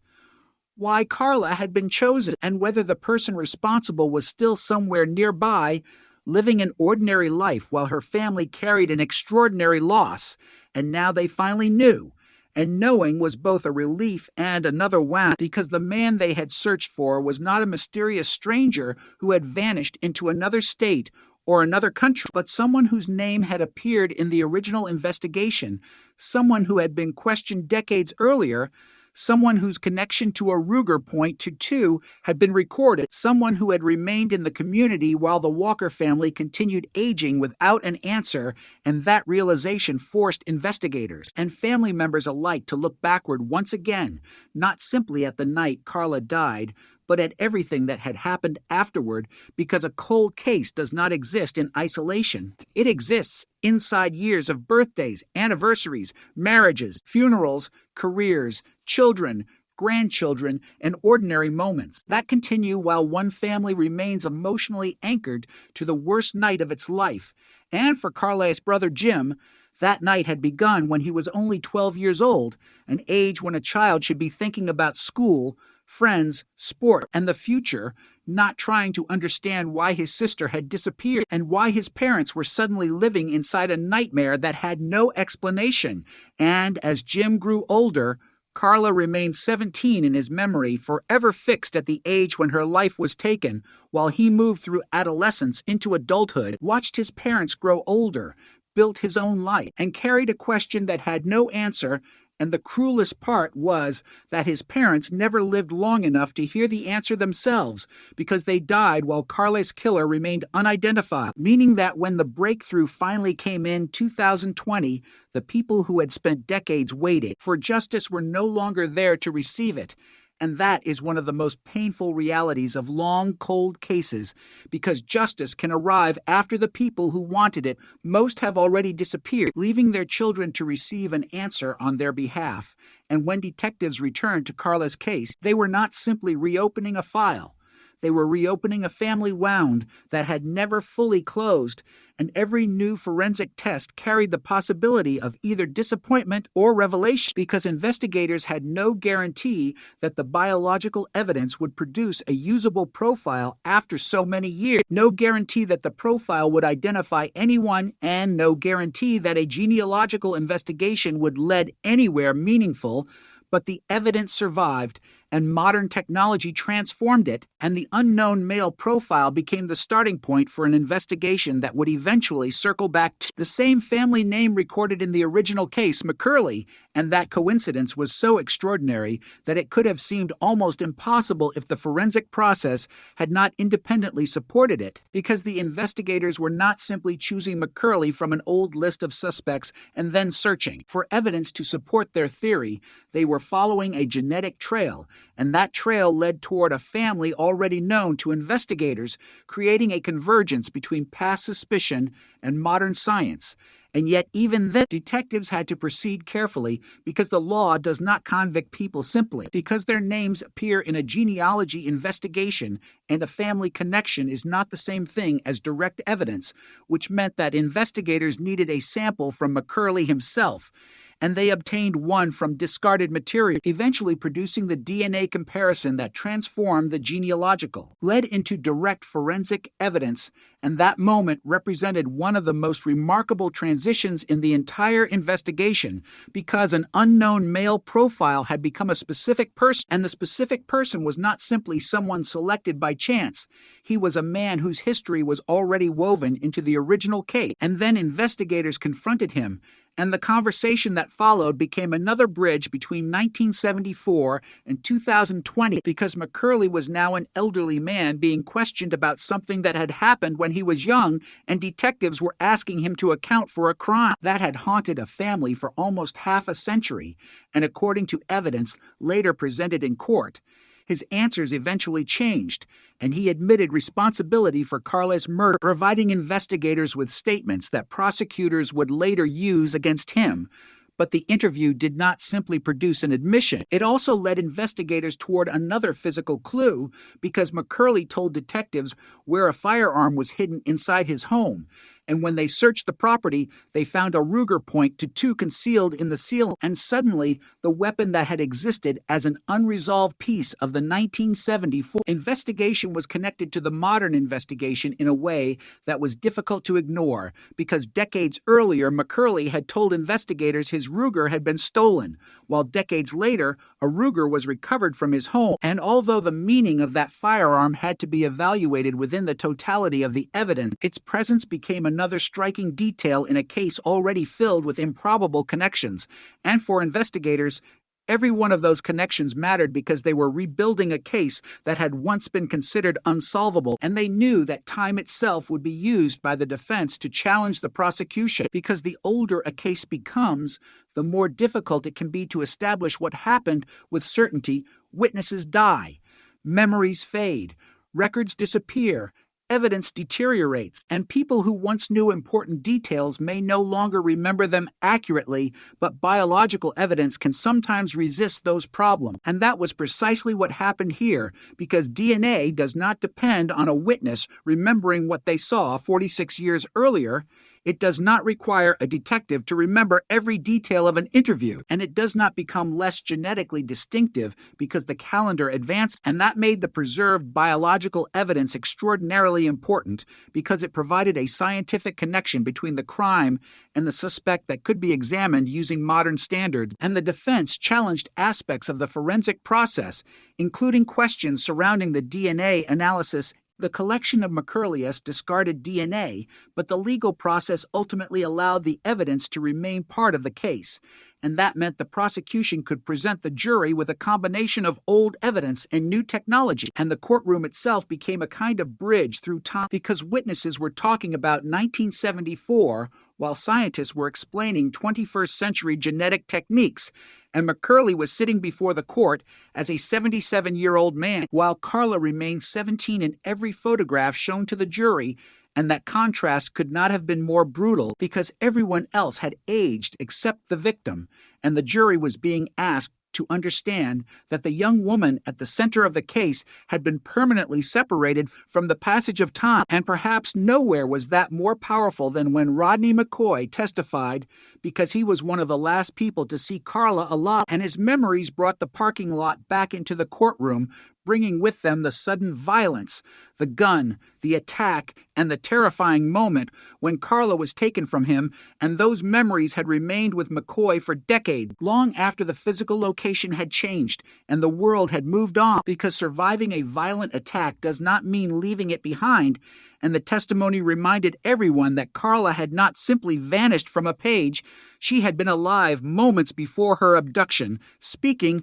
Why Carla had been chosen, and whether the person responsible was still somewhere nearby, living an ordinary life while her family carried an extraordinary loss. And now they finally knew. And knowing was both a relief and another wound, because the man they had searched for was not a mysterious stranger who had vanished into another state or another country, but someone whose name had appeared in the original investigation, someone who had been questioned decades earlier, someone whose connection to a Ruger .22 had been recorded, someone who had remained in the community while the Walker family continued aging without an answer, and that realization forced investigators and family members alike to look backward once again, not simply at the night Carla died, but at everything that had happened afterward, because a cold case does not exist in isolation. It exists inside years of birthdays, anniversaries, marriages, funerals, careers, children, grandchildren, and ordinary moments that continue while one family remains emotionally anchored to the worst night of its life. And for Carla's brother Jim, that night had begun when he was only 12 years old, an age when a child should be thinking about school, friends, sport, and the future, not trying to understand why his sister had disappeared and why his parents were suddenly living inside a nightmare that had no explanation. And as Jim grew older, Carla remained 17 in his memory, forever fixed at the age when her life was taken, while he moved through adolescence into adulthood, watched his parents grow older, built his own life, and carried a question that had no answer. And the cruelest part was that his parents never lived long enough to hear the answer themselves, because they died while Carla's killer remained unidentified, meaning that when the breakthrough finally came in 2020, the people who had spent decades waiting for justice were no longer there to receive it. And that is one of the most painful realities of long, cold cases, because justice can arrive after the people who wanted it most have already disappeared, leaving their children to receive an answer on their behalf. And when detectives returned to Carla's case, they were not simply reopening a file. They were reopening a family wound that had never fully closed, and every new forensic test carried the possibility of either disappointment or revelation, because investigators had no guarantee that the biological evidence would produce a usable profile after so many years, no guarantee that the profile would identify anyone, and no guarantee that a genealogical investigation would lead anywhere meaningful. But the evidence survived, and modern technology transformed it, and the unknown male profile became the starting point for an investigation that would eventually circle back to the same family name recorded in the original case, McCurley, and that coincidence was so extraordinary that it could have seemed almost impossible if the forensic process had not independently supported it, because the investigators were not simply choosing McCurley from an old list of suspects and then searching for evidence to support their theory. They were following a genetic trail, and that trail led toward a family already known to investigators, creating a convergence between past suspicion and modern science. And yet, even then, detectives had to proceed carefully, because the law does not convict people simply because their names appear in a genealogy investigation, and a family connection is not the same thing as direct evidence, which meant that investigators needed a sample from McCurley himself, and they obtained one from discarded material, eventually producing the DNA comparison that transformed the genealogical, led into direct forensic evidence, and that moment represented one of the most remarkable transitions in the entire investigation, because an unknown male profile had become a specific person, and the specific person was not simply someone selected by chance. He was a man whose history was already woven into the original case, and then investigators confronted him, and the conversation that followed became another bridge between 1974 and 2020, because McCurley was now an elderly man being questioned about something that had happened when he was young, and detectives were asking him to account for a crime that had haunted a family for almost half a century, and according to evidence later presented in court, his answers eventually changed, and he admitted responsibility for Carla's murder, providing investigators with statements that prosecutors would later use against him. But the interview did not simply produce an admission. It also led investigators toward another physical clue, because McCurley told detectives where a firearm was hidden inside his home. And when they searched the property, they found a Ruger .22 concealed in the ceiling, and suddenly the weapon that had existed as an unresolved piece of the 1974 investigation was connected to the modern investigation in a way that was difficult to ignore, because decades earlier McCurley had told investigators his Ruger had been stolen, while decades later a Ruger was recovered from his home. And although the meaning of that firearm had to be evaluated within the totality of the evidence, its presence became another striking detail in a case already filled with improbable connections. And for investigators, every one of those connections mattered, because they were rebuilding a case that had once been considered unsolvable, and they knew that time itself would be used by the defense to challenge the prosecution, because the older a case becomes, the more difficult it can be to establish what happened with certainty. Witnesses die, memories fade, records disappear, evidence deteriorates, and people who once knew important details may no longer remember them accurately, but biological evidence can sometimes resist those problems. And that was precisely what happened here, because DNA does not depend on a witness remembering what they saw 46 years earlier. It does not require a detective to remember every detail of an interview, and it does not become less genetically distinctive because the calendar advanced, and that made the preserved biological evidence extraordinarily important because it provided a scientific connection between the crime and the suspect that could be examined using modern standards, and the defense challenged aspects of the forensic process, including questions surrounding the DNA analysis. The collection of Mercurius discarded DNA, but the legal process ultimately allowed the evidence to remain part of the case, and that meant the prosecution could present the jury with a combination of old evidence and new technology, and the courtroom itself became a kind of bridge through time because witnesses were talking about 1974 while scientists were explaining 21st century genetic techniques, and McCurley was sitting before the court as a 77-year-old man, while Carla remained 17 in every photograph shown to the jury, and that contrast could not have been more brutal because everyone else had aged except the victim, and the jury was being asked to understand that the young woman at the center of the case had been permanently separated from the passage of time, and perhaps nowhere was that more powerful than when Rodney McCoy testified because he was one of the last people to see Carla alive, and his memories brought the parking lot back into the courtroom, bringing with them the sudden violence, the gun, the attack, and the terrifying moment when Carla was taken from him, and those memories had remained with McCoy for decades, long after the physical location had changed and the world had moved on, because surviving a violent attack does not mean leaving it behind, and the testimony reminded everyone that Carla had not simply vanished from a page. She had been alive moments before her abduction, speaking,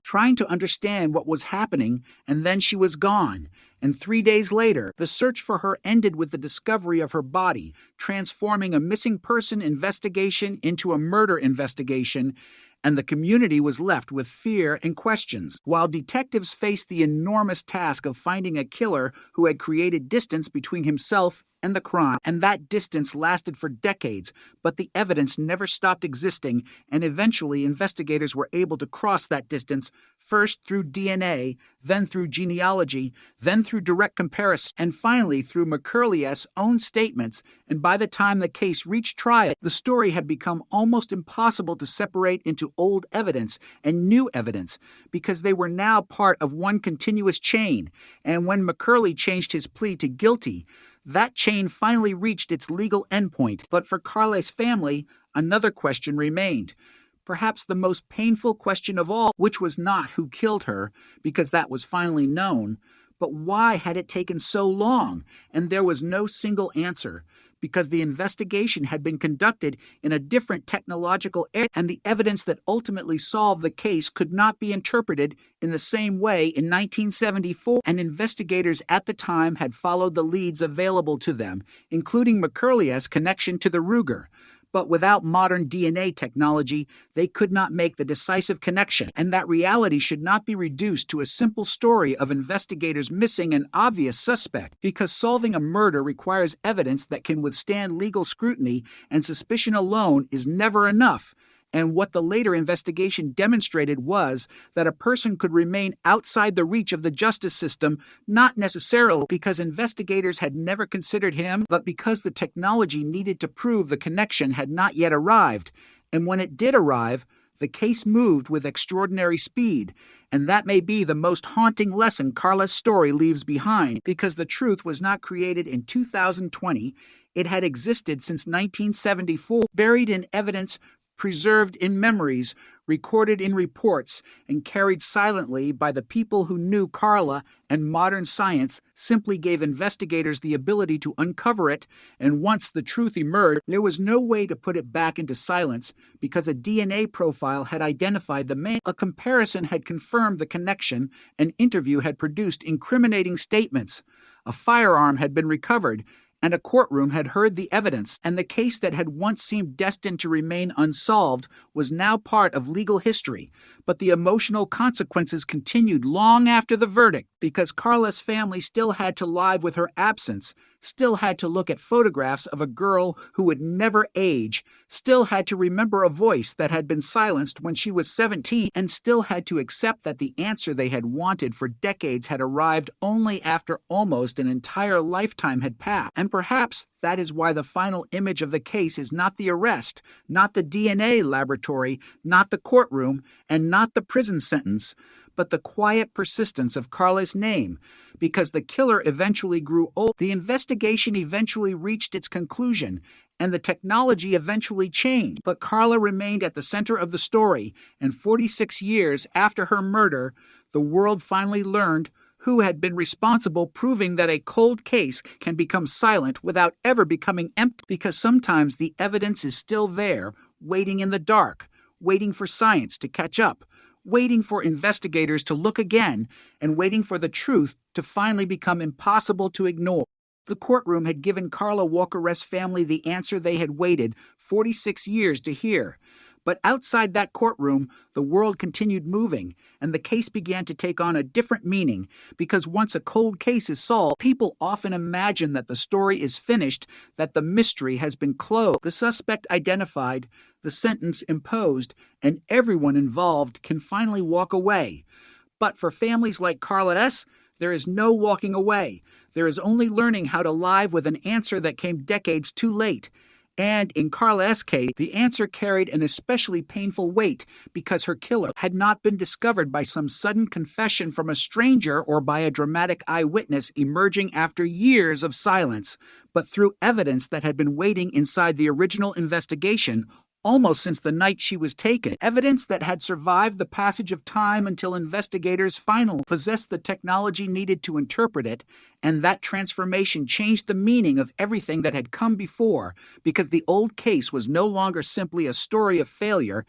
trying to understand what was happening, and then she was gone. And 3 days later, the search for her ended with the discovery of her body, transforming a missing person investigation into a murder investigation, and the community was left with fear and questions, while detectives faced the enormous task of finding a killer who had created distance between himself and the crime. And that distance lasted for decades, but the evidence never stopped existing, and eventually investigators were able to cross that distance, first through DNA, then through genealogy, then through direct comparison, and finally through McCurley's own statements. And by the time the case reached trial, the story had become almost impossible to separate into old evidence and new evidence, because they were now part of one continuous chain. And when McCurley changed his plea to guilty, that chain finally reached its legal endpoint. But for Carla's family, another question remained. Perhaps the most painful question of all, which was not who killed her, because that was finally known, but why had it taken so long? And there was no single answer, because the investigation had been conducted in a different technological era, and the evidence that ultimately solved the case could not be interpreted in the same way in 1974, and investigators at the time had followed the leads available to them, including McCurley's connection to the Ruger. But without modern DNA technology, they could not make the decisive connection, and that reality should not be reduced to a simple story of investigators missing an obvious suspect, because solving a murder requires evidence that can withstand legal scrutiny, and suspicion alone is never enough. And what the later investigation demonstrated was that a person could remain outside the reach of the justice system, not necessarily because investigators had never considered him, but because the technology needed to prove the connection had not yet arrived. And when it did arrive, the case moved with extraordinary speed. And that may be the most haunting lesson Carla's story leaves behind, because the truth was not created in 2020. It had existed since 1974, buried in evidence, preserved in memories, recorded in reports, and carried silently by the people who knew Carla, and modern science simply gave investigators the ability to uncover it, and once the truth emerged, there was no way to put it back into silence because a DNA profile had identified the man, a comparison had confirmed the connection, an interview had produced incriminating statements, a firearm had been recovered, and a courtroom had heard the evidence, and the case that had once seemed destined to remain unsolved was now part of legal history. But the emotional consequences continued long after the verdict, because Carla's family still had to live with her absence, still had to look at photographs of a girl who would never age, still had to remember a voice that had been silenced when she was 17, and still had to accept that the answer they had wanted for decades had arrived only after almost an entire lifetime had passed. And perhaps that is why the final image of the case is not the arrest, not the DNA laboratory, not the courtroom, and not the prison sentence, but the quiet persistence of Carla's name. Because the killer eventually grew old, the investigation eventually reached its conclusion, and the technology eventually changed. But Carla remained at the center of the story, and 46 years after her murder, the world finally learned who had been responsible, proving that a cold case can become silent without ever becoming empty, because sometimes the evidence is still there, waiting in the dark, waiting for science to catch up, waiting for investigators to look again, and waiting for the truth to finally become impossible to ignore. The courtroom had given Carla Walker-West's family the answer they had waited 46 years to hear. But outside that courtroom, the world continued moving, and the case began to take on a different meaning, because once a cold case is solved, people often imagine that the story is finished, that the mystery has been closed, the suspect identified, the sentence imposed, and everyone involved can finally walk away. But for families like Carla S., there is no walking away. There is only learning how to live with an answer that came decades too late. And in Carla S.'s case, the answer carried an especially painful weight because her killer had not been discovered by some sudden confession from a stranger or by a dramatic eyewitness emerging after years of silence, but through evidence that had been waiting inside the original investigation almost since the night she was taken, evidence that had survived the passage of time until investigators finally possessed the technology needed to interpret it, and that transformation changed the meaning of everything that had come before, because the old case was no longer simply a story of failure,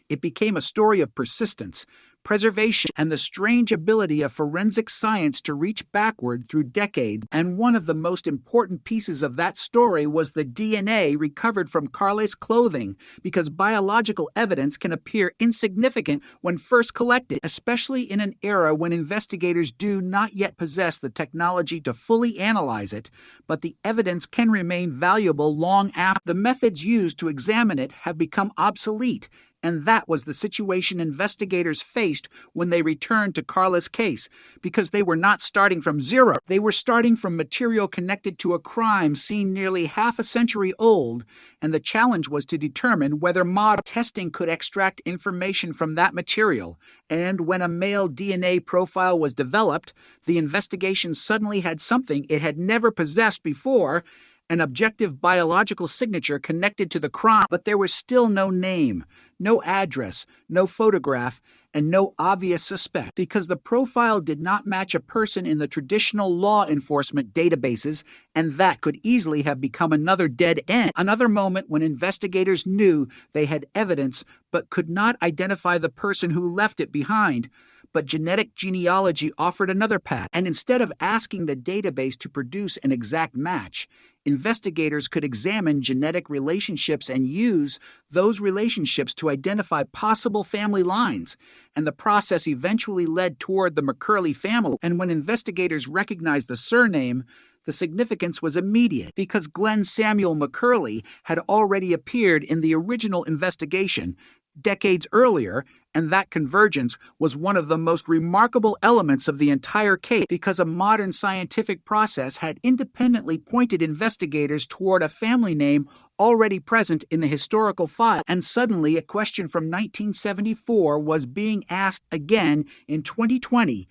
it became a story of persistence, preservation, and the strange ability of forensic science to reach backward through decades. And one of the most important pieces of that story was the DNA recovered from Carla's clothing, because biological evidence can appear insignificant when first collected, especially in an era when investigators do not yet possess the technology to fully analyze it, but the evidence can remain valuable long after. The methods used to examine it have become obsolete, and that was the situation investigators faced when they returned to Carla's case, because they were not starting from zero. They were starting from material connected to a crime seen nearly half a century old, and the challenge was to determine whether modern testing could extract information from that material. And when a male DNA profile was developed, the investigation suddenly had something it had never possessed before, an objective biological signature connected to the crime, but there was still no name, no address, no photograph, and no obvious suspect, because the profile did not match a person in the traditional law enforcement databases, and that could easily have become another dead end, another moment when investigators knew they had evidence but could not identify the person who left it behind. But genetic genealogy offered another path, and instead of asking the database to produce an exact match, investigators could examine genetic relationships and use those relationships to identify possible family lines. And the process eventually led toward the McCurley family. And when investigators recognized the surname, the significance was immediate, because Glenn Samuel McCurley had already appeared in the original investigation decades earlier, and that convergence was one of the most remarkable elements of the entire case, because a modern scientific process had independently pointed investigators toward a family name already present in the historical file, and suddenly a question from 1974 was being asked again in 2020.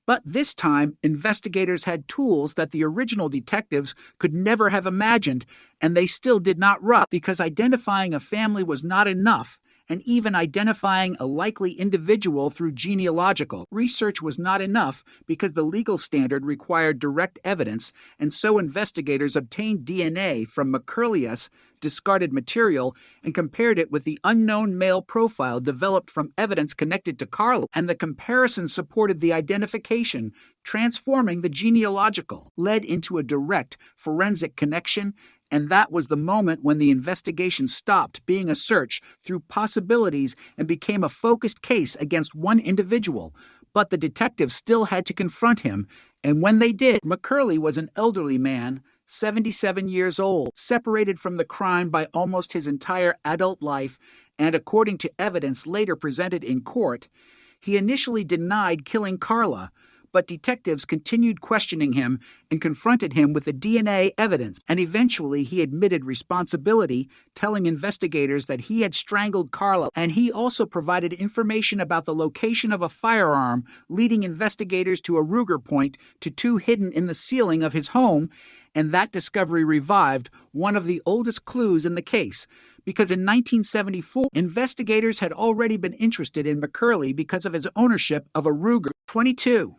But this time, investigators had tools that the original detectives could never have imagined, and they still did not rush, because identifying a family was not enough. And even identifying a likely individual through genealogical research was not enough, because the legal standard required direct evidence, and so investigators obtained DNA from McCurley's discarded material and compared it with the unknown male profile developed from evidence connected to Carla, and the comparison supported the identification, transforming the genealogical, led into a direct forensic connection. And that was the moment when the investigation stopped being a search through possibilities and became a focused case against one individual. But the detectives still had to confront him, and when they did, McCurley was an elderly man, 77 years old, separated from the crime by almost his entire adult life, and according to evidence later presented in court, he initially denied killing Carla, but detectives continued questioning him and confronted him with the DNA evidence, and eventually he admitted responsibility, telling investigators that he had strangled Carla, and he also provided information about the location of a firearm, leading investigators to a Ruger point to two hidden in the ceiling of his home, and that discovery revived one of the oldest clues in the case, because in 1974, investigators had already been interested in McCurley because of his ownership of a Ruger 22.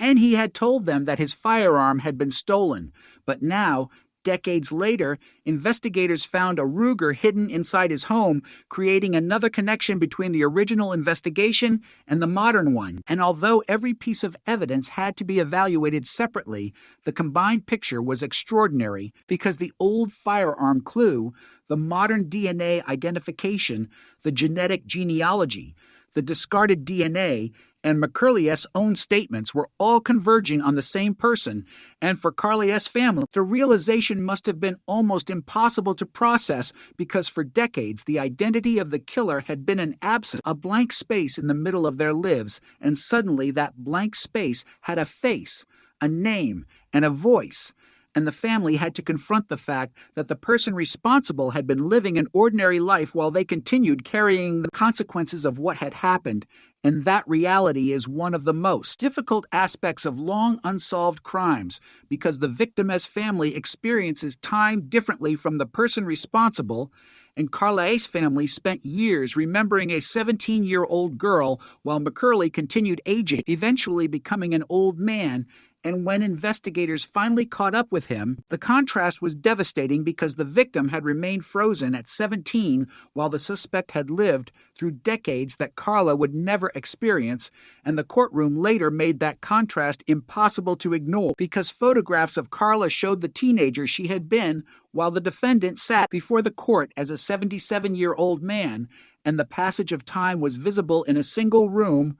And he had told them that his firearm had been stolen. But now, decades later, investigators found a Ruger hidden inside his home, creating another connection between the original investigation and the modern one. And although every piece of evidence had to be evaluated separately, the combined picture was extraordinary because the old firearm clue, the modern DNA identification, the genetic genealogy, the discarded DNA, and McCurley's own statements were all converging on the same person, and for Carley's family, the realization must have been almost impossible to process because for decades the identity of the killer had been an absence, a blank space in the middle of their lives, and suddenly that blank space had a face, a name, and a voice. And the family had to confront the fact that the person responsible had been living an ordinary life while they continued carrying the consequences of what had happened. And that reality is one of the most difficult aspects of long unsolved crimes because the victim's family experiences time differently from the person responsible, and Carley's family spent years remembering a 17-year-old girl while McCurley continued aging, eventually becoming an old man. And when investigators finally caught up with him, the contrast was devastating because the victim had remained frozen at 17 while the suspect had lived through decades that Carla would never experience, and the courtroom later made that contrast impossible to ignore because photographs of Carla showed the teenager she had been while the defendant sat before the court as a 77-year-old man, and the passage of time was visible in a single room,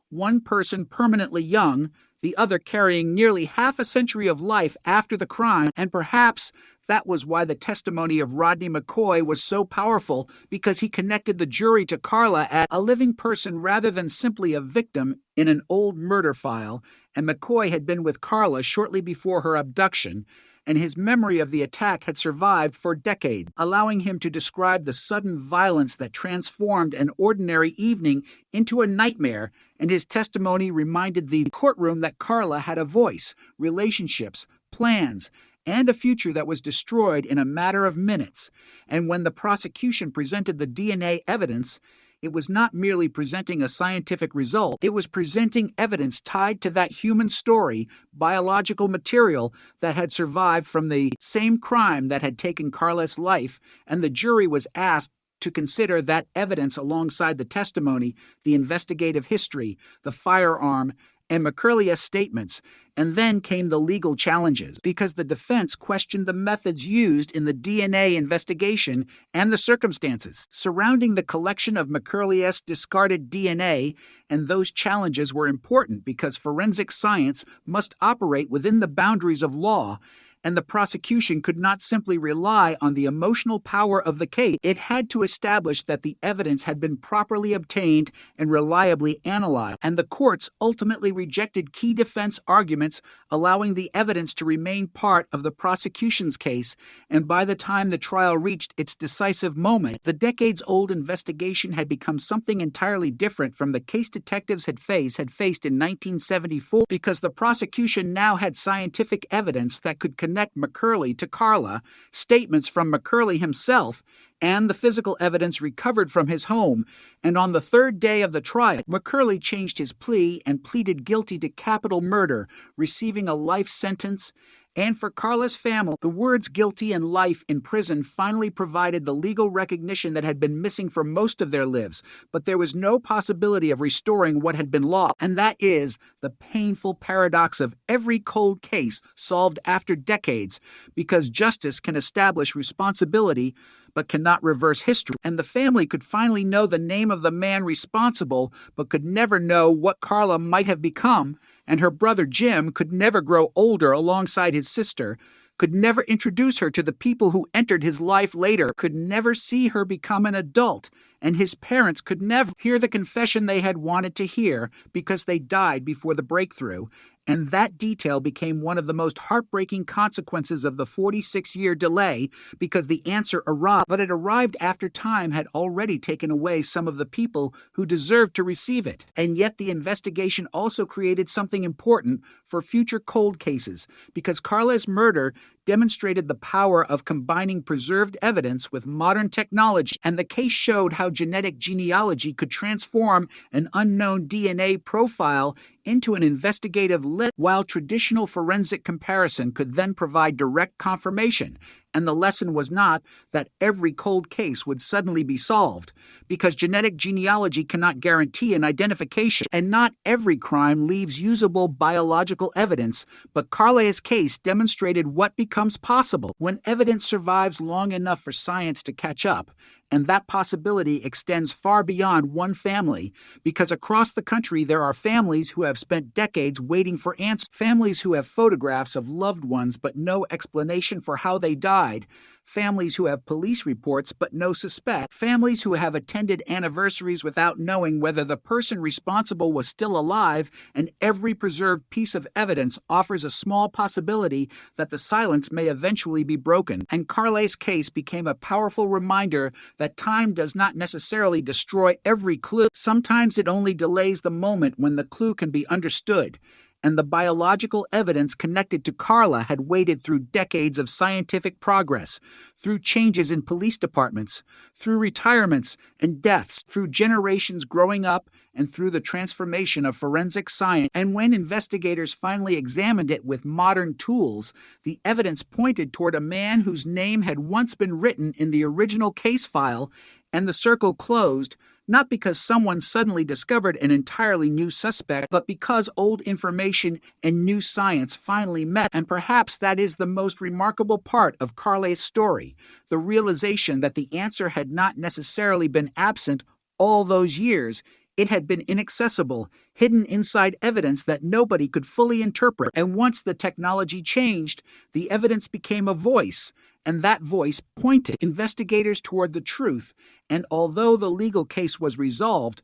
one person permanently young, the other carrying nearly half a century of life after the crime, and perhaps that was why the testimony of Rodney McCoy was so powerful, because he connected the jury to Carla as a living person rather than simply a victim in an old murder file, and McCoy had been with Carla shortly before her abduction, and his memory of the attack had survived for decades, allowing him to describe the sudden violence that transformed an ordinary evening into a nightmare, and his testimony reminded the courtroom that Carla had a voice, relationships, plans, and a future that was destroyed in a matter of minutes. And when the prosecution presented the DNA evidence, it was not merely presenting a scientific result, it was presenting evidence tied to that human story, biological material that had survived from the same crime that had taken Carla's life, and the jury was asked to consider that evidence alongside the testimony, the investigative history, the firearm, and McCurley's statements, and then came the legal challenges, because the defense questioned the methods used in the DNA investigation and the circumstances surrounding the collection of McCurley's discarded DNA, and those challenges were important because forensic science must operate within the boundaries of law, and the prosecution could not simply rely on the emotional power of the case. It had to establish that the evidence had been properly obtained and reliably analyzed, and the courts ultimately rejected key defense arguments, allowing the evidence to remain part of the prosecution's case, and by the time the trial reached its decisive moment, the decades-old investigation had become something entirely different from the case detectives had faced in 1974, because the prosecution now had scientific evidence that could connect McCurley to Carla, statements from McCurley himself, and the physical evidence recovered from his home. And on the third day of the trial, McCurley changed his plea and pleaded guilty to capital murder, receiving a life sentence. And for Carla's family, the words guilty and life in prison finally provided the legal recognition that had been missing for most of their lives, but there was no possibility of restoring what had been lost, and that is the painful paradox of every cold case solved after decades, because justice can establish responsibility but cannot reverse history, and the family could finally know the name of the man responsible but could never know what Carla might have become, and her brother Jim could never grow older alongside his sister. could never introduce her to the people who entered his life later, could never see her become an adult, and his parents could never hear the confession they had wanted to hear because they died before the breakthrough. And that detail became one of the most heartbreaking consequences of the 46-year delay because the answer arrived, but it arrived after time had already taken away some of the people who deserved to receive it. And yet the investigation also created something important for future cold cases because Carla's murder demonstrated the power of combining preserved evidence with modern technology, and the case showed how genetic genealogy could transform an unknown DNA profile into an investigative list, while traditional forensic comparison could then provide direct confirmation. And the lesson was not that every cold case would suddenly be solved, because genetic genealogy cannot guarantee an identification, and not every crime leaves usable biological evidence, but Carla's case demonstrated what becomes possible when evidence survives long enough for science to catch up. And that possibility extends far beyond one family, because across the country there are families who have spent decades waiting for answers, families who have photographs of loved ones but no explanation for how they died, families who have police reports but no suspect, families who have attended anniversaries without knowing whether the person responsible was still alive, and every preserved piece of evidence offers a small possibility that the silence may eventually be broken. And Carla's case became a powerful reminder that time does not necessarily destroy every clue. Sometimes it only delays the moment when the clue can be understood. And the biological evidence connected to Carla had waited through decades of scientific progress, through changes in police departments, through retirements and deaths, through generations growing up, and through the transformation of forensic science. And when investigators finally examined it with modern tools, the evidence pointed toward a man whose name had once been written in the original case file, and the circle closed, not because someone suddenly discovered an entirely new suspect, but because old information and new science finally met. And perhaps that is the most remarkable part of Carla's story, the realization that the answer had not necessarily been absent all those years. It had been inaccessible, hidden inside evidence that nobody could fully interpret. And once the technology changed, the evidence became a voice, and that voice pointed investigators toward the truth. And although the legal case was resolved,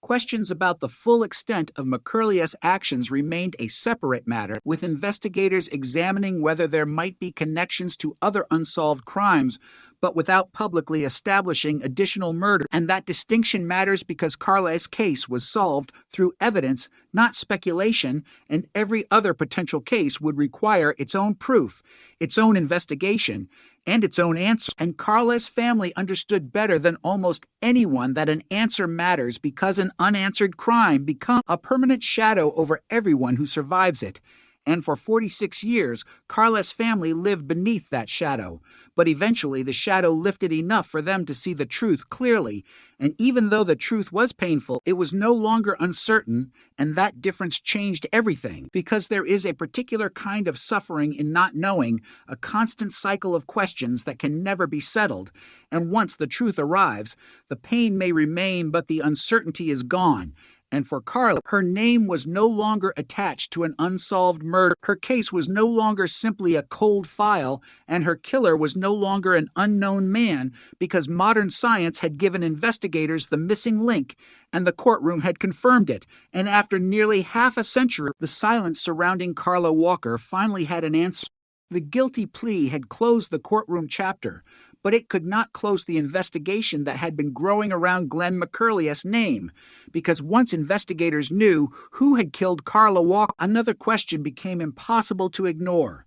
questions about the full extent of McCurlia's actions remained a separate matter, with investigators examining whether there might be connections to other unsolved crimes, but without publicly establishing additional murder. And that distinction matters because Carla's case was solved through evidence, not speculation, and every other potential case would require its own proof, its own investigation, and its own answer. And Carla's family understood better than almost anyone that an answer matters because an unanswered crime becomes a permanent shadow over everyone who survives it. And for 46 years, Carla's family lived beneath that shadow. But eventually, the shadow lifted enough for them to see the truth clearly. And even though the truth was painful, it was no longer uncertain, and that difference changed everything. Because there is a particular kind of suffering in not knowing, a constant cycle of questions that can never be settled. And once the truth arrives, the pain may remain, but the uncertainty is gone. And for Carla, her name was no longer attached to an unsolved murder. Her case was no longer simply a cold file, and her killer was no longer an unknown man, because modern science had given investigators the missing link, and the courtroom had confirmed it. And after nearly half a century, the silence surrounding Carla Walker finally had an answer. The guilty plea had closed the courtroom chapter, but it could not close the investigation that had been growing around Glenn McCurlia's name, because once investigators knew who had killed Carla Walker, another question became impossible to ignore.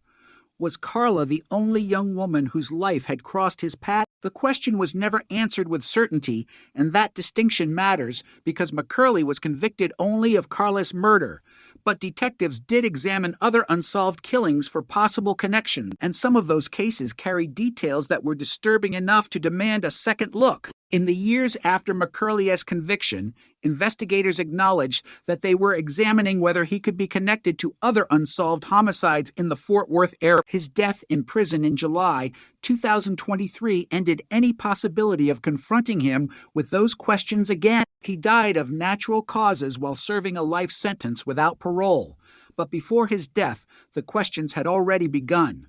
Was Carla the only young woman whose life had crossed his path? The question was never answered with certainty, and that distinction matters because McCurlia was convicted only of Carla's murder. But detectives did examine other unsolved killings for possible connections, and some of those cases carried details that were disturbing enough to demand a second look. In the years after McCurlia's conviction, investigators acknowledged that they were examining whether he could be connected to other unsolved homicides in the Fort Worth area. His death in prison in July 2023 ended any possibility of confronting him with those questions again. He died of natural causes while serving a life sentence without parole. But before his death, the questions had already begun.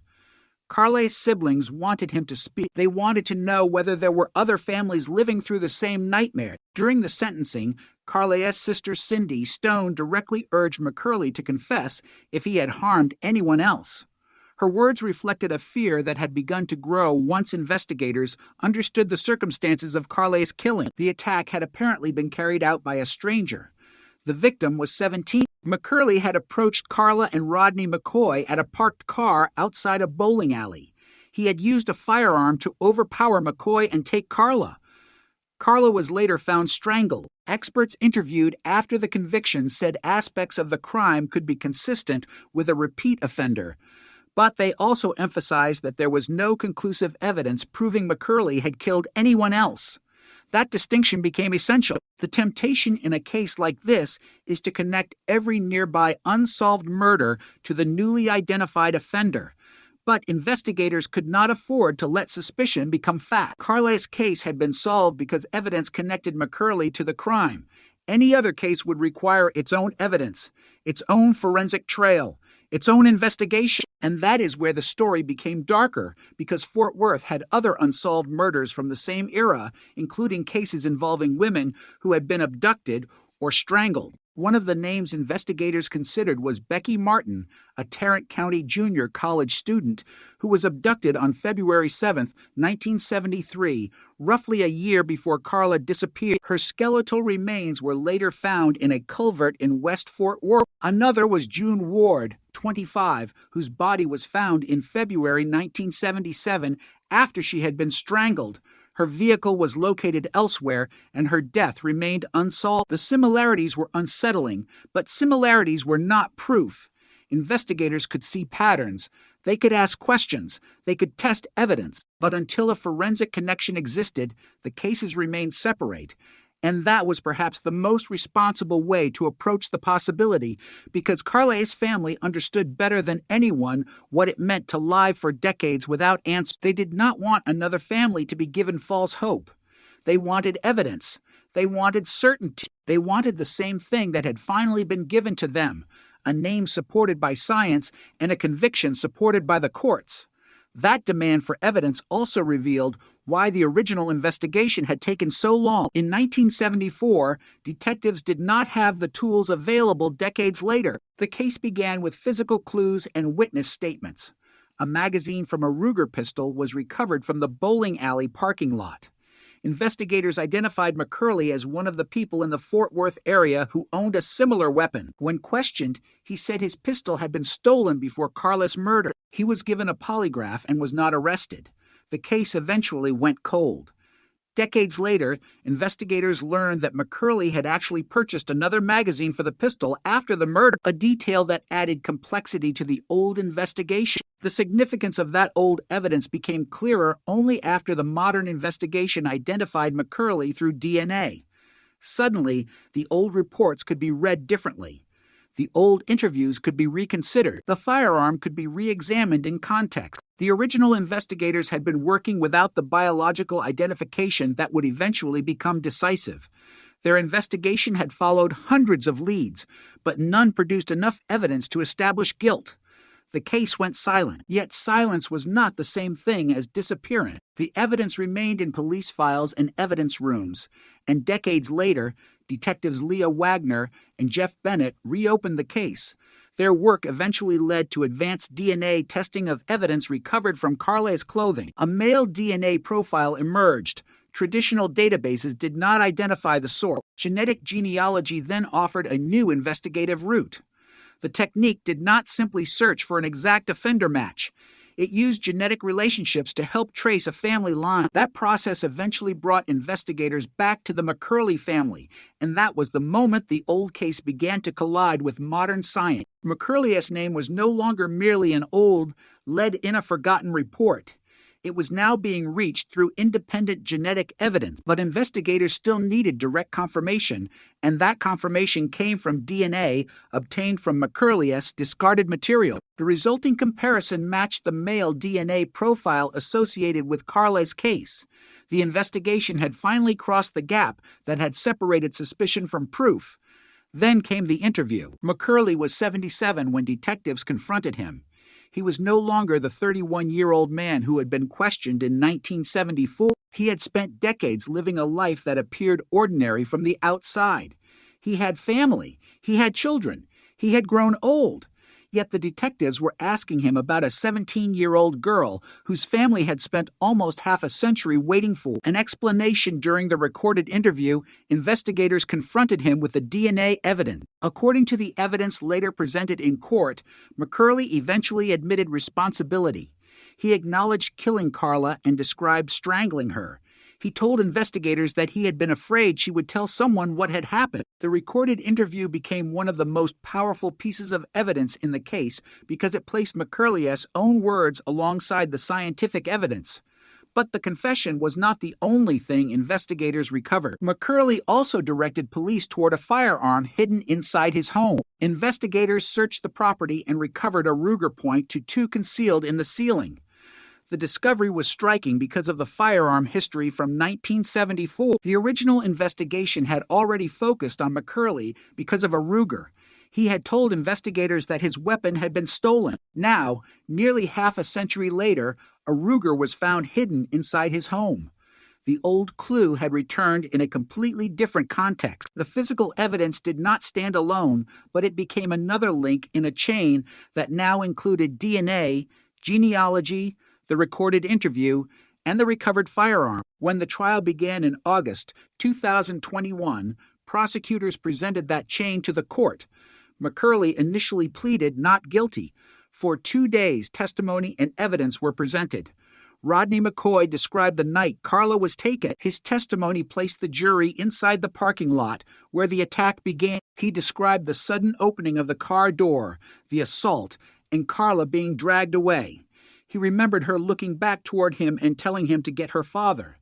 Carle's siblings wanted him to speak. They wanted to know whether there were other families living through the same nightmare. During the sentencing, Carle's sister Cindy Stone directly urged McCurley to confess if he had harmed anyone else. Her words reflected a fear that had begun to grow once investigators understood the circumstances of Carle's killing. The attack had apparently been carried out by a stranger. The victim was 17. McCurley had approached Carla and Rodney McCoy at a parked car outside a bowling alley. He had used a firearm to overpower McCoy and take Carla. Carla was later found strangled. Experts interviewed after the conviction said aspects of the crime could be consistent with a repeat offender. But they also emphasized that there was no conclusive evidence proving McCurley had killed anyone else. That distinction became essential. The temptation in a case like this is to connect every nearby unsolved murder to the newly identified offender. But investigators could not afford to let suspicion become fact. Carle's case had been solved because evidence connected McCurley to the crime. Any other case would require its own evidence, its own forensic trail, its own investigation. And that is where the story became darker, because Fort Worth had other unsolved murders from the same era, including cases involving women who had been abducted or strangled. One of the names investigators considered was Becky Martin, a Tarrant County junior college student who was abducted on February 7, 1973, roughly a year before Carla disappeared. Her skeletal remains were later found in a culvert in West Fort Worth. Another was June Ward, 25, whose body was found in February 1977 after she had been strangled. Her vehicle was located elsewhere, and her death remained unsolved. The similarities were unsettling, but similarities were not proof. Investigators could see patterns. They could ask questions. They could test evidence. But until a forensic connection existed, the cases remained separate. And that was perhaps the most responsible way to approach the possibility, because Carle's family understood better than anyone what it meant to lie for decades without answers. They did not want another family to be given false hope. They wanted evidence. They wanted certainty. They wanted the same thing that had finally been given to them, a name supported by science and a conviction supported by the courts. That demand for evidence also revealed why the original investigation had taken so long. In 1974, detectives did not have the tools available decades later. The case began with physical clues and witness statements. A magazine from a Ruger pistol was recovered from the bowling alley parking lot. Investigators identified McCurley as one of the people in the Fort Worth area who owned a similar weapon. When questioned, he said his pistol had been stolen before Carla's murder. He was given a polygraph and was not arrested. The case eventually went cold. Decades later, investigators learned that McCurley had actually purchased another magazine for the pistol after the murder, a detail that added complexity to the old investigation. The significance of that old evidence became clearer only after the modern investigation identified McCurley through DNA. Suddenly, the old reports could be read differently. The old interviews could be reconsidered. The firearm could be re-examined in context. The original investigators had been working without the biological identification that would eventually become decisive. Their investigation had followed hundreds of leads, but none produced enough evidence to establish guilt. The case went silent, yet silence was not the same thing as disappearance. The evidence remained in police files and evidence rooms, and decades later, detectives Leah Wagner and Jeff Bennett reopened the case. Their work eventually led to advanced DNA testing of evidence recovered from Carle's clothing. A male DNA profile emerged. Traditional databases did not identify the source. Genetic genealogy then offered a new investigative route. The technique did not simply search for an exact offender match. It used genetic relationships to help trace a family line. That process eventually brought investigators back to the McCurley family, and that was the moment the old case began to collide with modern science. McCurley's name was no longer merely an old, lead-in-a-forgotten report. It was now being reached through independent genetic evidence, but investigators still needed direct confirmation, and that confirmation came from DNA obtained from McCurley's discarded material. The resulting comparison matched the male DNA profile associated with Carle's case. The investigation had finally crossed the gap that had separated suspicion from proof. Then came the interview. McCurley was 77 when detectives confronted him. He was no longer the 31-year-old man who had been questioned in 1974. He had spent decades living a life that appeared ordinary from the outside. He had family. He had children. He had grown old. Yet the detectives were asking him about a 17-year-old girl whose family had spent almost half a century waiting for an explanation. During the recorded interview, investigators confronted him with the DNA evidence. According to the evidence later presented in court, McCurley eventually admitted responsibility. He acknowledged killing Carla and described strangling her. He told investigators that he had been afraid she would tell someone what had happened. The recorded interview became one of the most powerful pieces of evidence in the case because it placed McCurley's own words alongside the scientific evidence. But the confession was not the only thing investigators recovered. McCurley also directed police toward a firearm hidden inside his home. Investigators searched the property and recovered a Ruger .22 concealed in the ceiling. The discovery was striking because of the firearm history from 1974. The original investigation had already focused on McCurley because of a Ruger. He had told investigators that his weapon had been stolen. Now, nearly half a century later, a Ruger was found hidden inside his home. The old clue had returned in a completely different context. The physical evidence did not stand alone, but it became another link in a chain that now included DNA, genealogy, the recorded interview, and the recovered firearm. When the trial began in August 2021, prosecutors presented that chain to the court. McCurley initially pleaded not guilty. For 2 days, testimony and evidence were presented. Rodney McCoy described the night Carla was taken. His testimony placed the jury inside the parking lot where the attack began. He described the sudden opening of the car door, the assault, and Carla being dragged away. He remembered her looking back toward him and telling him to get her father.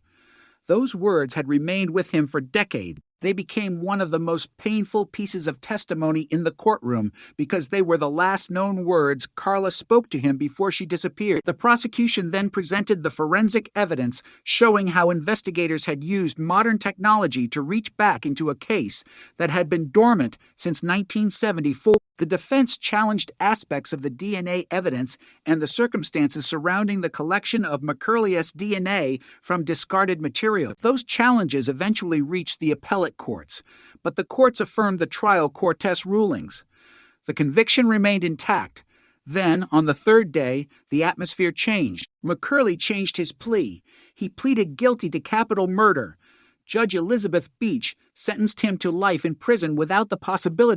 Those words had remained with him for decades. They became one of the most painful pieces of testimony in the courtroom because they were the last known words Carla spoke to him before she disappeared. The prosecution then presented the forensic evidence showing how investigators had used modern technology to reach back into a case that had been dormant since 1974. The defense challenged aspects of the DNA evidence and the circumstances surrounding the collection of McCurley's DNA from discarded material. Those challenges eventually reached the appellate courts, but the courts affirmed the trial court's rulings. The conviction remained intact. Then, on the third day, the atmosphere changed. McCurley changed his plea. He pleaded guilty to capital murder. Judge Elizabeth Beach sentenced him to life in prison without the possibility